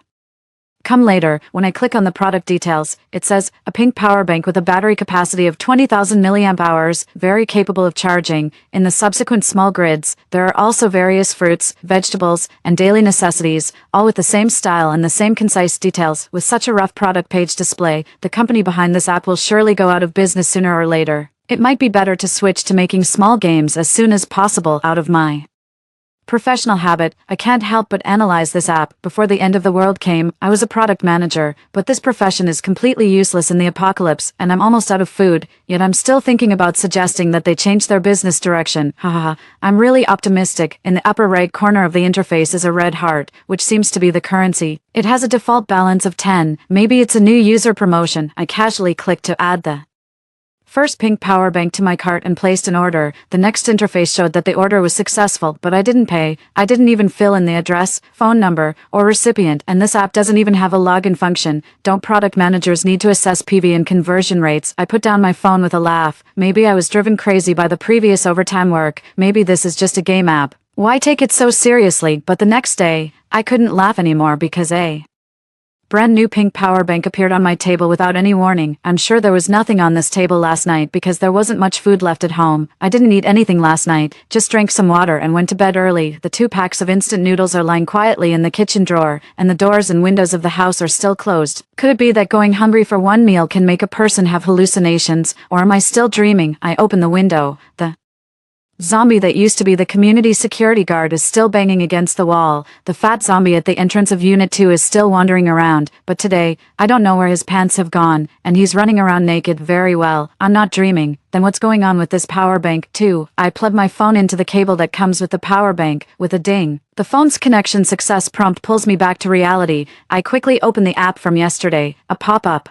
[SPEAKER 1] Come later, when I click on the product details, it says, a pink power bank with a battery capacity of 20,000 milliamp hours, very capable of charging. In the subsequent small grids, there are also various fruits, vegetables, and daily necessities, all with the same style and the same concise details. With such a rough product page display, the company behind this app will surely go out of business sooner or later. It might be better to switch to making small games as soon as possible. Out of my professional habit, I can't help but analyze this app. Before the end of the world came, I was a product manager, but this profession is completely useless in the apocalypse, and I'm almost out of food, yet I'm still thinking about suggesting that they change their business direction. Haha, I'm really optimistic. In the upper right corner of the interface is a red heart, which seems to be the currency. It has a default balance of 10. Maybe it's a new user promotion. I casually clicked to add the first pink power bank to my cart and placed an order. The next interface showed that the order was successful, but I didn't pay. I didn't even fill in the address, phone number, or recipient, and this app doesn't even have a login function. Don't product managers need to assess PV and conversion rates? I put down my phone with a laugh. Maybe I was driven crazy by the previous overtime work. Maybe this is just a game app. Why take it so seriously? But the next day, I couldn't laugh anymore because a brand new pink power bank appeared on my table without any warning. I'm sure there was nothing on this table last night because there wasn't much food left at home. I didn't eat anything last night, just drank some water and went to bed early. The 2 packs of instant noodles are lying quietly in the kitchen drawer, and the doors and windows of the house are still closed. Could it be that going hungry for one meal can make a person have hallucinations, or am I still dreaming? I open the window. The Zombie that used to be the community security guard is still banging against the wall. The fat zombie at the entrance of Unit 2 is still wandering around, but today, I don't know where his pants have gone, and he's running around naked. Very well, I'm not dreaming. Then what's going on with this power bank too? I plug my phone into the cable that comes with the power bank, with a ding. The phone's connection success prompt pulls me back to reality. I quickly open the app from yesterday. A pop-up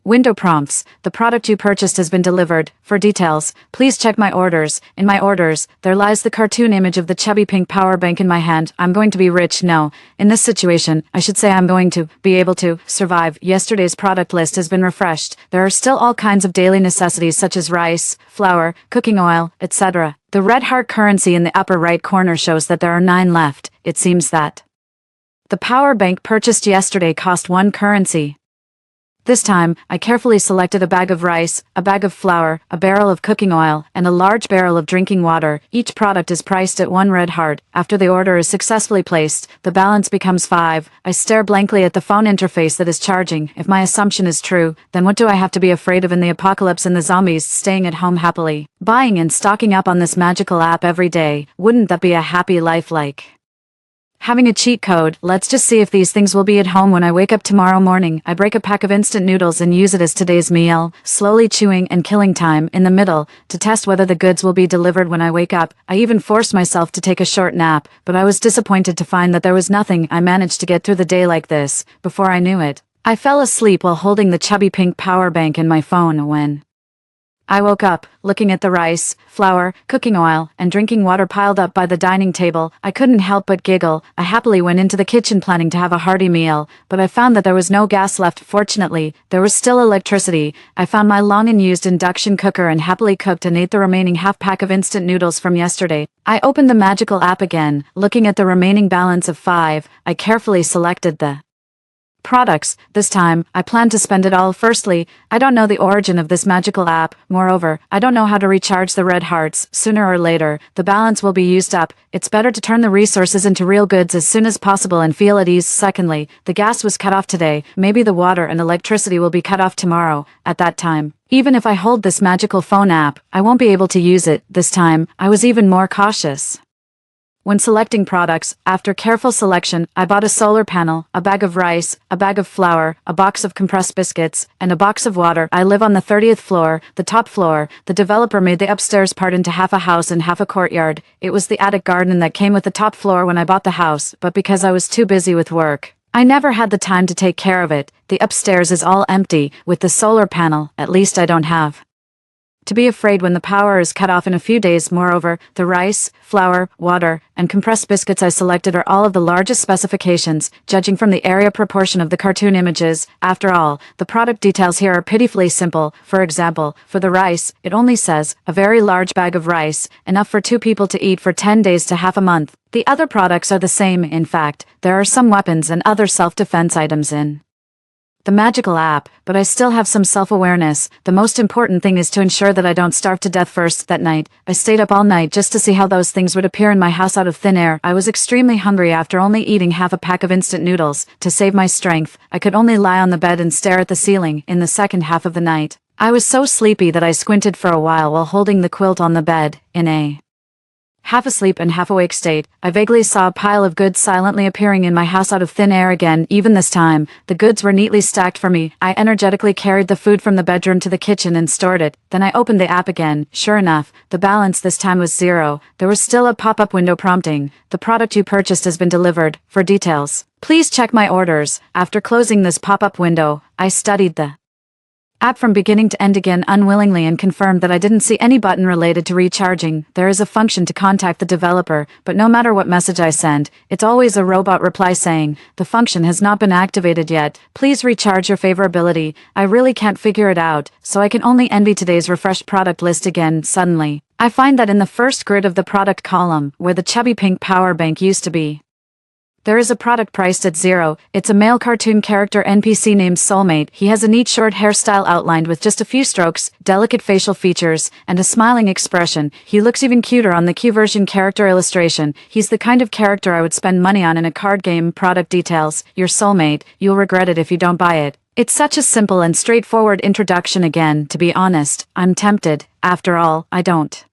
[SPEAKER 1] window prompts, the product you purchased has been delivered. For details, please check my orders. In my orders, there lies the cartoon image of the chubby pink power bank in my hand. I'm going to be rich. No. In this situation, I should say I'm going to be able to survive. Yesterday's product list has been refreshed. There are still all kinds of daily necessities such as rice, flour, cooking oil, etc. The red heart currency in the upper right corner shows that there are 9 left. It seems that the power bank purchased yesterday cost 1 currency. This time, I carefully selected a bag of rice, a bag of flour, a barrel of cooking oil, and a large barrel of drinking water. Each product is priced at 1 red heart. After the order is successfully placed, the balance becomes 5. I stare blankly at the phone interface that is charging. If my assumption is true, then what do I have to be afraid of in the apocalypse and the zombies staying at home happily? Buying and stocking up on this magical app every day, wouldn't that be a happy life like? Having a cheat code. Let's just see if these things will be at home when I wake up tomorrow morning. I break a pack of instant noodles and use it as today's meal, slowly chewing and killing time in the middle to test whether the goods will be delivered when I wake up. I even forced myself to take a short nap, but I was disappointed to find that there was nothing. I managed to get through the day like this. Before I knew it, I fell asleep while holding the chubby pink power bank in my phone when I woke up, looking at the rice, flour, cooking oil, and drinking water piled up by the dining table. I couldn't help but giggle. I happily went into the kitchen planning to have a hearty meal, but I found that there was no gas left. Fortunately, there was still electricity. I found my long-unused induction cooker and happily cooked and ate the remaining half-pack of instant noodles from yesterday. I opened the magical app again, looking at the remaining balance of 5. I carefully selected the products. This time, I plan to spend it all. Firstly, I don't know the origin of this magical app. Moreover, I don't know how to recharge the red hearts. Sooner or later, the balance will be used up. It's better to turn the resources into real goods as soon as possible and feel at ease. Secondly, the gas was cut off today. Maybe the water and electricity will be cut off tomorrow. At that time, even if I hold this magical phone app, I won't be able to use it. This time, I was even more cautious. When selecting products, after careful selection, I bought a solar panel, a bag of rice, a bag of flour, a box of compressed biscuits, and a box of water. I live on the 30th floor, the top floor. The developer made the upstairs part into half a house and half a courtyard. It was the attic garden that came with the top floor when I bought the house, but because I was too busy with work, I never had the time to take care of it. The upstairs is all empty. With the solar panel, at least I don't have to be afraid when the power is cut off in a few days. Moreover, the rice, flour, water, and compressed biscuits I selected are all of the largest specifications, judging from the area proportion of the cartoon images. After all, the product details here are pitifully simple. For example, for the rice, it only says, a very large bag of rice, enough for 2 people to eat for 10 days to half a month. The other products are the same. In fact, there are some weapons and other self-defense items in the magical app, but I still have some self-awareness. The most important thing is to ensure that I don't starve to death. First, that night, I stayed up all night just to see how those things would appear in my house out of thin air. I was extremely hungry after only eating half a pack of instant noodles. To save my strength, I could only lie on the bed and stare at the ceiling. In the second half of the night, I was so sleepy that I squinted for a while holding the quilt on the bed. In a half asleep and half awake state, I vaguely saw a pile of goods silently appearing in my house out of thin air again. Even this time, the goods were neatly stacked for me. I energetically carried the food from the bedroom to the kitchen and stored it. Then I opened the app again. Sure enough, the balance this time was 0. There was still a pop-up window prompting, the product you purchased has been delivered. For details, please check my orders. After closing this pop-up window, I studied the app from beginning to end again unwillingly and confirmed that I didn't see any button related to recharging. There is a function to contact the developer, but no matter what message I send, it's always a robot reply saying, the function has not been activated yet, please recharge your favorability. I really can't figure it out, so I can only envy today's refreshed product list again. Suddenly, I find that in the first grid of the product column, where the chubby pink power bank used to be, there is a product priced at 0. It's a male cartoon character NPC named Soulmate. He has a neat short hairstyle outlined with just a few strokes, delicate facial features, and a smiling expression. He looks even cuter on the Q version character illustration. He's the kind of character I would spend money on in a card game. Product details. Your soulmate. You'll regret it if you don't buy it. It's such a simple and straightforward introduction. Again, to be honest, I'm tempted. After all, I don't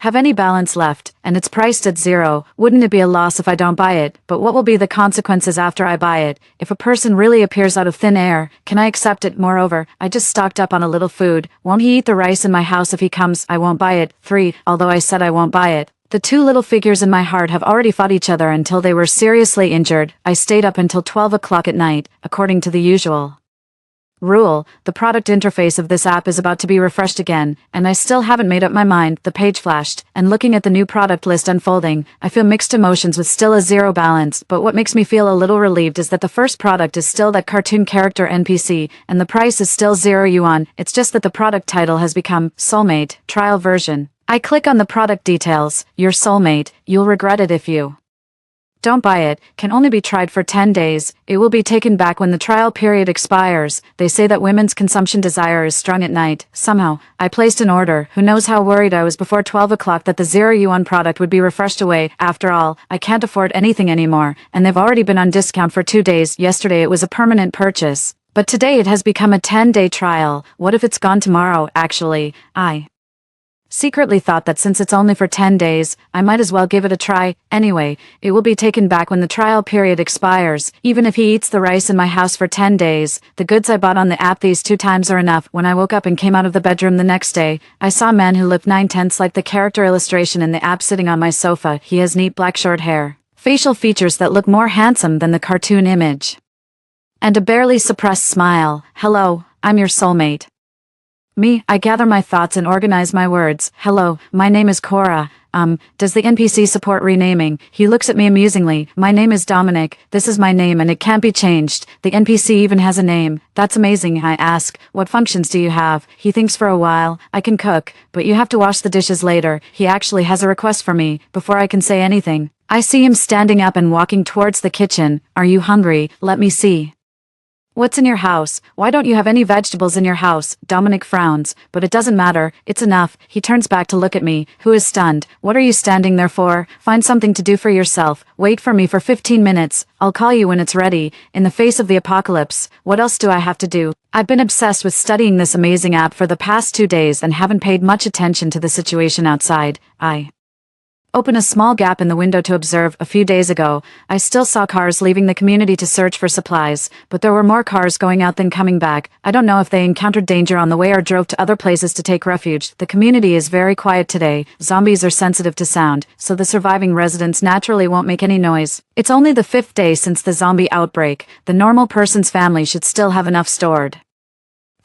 [SPEAKER 1] have any balance left, and it's priced at 0, wouldn't it be a loss if I don't buy it? But what will be the consequences after I buy it? If a person really appears out of thin air, can I accept it? Moreover, I just stocked up on a little food. Won't he eat the rice in my house if he comes? I won't buy it. 3. Although I said I won't buy it, the two little figures in my heart have already fought each other until they were seriously injured. I stayed up until 12 o'clock at night, according to the usual rule. The product interface of this app is about to be refreshed again, and I still haven't made up my mind. The page flashed, and looking at the new product list unfolding, I feel mixed emotions with still a 0 balance, but what makes me feel a little relieved is that the first product is still that cartoon character NPC, and the price is still 0 yuan. It's just that the product title has become Soulmate, Trial Version. I click on the product details. Your soulmate, you'll regret it if you don't buy it, can only be tried for 10 days. It will be taken back when the trial period expires. They say that women's consumption desire is strong at night. Somehow, I placed an order. Who knows how worried I was before 12 o'clock that the 0 yuan product would be refreshed away. After all, I can't afford anything anymore, and they've already been on discount for 2 days. Yesterday it was a permanent purchase, but today it has become a 10-day trial. What if it's gone tomorrow? Actually, I secretly thought that since it's only for 10 days, I might as well give it a try. Anyway, it will be taken back when the trial period expires. Even if he eats the rice in my house for 10 days, the goods I bought on the app these 2 times are enough. When I woke up and came out of the bedroom the next day, I saw a man who looked 9/10 like the character illustration in the app sitting on my sofa. He has neat black short hair, facial features that look more handsome than the cartoon image, and a barely suppressed smile. Hello, I'm your soulmate. Me, I gather my thoughts and organize my words. Hello, my name is Cora. Does the NPC support renaming? He looks at me amusingly. My name is Dominic. This is my name and it can't be changed. The NPC even has a name. That's amazing. I ask, what functions do you have? He thinks for a while. I can cook, but you have to wash the dishes later. He actually has a request for me. Before I can say anything, I see him standing up and walking towards the kitchen. Are you hungry? Let me see. What's in your house? Why don't you have any vegetables in your house? Dominic frowns, but it doesn't matter. It's enough. He turns back to look at me, who is stunned. What are you standing there for? Find something to do for yourself. Wait for me for 15 minutes. I'll call you when it's ready. In the face of the apocalypse, what else do I have to do? I've been obsessed with studying this amazing app for the past 2 days and haven't paid much attention to the situation outside. I open a small gap in the window to observe. A few days ago, I still saw cars leaving the community to search for supplies, but there were more cars going out than coming back. I don't know if they encountered danger on the way or drove to other places to take refuge. The community is very quiet today. Zombies are sensitive to sound, so the surviving residents naturally won't make any noise. It's only the 5th day since the zombie outbreak. The normal person's family should still have enough stored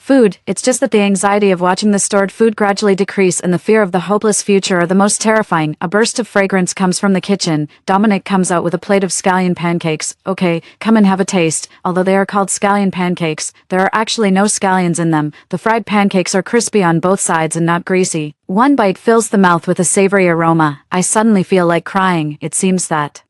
[SPEAKER 1] food. It's just that the anxiety of watching the stored food gradually decrease and the fear of the hopeless future are the most terrifying. A burst of fragrance comes from the kitchen. Dominic comes out with a plate of scallion pancakes. Okay, come and have a taste. Although they are called scallion pancakes, there are actually no scallions in them. The fried pancakes are crispy on both sides and not greasy. One bite fills the mouth with a savory aroma. I suddenly feel like crying. It seems that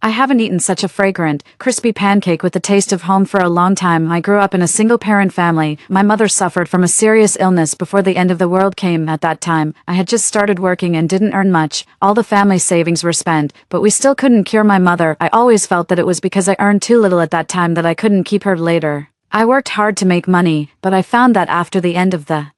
[SPEAKER 1] I haven't eaten such a fragrant, crispy pancake with the taste of home for a long time. I grew up in a single-parent family. My mother suffered from a serious illness before the end of the world came. At that time, I had just started working and didn't earn much. All the family savings were spent, but we still couldn't cure my mother. I always felt that it was because I earned too little at that time that I couldn't keep her later. I worked hard to make money, but I found that after the end of the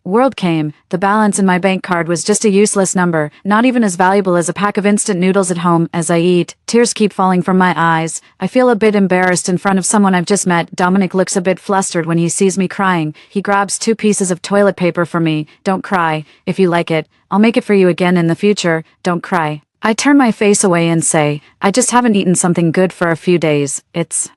[SPEAKER 1] world came, the balance in my bank card was just a useless number, not even as valuable as a pack of instant noodles at home. As I eat, tears keep falling from my eyes. I feel a bit embarrassed in front of someone I've just met. Dominic looks a bit flustered when he sees me crying. He grabs 2 pieces of toilet paper for me. Don't cry. If you like it, I'll make it for you again in the future. Don't cry. I turn my face away and say, I just haven't eaten something good for a few days. It's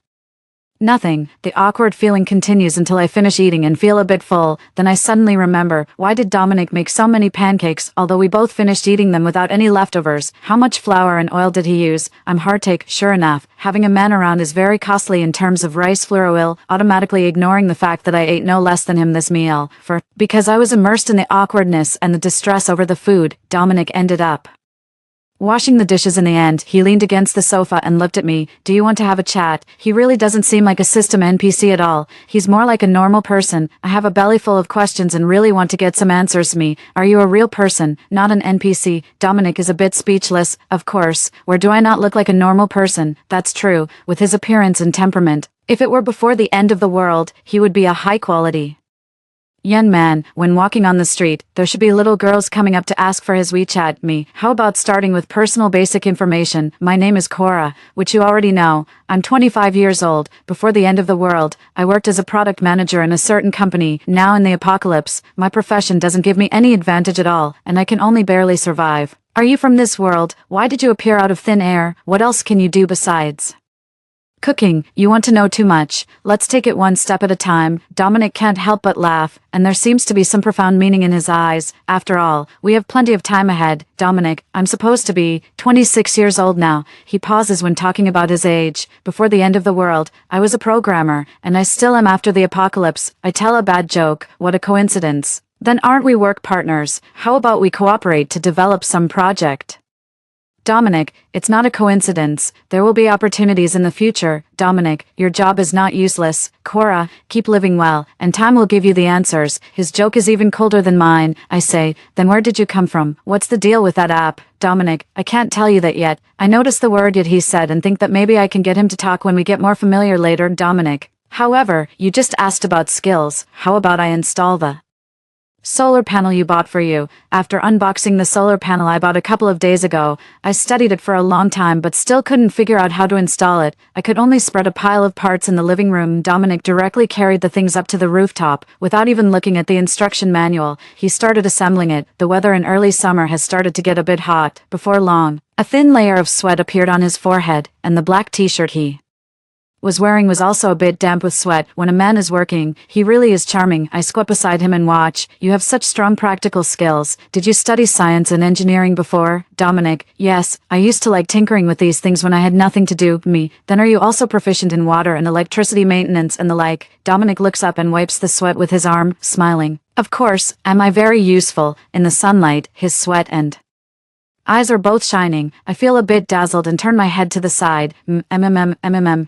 [SPEAKER 1] nothing. The awkward feeling continues until I finish eating and feel a bit full. Then I suddenly remember, why did Dominic make so many pancakes? Although we both finished eating them without any leftovers, how much flour and oil did he use? I'm heartache. Sure enough, having a man around is very costly in terms of rice flour oil, automatically ignoring the fact that I ate no less than him this meal. Because I was immersed in the awkwardness and the distress over the food, Dominic ended up washing the dishes in the end. He leaned against the sofa and looked at me. Do you want to have a chat? He really doesn't seem like a system NPC at all. He's more like a normal person. I have a belly full of questions and really want to get some answers. Me, are you a real person, not an NPC? Dominic is a bit speechless. Of course, where do I not look like a normal person? That's true, with his appearance and temperament. If it were before the end of the world, he would be a high quality Yen man, when walking on the street, there should be little girls coming up to ask for his WeChat. Me, how about starting with personal basic information? My name is Cora, which you already know. I'm 25 years old. Before the end of the world, I worked as a product manager in a certain company. Now in the apocalypse, my profession doesn't give me any advantage at all, and I can only barely survive. Are you from this world? Why did you appear out of thin air? What else can you do besides cooking? You want to know too much. Let's take it one step at a time. Dominic can't help but laugh, and there seems to be some profound meaning in his eyes. After all, we have plenty of time ahead. Dominic, I'm supposed to be 26 years old now. He pauses when talking about his age. Before the end of the world, I was a programmer, and I still am after the apocalypse. I tell a bad joke. What a coincidence. Then aren't we work partners? How about we cooperate to develop some project? Dominic, it's not a coincidence. There will be opportunities in the future. Dominic, your job is not useless. Cora, keep living well, and time will give you the answers. His joke is even colder than mine. I say, then where did you come from? What's the deal with that app? Dominic, I can't tell you that yet. I noticed the word yet he said and think that maybe I can get him to talk when we get more familiar later. Dominic, however, you just asked about skills. How about I install the solar panel you bought for you? After unboxing the solar panel I bought a couple of days ago, I studied it for a long time but still couldn't figure out how to install it. I could only spread a pile of parts in the living room. Dominic directly carried the things up to the rooftop, without even looking at the instruction manual. He started assembling it. The weather in early summer has started to get a bit hot. Before long, a thin layer of sweat appeared on his forehead, and the black t-shirt he was wearing was also a bit damp with sweat. When a man is working, he really is charming. I squat beside him and watch. You have such strong practical skills. Did you study science and engineering before? Dominic, yes, I used to like tinkering with these things when I had nothing to do. Me, then are you also proficient in water and electricity maintenance and the like? Dominic looks up and wipes the sweat with his arm, smiling. Of course, am I very useful? In the sunlight, his sweat and eyes are both shining. I feel a bit dazzled and turn my head to the side.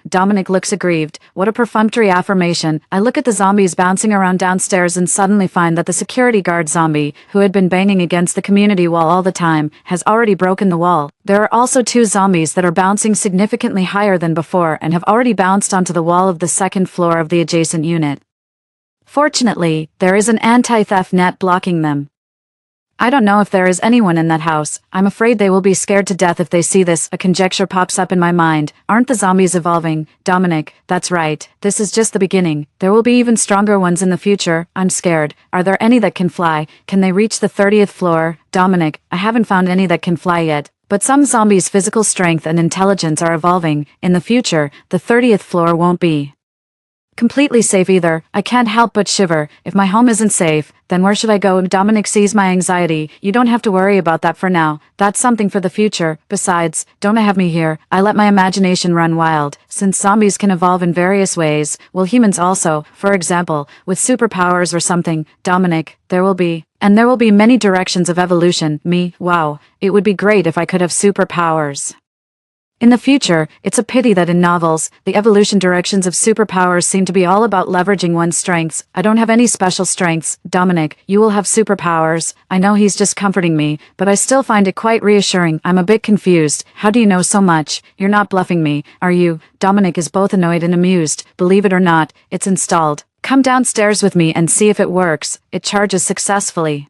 [SPEAKER 1] Dominic looks aggrieved. What a perfunctory affirmation. I look at the zombies bouncing around downstairs and suddenly find that the security guard zombie, who had been banging against the community wall all the time, has already broken the wall. There are also two zombies that are bouncing significantly higher than before and have already bounced onto the wall of the second floor of the adjacent unit. Fortunately, there is an anti-theft net blocking them. I don't know if there is anyone in that house. I'm afraid they will be scared to death if they see this. A conjecture pops up in my mind. Aren't the zombies evolving? Dominic, that's right. This is just the beginning. There will be even stronger ones in the future. I'm scared. Are there any that can fly? Can they reach the 30th floor? Dominic, I haven't found any that can fly yet. But some zombies' physical strength and intelligence are evolving. In the future, the 30th floor won't be completely safe either. I can't help but shiver. If my home isn't safe, then where should I go? Dominic sees my anxiety. You don't have to worry about that for now. That's something for the future. Besides, don't I have me here? I let my imagination run wild. Since zombies can evolve in various ways, will humans also, for example, with superpowers or something? Dominic, there will be many directions of evolution. Me, wow. It would be great if I could have superpowers. In the future, it's a pity that in novels, the evolution directions of superpowers seem to be all about leveraging one's strengths. I don't have any special strengths. Dominic, you will have superpowers. I know he's just comforting me, but I still find it quite reassuring. I'm a bit confused. How do you know so much? You're not bluffing me, are you? Dominic is both annoyed and amused. Believe it or not, it's installed. Come downstairs with me and see if it works. It charges successfully.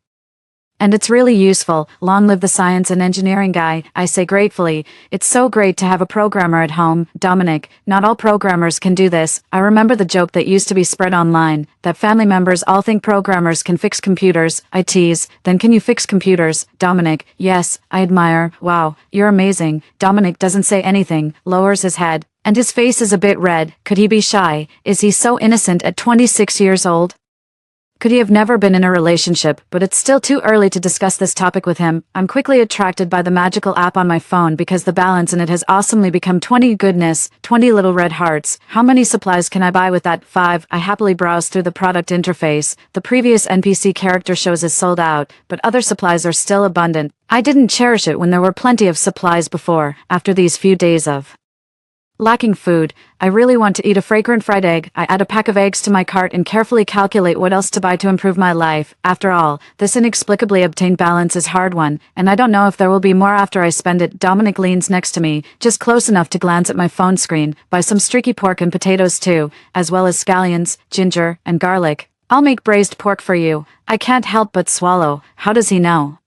[SPEAKER 1] And it's really useful. Long live the science and engineering guy, I say gratefully. It's so great to have a programmer at home. Dominic, not all programmers can do this. I remember the joke that used to be spread online, that family members all think programmers can fix computers. I tease, then can you fix computers? Dominic, yes, I admire. Wow, you're amazing. Dominic doesn't say anything, lowers his head, and his face is a bit red. Could he be shy? Is he so innocent at 26 years old? Could he have never been in a relationship? But it's still too early to discuss this topic with him. I'm quickly attracted by the magical app on my phone because the balance in it has awesomely become 20 goodness, 20 little red hearts. How many supplies can I buy with that? 5. I happily browse through the product interface. The previous NPC character shows is sold out, but other supplies are still abundant. I didn't cherish it when there were plenty of supplies before. After these few days of lacking food, I really want to eat a fragrant fried egg. I add a pack of eggs to my cart and carefully calculate what else to buy to improve my life. After all, this inexplicably obtained balance is hard one, and I don't know if there will be more after I spend it. Dominic leans next to me, just close enough to glance at my phone screen. Buy some streaky pork and potatoes too, as well as scallions, ginger, and garlic. I'll make braised pork for you. I can't help but swallow. How does he know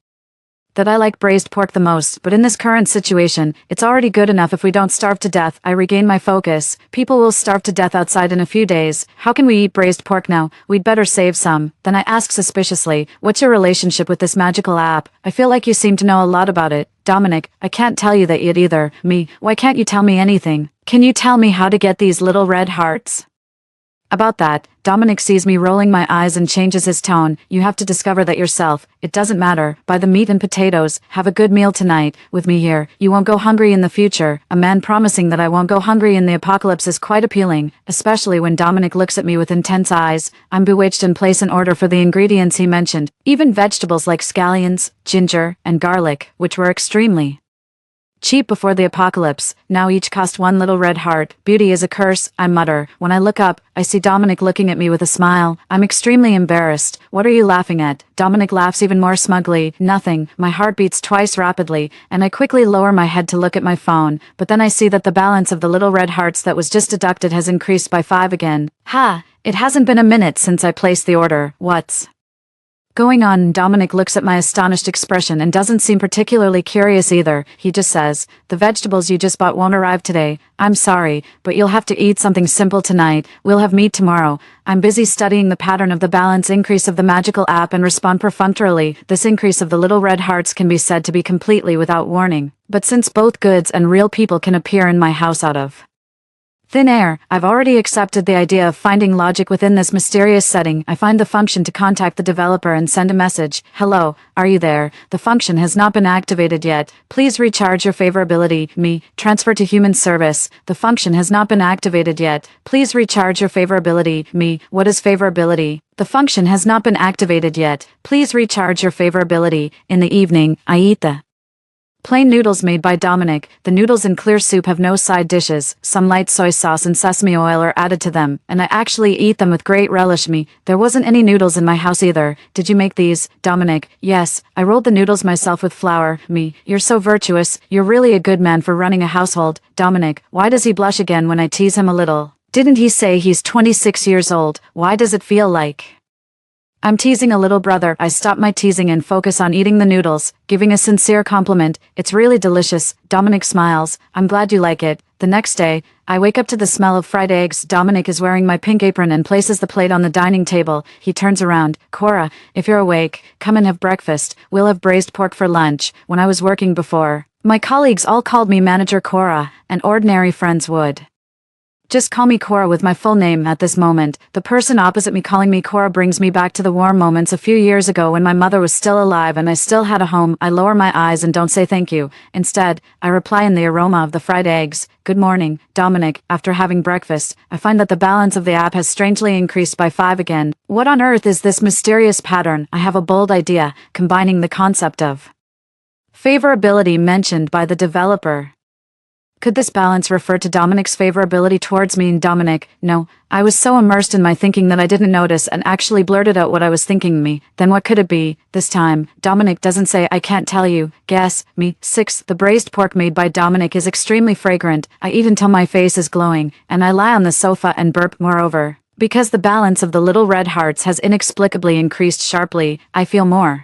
[SPEAKER 1] that I like braised pork the most? But in this current situation, it's already good enough if we don't starve to death. I regain my focus. People will starve to death outside in a few days. How can we eat braised pork now? We'd better save some. Then I ask suspiciously, what's your relationship with this magical app? I feel like you seem to know a lot about it. Dominic, I can't tell you that yet either. Me, why can't you tell me anything? Can you tell me how to get these little red hearts? About that, Dominic sees me rolling my eyes and changes his tone. You have to discover that yourself. It doesn't matter. Buy the meat and potatoes. Have a good meal tonight. With me here, you won't go hungry in the future. A man promising that I won't go hungry in the apocalypse is quite appealing, especially when Dominic looks at me with intense eyes. I'm bewitched and place an order for the ingredients he mentioned, even vegetables like scallions, ginger, and garlic, which were extremely cheap before the apocalypse. Now each cost one little red heart. Beauty is a curse, I mutter. When I look up, I see Dominic looking at me with a smile. I'm extremely embarrassed. What are you laughing at? Dominic laughs even more smugly. Nothing. My heart beats twice rapidly, and I quickly lower my head to look at my phone. But then I see that the balance of the little red hearts that was just deducted has increased by 5 again. Ha! It hasn't been a minute since I placed the order. What's going on? Dominic looks at my astonished expression and doesn't seem particularly curious either. He just says, the vegetables you just bought won't arrive today. I'm sorry, but you'll have to eat something simple tonight. We'll have meat tomorrow. I'm busy studying the pattern of the balance increase of the magical app and respond perfunctorily. This increase of the little red hearts can be said to be completely without warning. But since both goods and real people can appear in my house out of thin air, I've already accepted the idea of finding logic within this mysterious setting. I find the function to contact the developer and send a message. Hello, are you there? The function has not been activated yet. Please recharge your favorability. Me, transfer to human service. The function has not been activated yet. Please recharge your favorability. Me, what is favorability? The function has not been activated yet. Please recharge your favorability. In the evening, I eat the plain noodles made by Dominic. The noodles in clear soup have no side dishes. Some light soy sauce and sesame oil are added to them, and I actually eat them with great relish. Me, there wasn't any noodles in my house either. Did you make these, Dominic? Yes, I rolled the noodles myself with flour. Me, you're so virtuous. You're really a good man for running a household. Dominic, why does he blush again when I tease him a little? Didn't he say he's 26 years old? Why does it feel like I'm teasing a little brother? I stop my teasing and focus on eating the noodles, giving a sincere compliment. It's really delicious. Dominic smiles. I'm glad you like it. The next day, I wake up to the smell of fried eggs. Dominic is wearing my pink apron and places the plate on the dining table. He turns around. Cora, if you're awake, come and have breakfast. We'll have braised pork for lunch. When I was working before, my colleagues all called me Manager Cora, and ordinary friends would just call me Cora with my full name. At this moment, the person opposite me calling me Cora brings me back to the warm moments a few years ago when my mother was still alive and I still had a home. I lower my eyes and don't say thank you. Instead, I reply in the aroma of the fried eggs. Good morning, Dominic. After having breakfast, I find that the balance of the app has strangely increased by 5 again. What on earth is this mysterious pattern? I have a bold idea, combining the concept of favorability mentioned by the developer. Could this balance refer to Dominic's favorability towards me? And Dominic, no, I was so immersed in my thinking that I didn't notice and actually blurted out what I was thinking. Me, then what could it be? This time, Dominic doesn't say I can't tell you. Guess. Me. 6. The braised pork made by Dominic is extremely fragrant. I eat until my face is glowing, and I lie on the sofa and burp. Moreover, because the balance of the little red hearts has inexplicably increased sharply, I feel more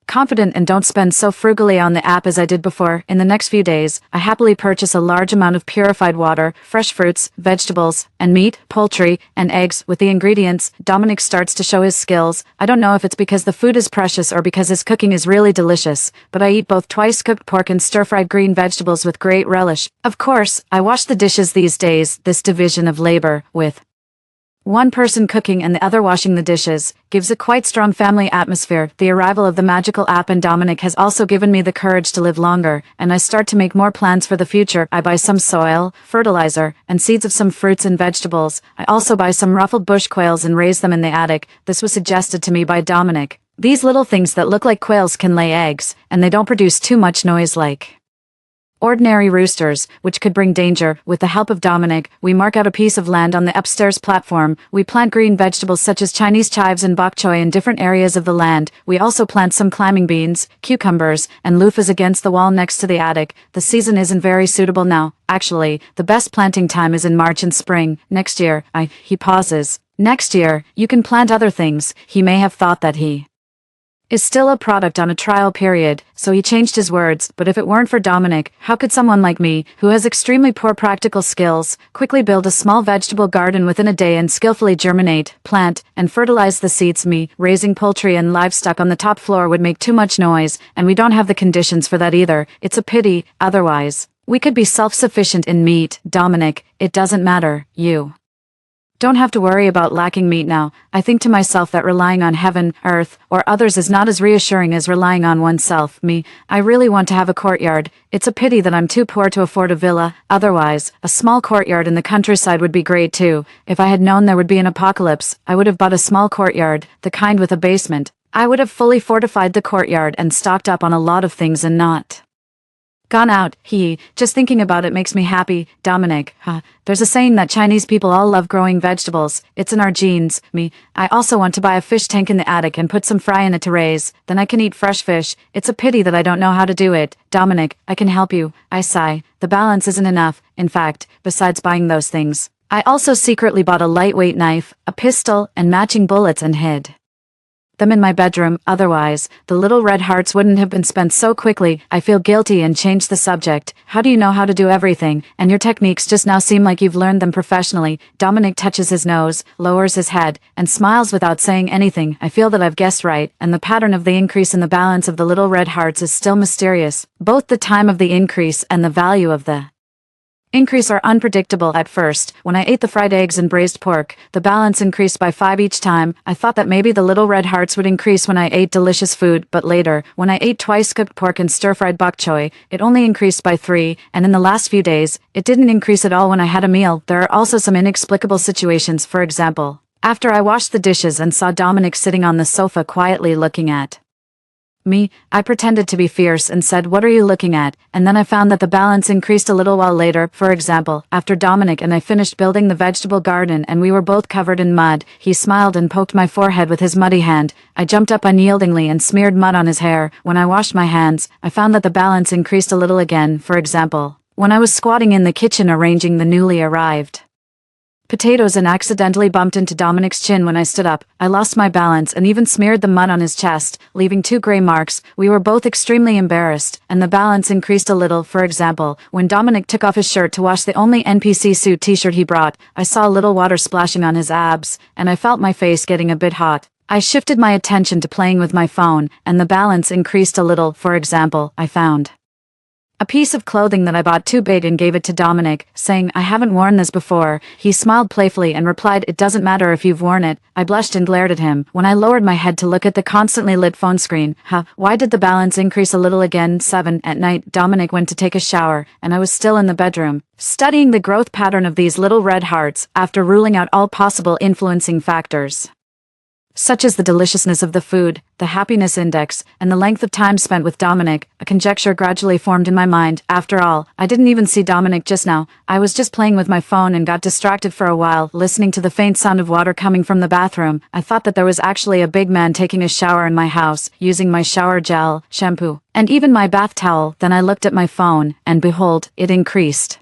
[SPEAKER 1] confident and don't spend so frugally on the app as I did before. In the next few days, I happily purchase a large amount of purified water, fresh fruits, vegetables, and meat, poultry, and eggs. With the ingredients, Dominic starts to show his skills. I don't know if it's because the food is precious or because his cooking is really delicious, but I eat both twice-cooked pork and stir-fried green vegetables with great relish. Of course, I wash the dishes these days. This division of labor, with one person cooking and the other washing the dishes, gives a quite strong family atmosphere. The arrival of the magical app and Dominic has also given me the courage to live longer, and I start to make more plans for the future. I buy some soil, fertilizer, and seeds of some fruits and vegetables. I also buy some ruffled bush quails and raise them in the attic. This was suggested to me by Dominic. These little things that look like quails can lay eggs, and they don't produce too much noise like ordinary roosters, which could bring danger. With the help of Dominic, we mark out a piece of land on the upstairs platform. We plant green vegetables such as Chinese chives and bok choy in different areas of the land. We also plant some climbing beans, cucumbers, and loofahs against the wall next to the attic. The season isn't very suitable now. Actually, the best planting time is in March and spring. Next year, he pauses. Next year, you can plant other things. He may have thought that he is still a product on a trial period, so he changed his words. But if it weren't for Dominic, how could someone like me, who has extremely poor practical skills, quickly build a small vegetable garden within a day and skillfully germinate, plant, and fertilize the seeds? Me, raising poultry and livestock on the top floor would make too much noise, and we don't have the conditions for that either. It's a pity, otherwise we could be self-sufficient in meat. Dominic, it doesn't matter, you don't have to worry about lacking meat now. I think to myself that relying on heaven, earth, or others is not as reassuring as relying on oneself. Me, I really want to have a courtyard. It's a pity that I'm too poor to afford a villa. Otherwise, a small courtyard in the countryside would be great too. If I had known there would be an apocalypse, I would have bought a small courtyard, the kind with a basement. I would have fully fortified the courtyard and stocked up on a lot of things and not gone out. Just thinking about it makes me happy. Dominic, there's a saying that Chinese people all love growing vegetables. It's in our genes. Me, I also want to buy a fish tank in the attic and put some fry in it to raise. Then I can eat fresh fish. It's a pity that I don't know how to do it. Dominic, I can help you. I sigh. The balance isn't enough. In fact, besides buying those things, I also secretly bought a lightweight knife, a pistol, and matching bullets and hid them in my bedroom. Otherwise, the little red hearts wouldn't have been spent so quickly. I feel guilty and change the subject. How do you know how to do everything? And your techniques just now seem like you've learned them professionally. Dominic touches his nose, lowers his head, and smiles without saying anything. I feel that I've guessed right, and the pattern of the increase in the balance of the little red hearts is still mysterious. Both the time of the increase and the value of the increase are unpredictable. At first, when I ate the fried eggs and braised pork, the balance increased by 5 each time. I thought that maybe the little red hearts would increase when I ate delicious food, but later, when I ate twice cooked pork and stir-fried bok choy, it only increased by 3, and in the last few days, it didn't increase at all when I had a meal. There are also some inexplicable situations. For example, after I washed the dishes and saw Dominic sitting on the sofa quietly looking at me, I pretended to be fierce and said, "What are you looking at?" And then I found that the balance increased a little while later. For example, after Dominic and I finished building the vegetable garden and we were both covered in mud, he smiled and poked my forehead with his muddy hand. I jumped up unyieldingly and smeared mud on his hair. When I washed my hands, I found that the balance increased a little again. For example, when I was squatting in the kitchen arranging the newly arrived potatoes and accidentally bumped into Dominic's chin when I stood up, I lost my balance and even smeared the mud on his chest, leaving 2 gray marks. We were both extremely embarrassed, and the balance increased a little. For example, when Dominic took off his shirt to wash the only NPC suit t-shirt he brought, I saw a little water splashing on his abs, and I felt my face getting a bit hot. I shifted my attention to playing with my phone, and the balance increased a little. For example, I found a piece of clothing that I bought too big and gave it to Dominic, saying, "I haven't worn this before." He smiled playfully and replied, "It doesn't matter if you've worn it." I blushed and glared at him. When I lowered my head to look at the constantly lit phone screen, why did the balance increase a little again? 7 at night, Dominic went to take a shower, and I was still in the bedroom, studying the growth pattern of these little red hearts, after ruling out all possible influencing factors, such as the deliciousness of the food, the happiness index, and the length of time spent with Dominic. A conjecture gradually formed in my mind. After all, I didn't even see Dominic just now. I was just playing with my phone and got distracted for a while, listening to the faint sound of water coming from the bathroom. I thought that there was actually a big man taking a shower in my house, using my shower gel, shampoo, and even my bath towel. Then I looked at my phone, and behold, it increased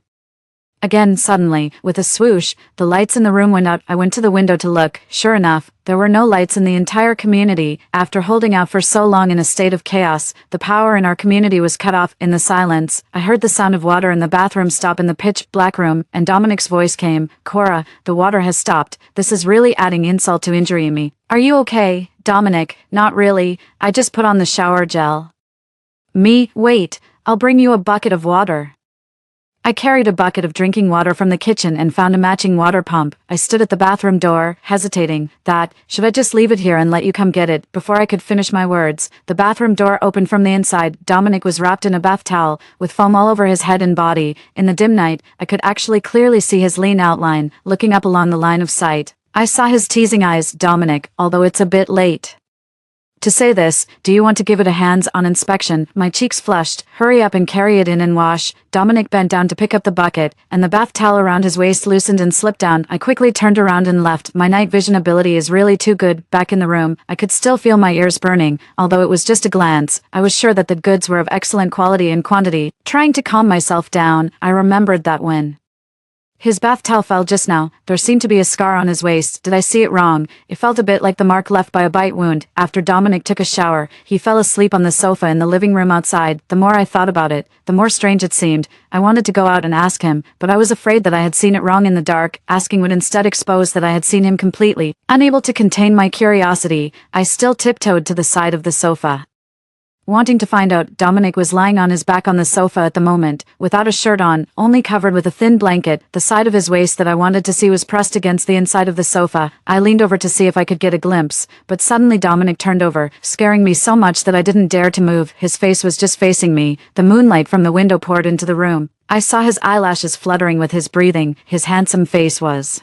[SPEAKER 1] again. Suddenly, with a swoosh, the lights in the room went out. I went to the window to look. Sure enough, there were no lights in the entire community. After holding out for so long in a state of chaos, the power in our community was cut off. In the silence, I heard the sound of water in the bathroom stop in the pitch-black room, and Dominic's voice came, "Cora, the water has stopped." This is really adding insult to injury. Me, "Are you okay?" Dominic, "Not really. I just put on the shower gel." Me, "Wait, I'll bring you a bucket of water." I carried a bucket of drinking water from the kitchen and found a matching water pump. I stood at the bathroom door, hesitating. Should I just leave it here and let you come get it? Before I could finish my words, the bathroom door opened from the inside. Dominic was wrapped in a bath towel, with foam all over his head and body. In the dim night, I could actually clearly see his lean outline, looking up along the line of sight. I saw his teasing eyes. "Dominic, although it's a bit late to say this, do you want to give it a hands-on inspection?" My cheeks flushed. "Hurry up and carry it in and wash." Dominic bent down to pick up the bucket, and the bath towel around his waist loosened and slipped down. I quickly turned around and left. My night vision ability is really too good. Back in the room, I could still feel my ears burning, although it was just a glance. I was sure that the goods were of excellent quality and quantity. Trying to calm myself down, I remembered that when His bath towel fell just now. There seemed to be a scar on his waist. Did I see it wrong? It felt a bit like the mark left by a bite wound. After Dominic took a shower, he fell asleep on the sofa in the living room outside. The more I thought about it, the more strange it seemed. I wanted to go out and ask him, but I was afraid that I had seen it wrong in the dark. Asking would instead expose that I had seen him completely. Unable to contain my curiosity, I still tiptoed to the side of the sofa. Wanting to find out, Dominic was lying on his back on the sofa at the moment, without a shirt on, only covered with a thin blanket. The side of his waist that I wanted to see was pressed against the inside of the sofa. I leaned over to see if I could get a glimpse, but suddenly Dominic turned over, scaring me so much that I didn't dare to move. His face was just facing me. The moonlight from the window poured into the room. I saw his eyelashes fluttering with his breathing. His handsome face was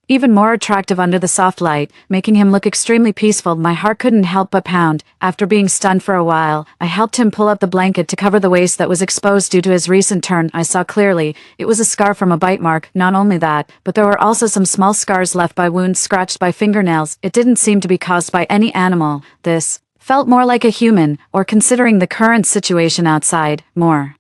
[SPEAKER 1] even more attractive under the soft light, making him look extremely peaceful. My heart couldn't help but pound. After being stunned for a while, I helped him pull up the blanket to cover the waist that was exposed due to his recent turn. I saw clearly, it was a scar from a bite mark. Not only that, but there were also some small scars left by wounds scratched by fingernails. It didn't seem to be caused by any animal. This felt more like a human, or considering the current situation outside, more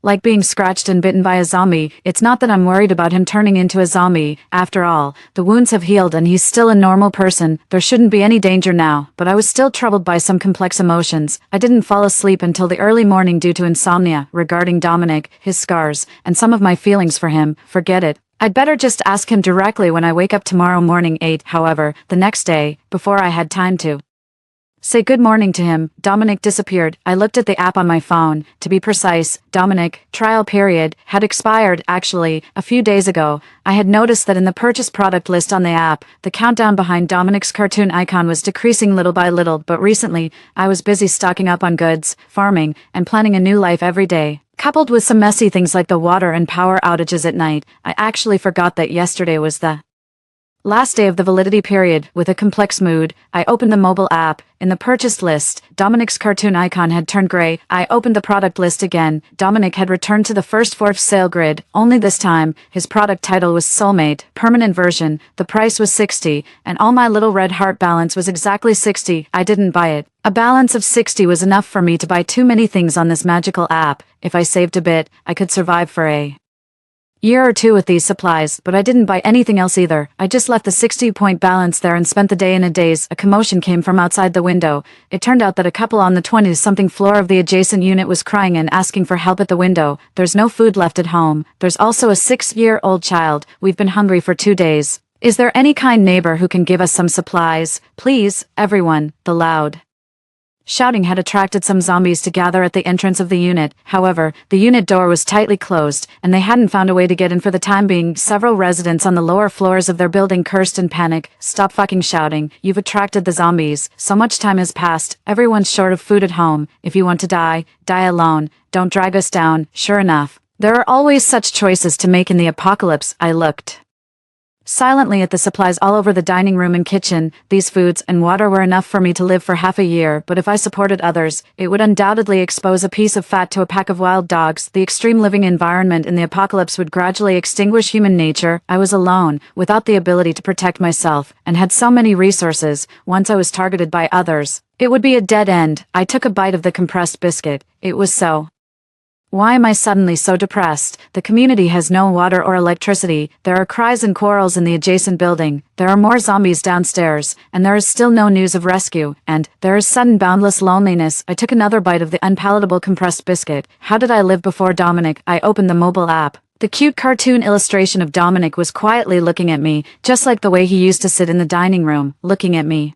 [SPEAKER 1] like being scratched and bitten by a zombie. It's not that I'm worried about him turning into a zombie. After all, the wounds have healed and he's still a normal person. There shouldn't be any danger now, but I was still troubled by some complex emotions. I didn't fall asleep until the early morning due to insomnia. Regarding Dominic, his scars, and some of my feelings for him, forget it. I'd better just ask him directly when I wake up tomorrow morning. 8. However, the next day, before I had time to say good morning to him, Dominic disappeared. I looked at the app on my phone. To be precise, Dominic, trial period, had expired. Actually, a few days ago. I had noticed that in the purchase product list on the app, the countdown behind Dominic's cartoon icon was decreasing little by little, but recently, I was busy stocking up on goods, farming, and planning a new life every day. Coupled with some messy things like the water and power outages at night, I actually forgot that yesterday was the last day of the validity period. With a complex mood, I opened the mobile app. In the purchased list, Dominic's cartoon icon had turned gray. I opened the product list again. Dominic had returned to the first fourth sale grid, only this time, his product title was Soulmate, permanent version, the price was 60, and all my little red heart balance was exactly 60. I didn't buy it. A balance of 60 was enough for me to buy too many things on this magical app. If I saved a bit, I could survive for a year or two with these supplies, but I didn't buy anything else either. I just left the 60-point balance there and spent the day in a daze. A commotion came from outside the window. It turned out that a couple on the 20-something floor of the adjacent unit was crying and asking for help at the window. There's no food left at home. There's also a 6-year-old child. We've been hungry for 2 days. Is there any kind neighbor who can give us some supplies? Please, everyone. The loud shouting had attracted some zombies to gather at the entrance of the unit. However, the unit door was tightly closed, and they hadn't found a way to get in for the time being. Several residents on the lower floors of their building cursed in panic. Stop fucking shouting. You've attracted the zombies. So much time has passed. Everyone's short of food at home. If you want to die, die alone. Don't drag us down. Sure enough, there are always such choices to make in the apocalypse. I looked silently at the supplies all over the dining room and kitchen. These foods and water were enough for me to live for half a year, but if I supported others, it would undoubtedly expose a piece of fat to a pack of wild dogs. The extreme living environment in the apocalypse would gradually extinguish human nature. I was alone, without the ability to protect myself, and had so many resources. Once I was targeted by others, it would be a dead end. I took a bite of the compressed biscuit. It was so. Why am I suddenly so depressed? The community has no water or electricity. There are cries and quarrels in the adjacent building. There are more zombies downstairs, and there is still no news of rescue. And there is sudden boundless loneliness. I took another bite of the unpalatable compressed biscuit. How did I live before Dominic? I opened the mobile app. The cute cartoon illustration of Dominic was quietly looking at me, just like the way he used to sit in the dining room, looking at me.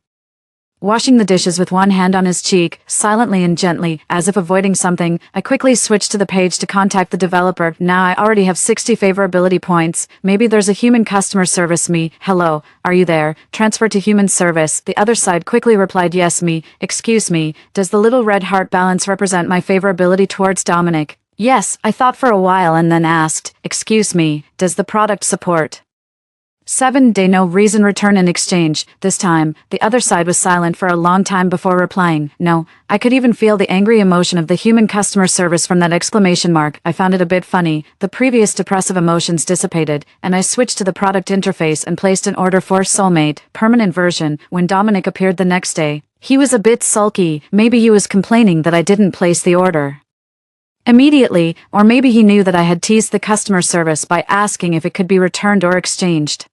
[SPEAKER 1] Washing the dishes with one hand on his cheek, silently and gently, as if avoiding something, I quickly switched to the page to contact the developer. Now I already have 60 favorability points. Maybe there's a human customer service. Me. Hello, are you there? Transfer to human service. The other side quickly replied yes. Me. Excuse me, does the little red heart balance represent my favorability towards Dominic? Yes, I thought for a while and then asked, excuse me, does the product support 7-day no reason return in exchange? This time, the other side was silent for a long time before replying. No, I could even feel the angry emotion of the human customer service from that exclamation mark. I found it a bit funny. The previous depressive emotions dissipated, and I switched to the product interface and placed an order for Soulmate, permanent version. When Dominic appeared the next day, he was a bit sulky. Maybe he was complaining that I didn't place the order Immediately, or maybe he knew that I had teased the customer service by asking if it could be returned or exchanged.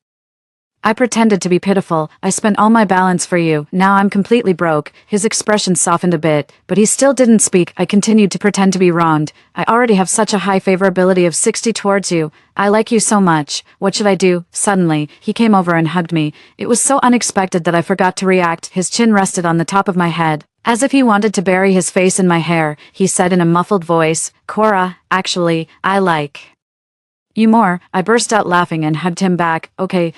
[SPEAKER 1] I pretended to be pitiful. I spent all my balance for you, now I'm completely broke. His expression softened a bit, but he still didn't speak. I continued to pretend to be wronged. I already have such a high favorability of 60 towards you. I like you so much. What should I do? Suddenly, he came over and hugged me. It was so unexpected that I forgot to react. His chin rested on the top of my head. As if he wanted to bury his face in my hair, he said in a muffled voice, "Cora, actually, I like you more." I burst out laughing and hugged him back. Okay,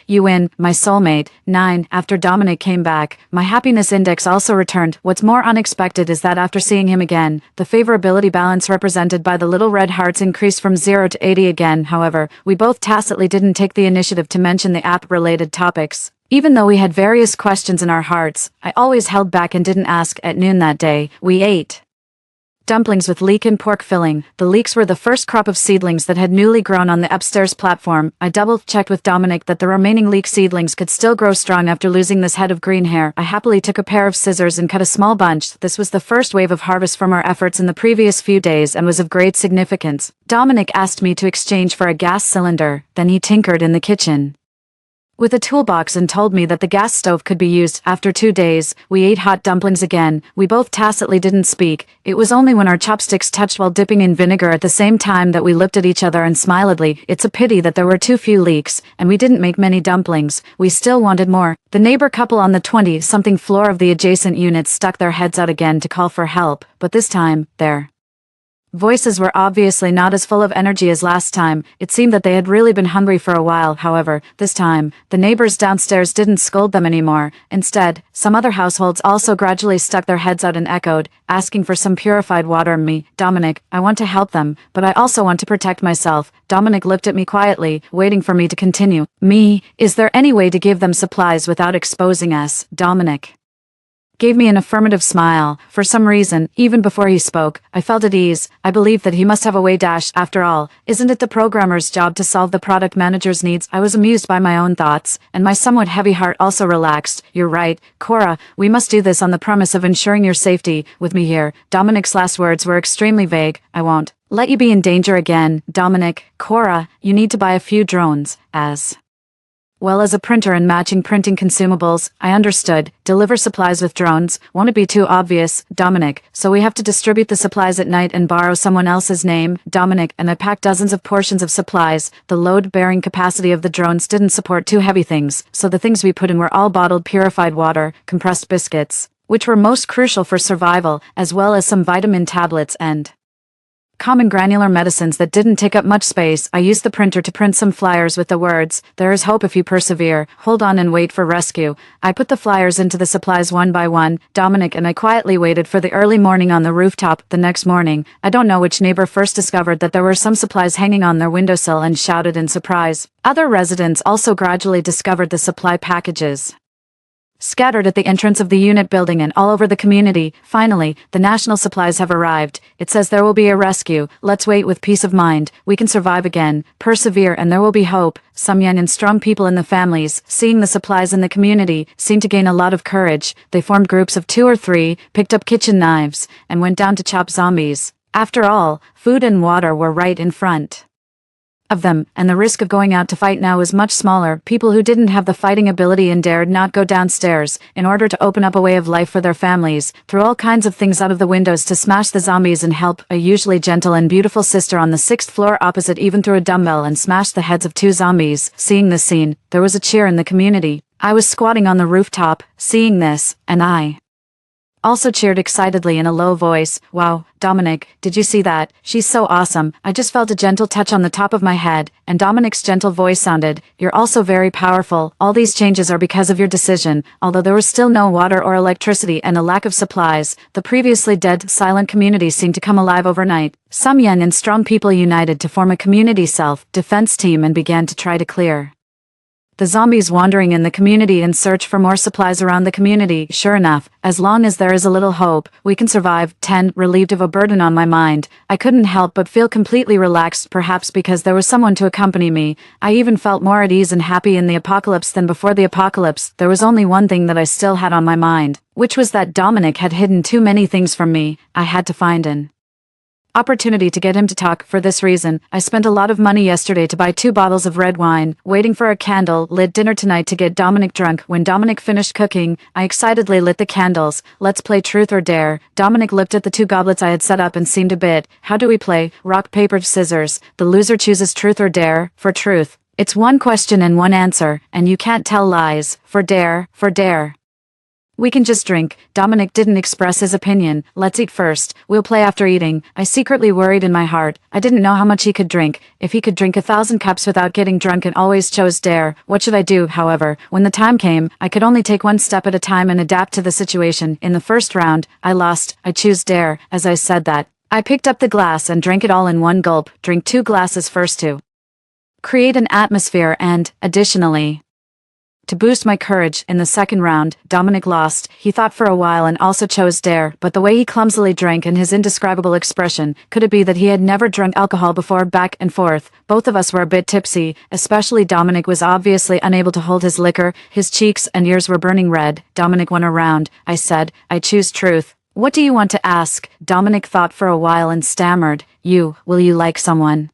[SPEAKER 1] you win, my soulmate. 9. After Dominic came back, my happiness index also returned. What's more unexpected is that after seeing him again, the favorability balance represented by the little red hearts increased from 0 to 80 again. However, we both tacitly didn't take the initiative to mention the app-related topics. Even though we had various questions in our hearts, I always held back and didn't ask. At noon that day, we ate dumplings with leek and pork filling. The leeks were the first crop of seedlings that had newly grown on the upstairs platform. I double-checked with Dominic that the remaining leek seedlings could still grow strong after losing this head of green hair. I happily took a pair of scissors and cut a small bunch. This was the first wave of harvest from our efforts in the previous few days and was of great significance. Dominic asked me to exchange for a gas cylinder, then he tinkered in the kitchen with a toolbox and told me that the gas stove could be used. After 2 days, we ate hot dumplings again. We both tacitly didn't speak. It was only when our chopsticks touched while dipping in vinegar at the same time that we looked at each other and smilingly. It's a pity that there were too few leeks, and we didn't make many dumplings. We still wanted more. The neighbor couple on the 20-something floor of the adjacent unit stuck their heads out again to call for help, but this time, their voices were obviously not as full of energy as last time. It seemed that they had really been hungry for a while. However, this time, the neighbors downstairs didn't scold them anymore. Instead, some other households also gradually stuck their heads out and echoed, asking for some purified water. Me, Dominic, I want to help them, but I also want to protect myself. Dominic looked at me quietly, waiting for me to continue. Me, is there any way to give them supplies without exposing us? Dominic gave me an affirmative smile. For some reason, even before he spoke, I felt at ease. I believed that he must have a way. After all, isn't it the programmer's job to solve the product manager's needs? I was amused by my own thoughts, and my somewhat heavy heart also relaxed. You're right, Cora, we must do this on the premise of ensuring your safety. With me here, Dominic's last words were extremely vague. I won't let you be in danger again, Dominic. Cora, you need to buy a few drones, as well as a printer and matching printing consumables. I understood. Deliver supplies with drones. Won't it be too obvious, Dominic? So we have to distribute the supplies at night and borrow someone else's name, Dominic, and I packed dozens of portions of supplies. The load-bearing capacity of the drones didn't support 2 heavy things, so the things we put in were all bottled purified water, compressed biscuits, which were most crucial for survival, as well as some vitamin tablets and common granular medicines that didn't take up much space. I used the printer to print some flyers with the words, "There is hope if you persevere. Hold on and wait for rescue." I put the flyers into the supplies one by one. Dominic and I quietly waited for the early morning on the rooftop. The next morning, I don't know which neighbor first discovered that there were some supplies hanging on their windowsill and shouted in surprise. Other residents also gradually discovered the supply packages scattered at the entrance of the unit building and all over the community. Finally, the national supplies have arrived. It says there will be a rescue. Let's wait with peace of mind. We can survive again, persevere, and there will be hope. Some young and strong people in the families, seeing the supplies in the community, seemed to gain a lot of courage. They formed groups of 2 or 3, picked up kitchen knives, and went down to chop zombies. After all, food and water were right in front of them, and the risk of going out to fight now was much smaller. People who didn't have the fighting ability and dared not go downstairs, in order to open up a way of life for their families, threw all kinds of things out of the windows to smash the zombies and help. A usually gentle and beautiful sister on the 6th floor opposite even threw a dumbbell and smashed the heads of 2 zombies. Seeing this scene, there was a cheer in the community. I was squatting on the rooftop, seeing this, and I also cheered excitedly in a low voice. Wow, Dominic, did you see that? She's so awesome. I just felt a gentle touch on the top of my head, and Dominic's gentle voice sounded, "You're also very powerful. All these changes are because of your decision." Although there was still no water or electricity and a lack of supplies, the previously dead, silent community seemed to come alive overnight. Some young and strong people united to form a community self-defense team and began to try to clear the zombies wandering in the community and search for more supplies around the community. Sure enough, as long as there is a little hope, we can survive. 10. Relieved of a burden on my mind, I couldn't help but feel completely relaxed, perhaps because there was someone to accompany me. I even felt more at ease and happy in the apocalypse than before the apocalypse. There was only one thing that I still had on my mind, which was that Dominic had hidden too many things from me. I had to find an opportunity to get him to talk. For this reason, I spent a lot of money yesterday to buy 2 bottles of red wine, waiting for a candle-lit dinner tonight to get Dominic drunk. When Dominic finished cooking, I excitedly lit the candles. Let's play truth or dare. Dominic looked at the 2 goblets I had set up and seemed a bit. How do we play? Rock, paper, scissors. The loser chooses truth or dare. For truth, it's 1 question and 1 answer, and you can't tell lies. For dare, we can just drink. Dominic didn't express his opinion. Let's eat first. We'll play after eating. I secretly worried in my heart. I didn't know how much he could drink. If he could drink 1,000 cups without getting drunk and always chose dare, what should I do? However, when the time came, I could only take 1 step at a time and adapt to the situation. In the first round, I lost. I choose dare. As I said that, I picked up the glass and drank it all in 1 gulp. Drink 2 glasses first to create an atmosphere and, additionally, to boost my courage. In the second round, Dominic lost. He thought for a while and also chose dare, but the way he clumsily drank and his indescribable expression, could it be that he had never drunk alcohol before? Back and forth. Both of us were a bit tipsy, especially Dominic was obviously unable to hold his liquor. His cheeks and ears were burning red. Dominic won a round. I said, I choose truth. What do you want to ask? Dominic thought for a while and stammered, will you like someone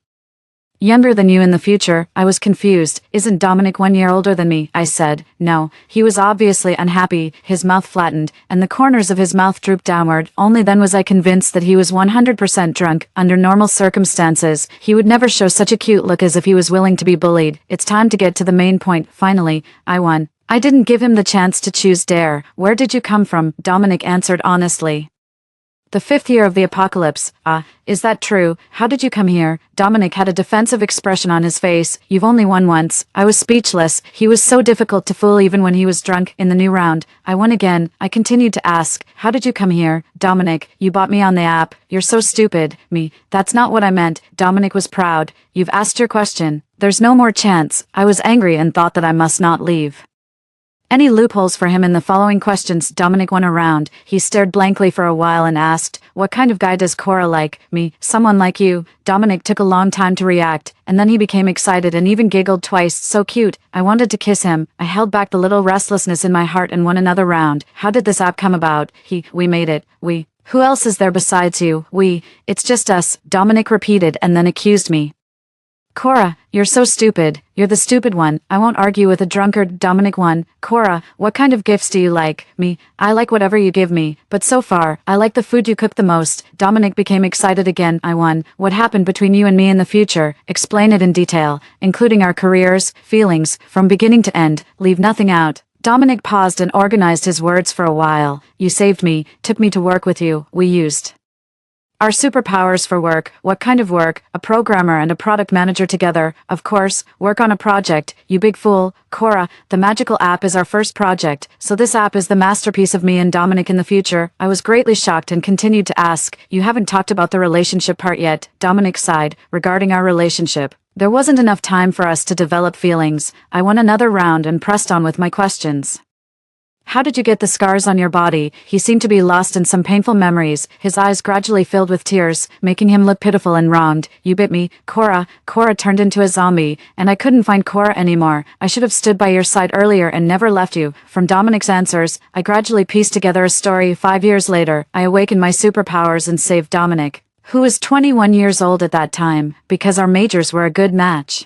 [SPEAKER 1] younger than you in the future? I was confused. Isn't Dominic 1 year older than me? I said, no. He was obviously unhappy, his mouth flattened, and the corners of his mouth drooped downward. Only then was I convinced that he was 100% drunk. Under normal circumstances, he would never show such a cute look as if he was willing to be bullied. It's time to get to the main point. Finally, I won. I didn't give him the chance to choose dare. Where did you come from? Dominic answered honestly. The 5th year of the apocalypse. Is that true? How did you come here? Dominic had a defensive expression on his face. You've only won once. I was speechless. He was so difficult to fool even when he was drunk. In the new round, I won again. I continued to ask, how did you come here? Dominic, you bought me on the app. You're so stupid. Me, that's not what I meant. Dominic was proud. You've asked your question. There's no more chance. I was angry and thought that I must not leave any loopholes for him in the following questions. Dominic won a round. He stared blankly for a while and asked, what kind of guy does Cora like? Me, someone like you. Dominic took a long time to react, and then he became excited and even giggled twice. So cute. I wanted to kiss him. I held back the little restlessness in my heart and won another round. How did this app come about? We made it. Who else is there besides you? It's just us, Dominic repeated and then accused me. Cora, you're so stupid. You're the stupid one. I won't argue with a drunkard. Dominic won. Cora, what kind of gifts do you like? Me, I like whatever you give me, but so far, I like the food you cook the most. Dominic became excited again. I won. What happened between you and me in the future? Explain it in detail, including our careers, feelings, from beginning to end. Leave nothing out. Dominic paused and organized his words for a while. You saved me, took me to work with you. We used our superpowers for work. What kind of work? A programmer and a product manager together. Of course, work on a project. You big fool. Cora, the magical app is our first project, so this app is the masterpiece of me and Dominic in the future. I was greatly shocked and continued to ask, you haven't talked about the relationship part yet. Dominic sighed. Regarding our relationship, there wasn't enough time for us to develop feelings. I won another round and pressed on with my questions. How did you get the scars on your body? He seemed to be lost in some painful memories. His eyes gradually filled with tears, making him look pitiful and wronged. You bit me, Cora. Cora turned into a zombie, and I couldn't find Cora anymore. I should have stood by your side earlier and never left you. From Dominic's answers, I gradually pieced together a story. 5 years later, I awakened my superpowers and saved Dominic, who was 21 years old at that time, because our majors were a good match.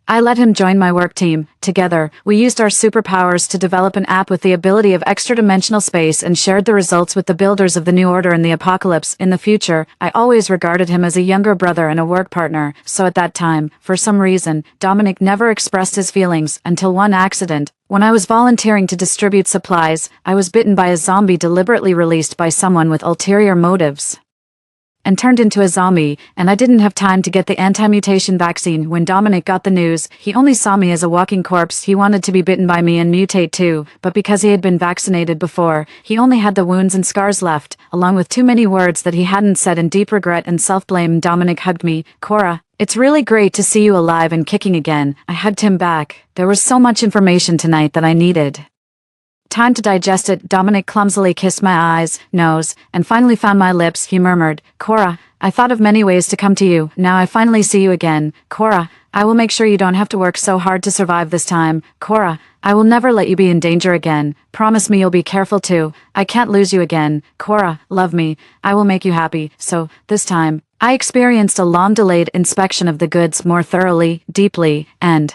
[SPEAKER 1] I let him join my work team. Together, we used our superpowers to develop an app with the ability of extra-dimensional space and shared the results with the builders of the New Order in the apocalypse. In the future, I always regarded him as a younger brother and a work partner, so at that time, for some reason, Dominic never expressed his feelings until one accident. When I was volunteering to distribute supplies, I was bitten by a zombie deliberately released by someone with ulterior motives and turned into a zombie, and I didn't have time to get the anti-mutation vaccine. When Dominic got the news, he only saw me as a walking corpse. He wanted to be bitten by me and mutate too, but because he had been vaccinated before, he only had the wounds and scars left, along with too many words that he hadn't said in deep regret and self-blame. Dominic hugged me. Cora, it's really great to see you alive and kicking again. I hugged him back. There was so much information tonight that I needed time to digest it. Dominic clumsily kissed my eyes, nose, and finally found my lips. He murmured, Cora, I thought of many ways to come to you. Now I finally see you again. Cora, I will make sure you don't have to work so hard to survive this time, Cora. I will never let you be in danger again. Promise me you'll be careful too. I can't lose you again. Cora, love me. I will make you happy. So, this time, I experienced a long-delayed inspection of the goods more thoroughly, deeply, and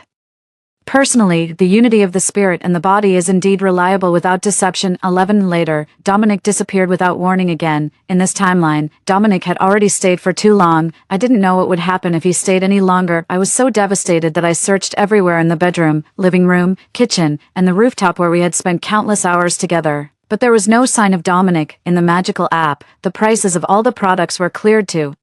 [SPEAKER 1] personally. The unity of the spirit and the body is indeed reliable without deception. 11 later, Dominic disappeared without warning again. In this timeline, Dominic had already stayed for too long. I didn't know what would happen if he stayed any longer. I was so devastated that I searched everywhere in the bedroom, living room, kitchen, and the rooftop where we had spent countless hours together. But there was no sign of Dominic. In the magical app, the prices of all the products were cleared to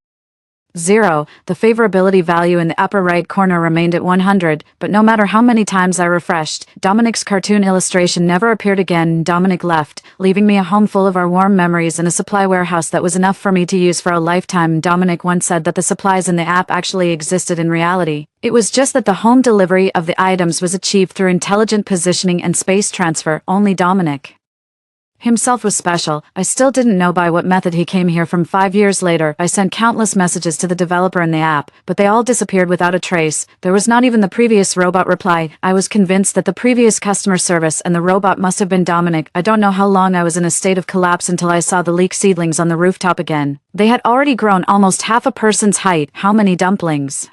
[SPEAKER 1] 0. The favorability value in the upper right corner remained at 100, but no matter how many times I refreshed, Dominic's cartoon illustration never appeared again. Dominic left, leaving me a home full of our warm memories and a supply warehouse that was enough for me to use for a lifetime. Dominic once said that the supplies in the app actually existed in reality. It was just that the home delivery of the items was achieved through intelligent positioning and space transfer. Only Dominic himself was special. I still didn't know by what method he came here. From 5 years later, I sent countless messages to the developer in the app, but they all disappeared without a trace. There was not even the previous robot reply. I was convinced that the previous customer service and the robot must have been Dominic. I don't know how long I was in a state of collapse until I saw the leek seedlings on the rooftop again. They had already grown almost half a person's height. How many dumplings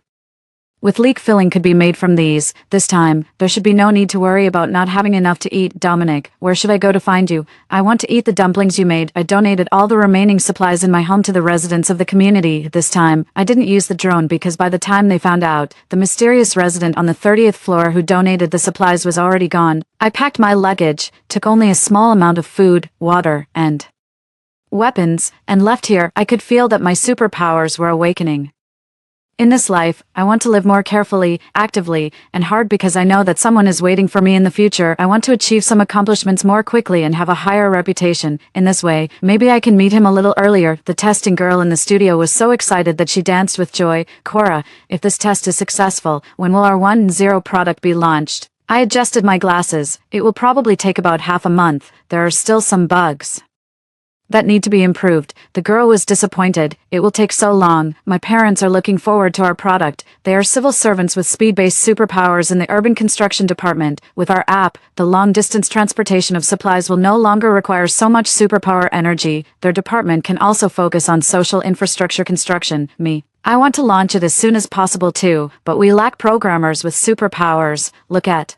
[SPEAKER 1] with leek filling could be made from these? This time, there should be no need to worry about not having enough to eat. Dominic, where should I go to find you? I want to eat the dumplings you made. I donated all the remaining supplies in my home to the residents of the community. This time, I didn't use the drone because by the time they found out, the mysterious resident on the 30th floor who donated the supplies was already gone. I packed my luggage, took only a small amount of food, water, and weapons, and left here. I could feel that my superpowers were awakening. In this life, I want to live more carefully, actively, and hard because I know that someone is waiting for me in the future. I want to achieve some accomplishments more quickly and have a higher reputation. In this way, maybe I can meet him a little earlier. The testing girl in the studio was so excited that she danced with joy. Cora, if this test is successful, when will our 1.0 product be launched? I adjusted my glasses. It will probably take about half a month. There are still some bugs that need to be improved. The girl was disappointed. It will take so long. My parents are looking forward to our product. They are civil servants with speed-based superpowers in the urban construction department. With our app, the long-distance transportation of supplies will no longer require so much superpower energy. Their department can also focus on social infrastructure construction. I want to launch it as soon as possible too, but we lack programmers with superpowers. Look at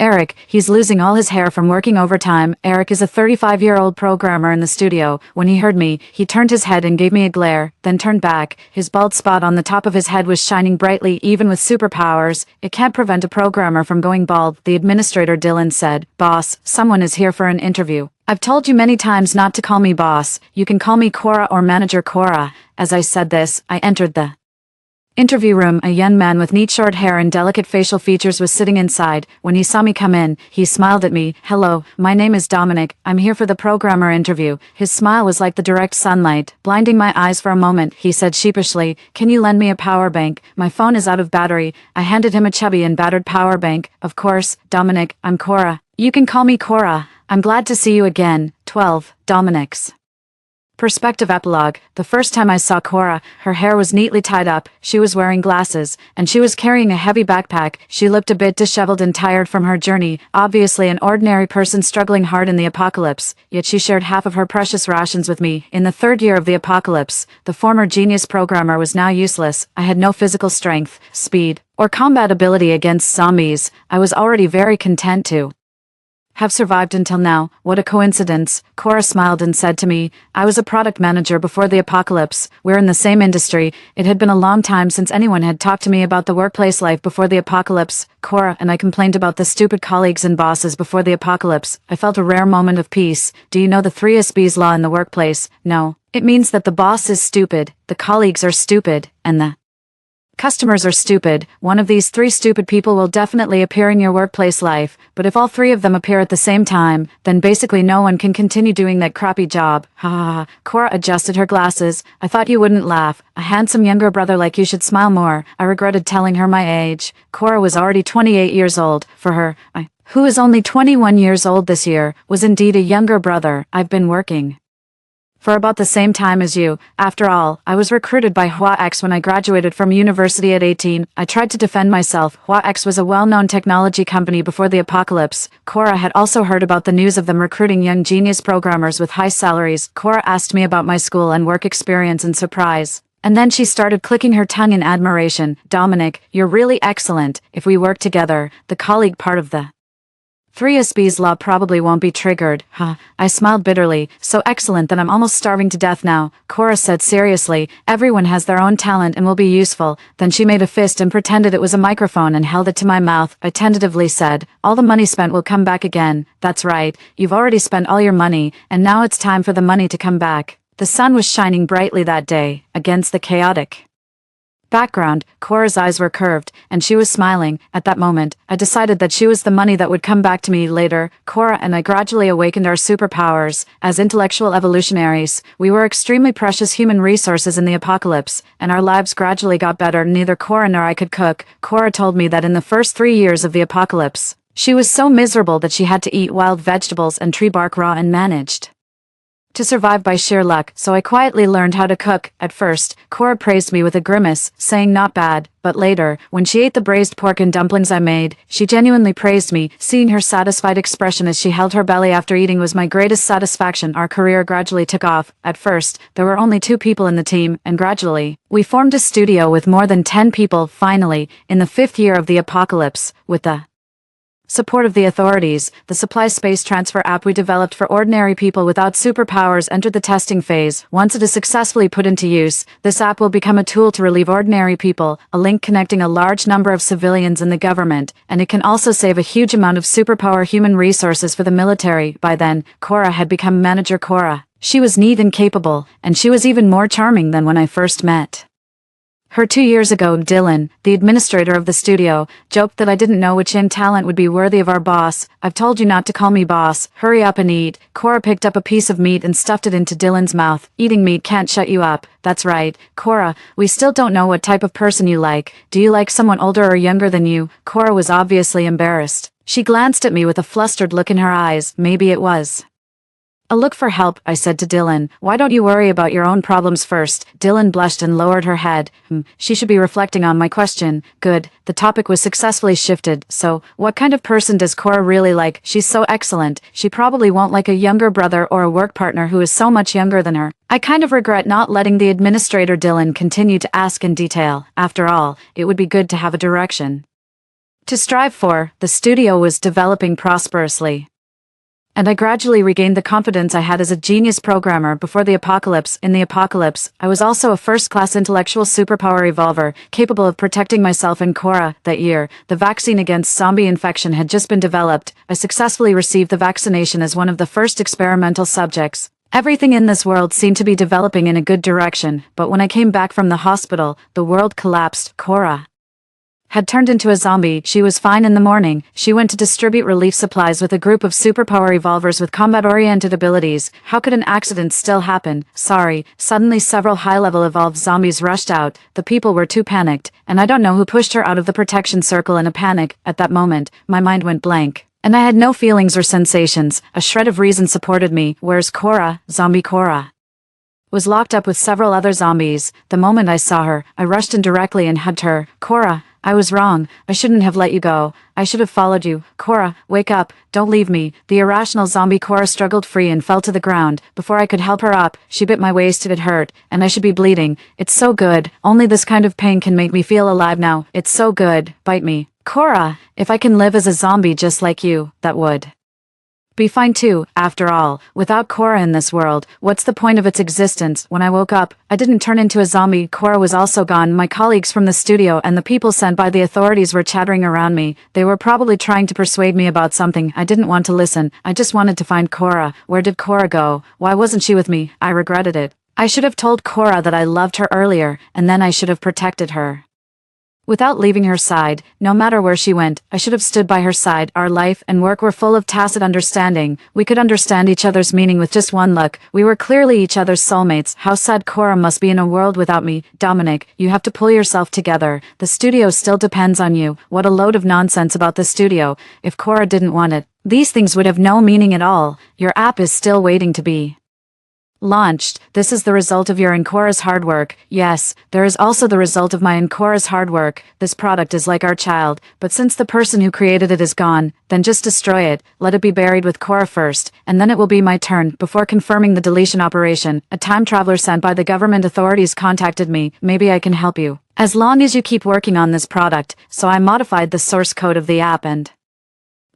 [SPEAKER 1] Eric. He's losing all his hair from working overtime. Eric is a 35-year-old programmer in the studio. When he heard me, he turned his head and gave me a glare, then turned back. His bald spot on the top of his head was shining brightly. Even with superpowers, it can't prevent a programmer from going bald. The administrator Dylan said, "Boss, someone is here for an interview." I've told you many times not to call me boss. You can call me Cora or manager Cora. As I said this, I entered the interview room. A young man with neat short hair and delicate facial features was sitting inside. When he saw me come in, he smiled at me. "Hello, my name is Dominic. I'm here for the programmer interview." His smile was like the direct sunlight, blinding my eyes for a moment. He said sheepishly, "Can you lend me a power bank? My phone is out of battery." I handed him a chubby and battered power bank. "Of course, Dominic, I'm Cora. You can call me Cora. I'm glad to see you again." 12. Dominic's perspective epilogue. The first time I saw Cora, her hair was neatly tied up, she was wearing glasses, and she was carrying a heavy backpack. She looked a bit disheveled and tired from her journey, obviously an ordinary person struggling hard in the apocalypse, yet she shared half of her precious rations with me. In the third year of the apocalypse, the former genius programmer was now useless. I had no physical strength, speed, or combat ability against zombies. I was already very content to have survived until now. What a coincidence. Cora smiled and said to me, "I was a product manager before the apocalypse. We're in the same industry." It had been a long time since anyone had talked to me about the workplace life before the apocalypse. Cora and I complained about the stupid colleagues and bosses before the apocalypse. I felt a rare moment of peace. Do you know the 3SB's law in the workplace? No. It means that the boss is stupid, the colleagues are stupid, and the customers are stupid. One of these three stupid people will definitely appear in your workplace life, but if all three of them appear at the same time, then basically no one can continue doing that crappy job. Ha ha ha. Cora adjusted her glasses. I thought you wouldn't laugh. A handsome younger brother like you should smile more. I regretted telling her my age. Cora was already 28 years old. For her, who is only 21 years old this year, was indeed a younger brother. I've been working For about the same time as you. After all, I was recruited by HuaX when I graduated from university at 18. I tried to defend myself. HuaX was a well-known technology company before the apocalypse. Cora had also heard about the news of them recruiting young genius programmers with high salaries. Cora asked me about my school and work experience in surprise. And then she started clicking her tongue in admiration. Dominic, you're really excellent. If we work together, the colleague part of the 3SB's law probably won't be triggered. Huh. I smiled bitterly. So excellent that I'm almost starving to death now. Cora said seriously, everyone has their own talent and will be useful. Then she made a fist and pretended it was a microphone and held it to my mouth. I tentatively said, all the money spent will come back again. That's right. You've already spent all your money, and now it's time for the money to come back. The sun was shining brightly that day, against the chaotic background. Cora's eyes were curved, and she was smiling. At that moment, I decided that she was the money that would come back to me later. Cora and I gradually awakened our superpowers. As intellectual evolutionaries, we were extremely precious human resources in the apocalypse, and our lives gradually got better. Neither Cora nor I could cook. Cora told me that in the first 3 years of the apocalypse, she was so miserable that she had to eat wild vegetables and tree bark raw and managed to survive by sheer luck, so I quietly learned how to cook. At first, Cora praised me with a grimace, saying not bad, but later, when she ate the braised pork and dumplings I made, she genuinely praised me. Seeing her satisfied expression as she held her belly after eating was my greatest satisfaction. Our career gradually took off. At first, there were only 2 people in the team, and gradually, we formed a studio with more than 10 people. Finally, in the 5th year of the apocalypse, with the support of the authorities, the supply space transfer app we developed for ordinary people without superpowers entered the testing phase. Once it is successfully put into use, this app will become a tool to relieve ordinary people, a link connecting a large number of civilians and the government, and it can also save a huge amount of superpower human resources for the military. By then, Cora had become Manager Cora. She was neat and capable, and she was even more charming than when I first met her 2 years ago. Dylan, the administrator of the studio, joked that I didn't know which talent would be worthy of our boss. I've told you not to call me boss. Hurry up and eat. Cora picked up a piece of meat and stuffed it into Dylan's mouth. Eating meat can't shut you up. That's right. Cora, we still don't know what type of person you like. Do you like someone older or younger than you? Cora was obviously embarrassed. She glanced at me with a flustered look in her eyes. Maybe it was a look for help. I said to Dylan, why don't you worry about your own problems first? Dylan blushed and lowered her head. She should be reflecting on my question. Good. The topic was successfully shifted. So, what kind of person does Cora really like? She's so excellent. She probably won't like a younger brother or a work partner who is so much younger than her. I kind of regret not letting the administrator Dylan continue to ask in detail. After all, it would be good to have a direction to strive for. The studio was developing prosperously, and I gradually regained the confidence I had as a genius programmer before the apocalypse. In the apocalypse, I was also a first-class intellectual superpower evolver, capable of protecting myself and Cora. That year, the vaccine against zombie infection had just been developed. I successfully received the vaccination as one of the first experimental subjects. Everything in this world seemed to be developing in a good direction, but when I came back from the hospital, the world collapsed. Cora had turned into a zombie. She was fine in the morning. She went to distribute relief supplies with a group of superpower evolvers with combat-oriented abilities. How could an accident still happen? Sorry. Suddenly several high-level evolved zombies rushed out. The people were too panicked, and I don't know who pushed her out of the protection circle in a panic. At that moment, my mind went blank, and I had no feelings or sensations. A shred of reason supported me. Where's Cora? Zombie Cora was locked up with several other zombies. The moment I saw her, I rushed in directly and hugged her. Cora, I was wrong. I shouldn't have let you go. I should have followed you. Cora, wake up. Don't leave me. The irrational zombie Cora struggled free and fell to the ground. Before I could help her up, she bit my waist. It hurt, and I should be bleeding. It's so good. Only this kind of pain can make me feel alive now. It's so good. Bite me. Cora, if I can live as a zombie just like you, that would be fine too. After all, without Cora in this world, what's the point of its existence? When I woke up, I didn't turn into a zombie. Cora was also gone. My colleagues from the studio and the people sent by the authorities were chattering around me. They were probably trying to persuade me about something. I didn't want to listen. I just wanted to find Cora. Where did Cora go? Why wasn't she with me? I regretted it. I should have told Cora that I loved her earlier, and then I should have protected her without leaving her side. No matter where she went, I should have stood by her side. Our life and work were full of tacit understanding. We could understand each other's meaning with just one look. We were clearly each other's soulmates. How sad Cora must be in a world without me. Dominic, you have to pull yourself together. The studio still depends on you. What a load of nonsense about the studio. If Cora didn't want it, these things would have no meaning at all. Your app is still waiting to be Launched. This is the result of your and Cora's hard work. Yes, there is also the result of my and Cora's hard work. This product is like our child, but since the person who created it is gone, then just destroy it, let it be buried with Cora first, and then it will be my turn. Before confirming the deletion operation, a time traveler sent by the government authorities contacted me. Maybe I can help you. As long as you keep working on this product, so I modified the source code of the app and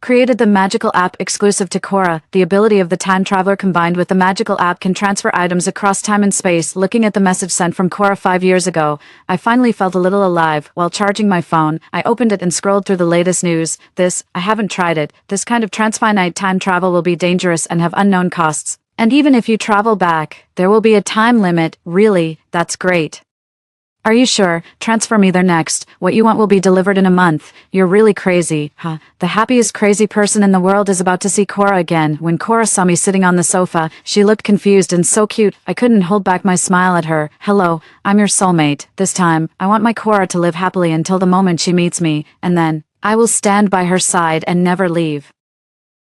[SPEAKER 1] created the magical app exclusive to Cora. The ability of the time traveler combined with the magical app can transfer items across time and space. Looking at the message sent from Cora 5 years ago, I finally felt a little alive. While charging my phone, I opened it and scrolled through the latest news. I haven't tried it. This kind of transfinite time travel will be dangerous and have unknown costs. And even if you travel back, there will be a time limit. Really? That's great. Are you sure? Transfer me there next. What you want will be delivered in a month. You're really crazy, huh? The happiest crazy person in the world is about to see Cora again. When Cora saw me sitting on the sofa, she looked confused and so cute, I couldn't hold back my smile at her. Hello, I'm your soulmate. This time, I want my Cora to live happily until the moment she meets me, and then I will stand by her side and never leave.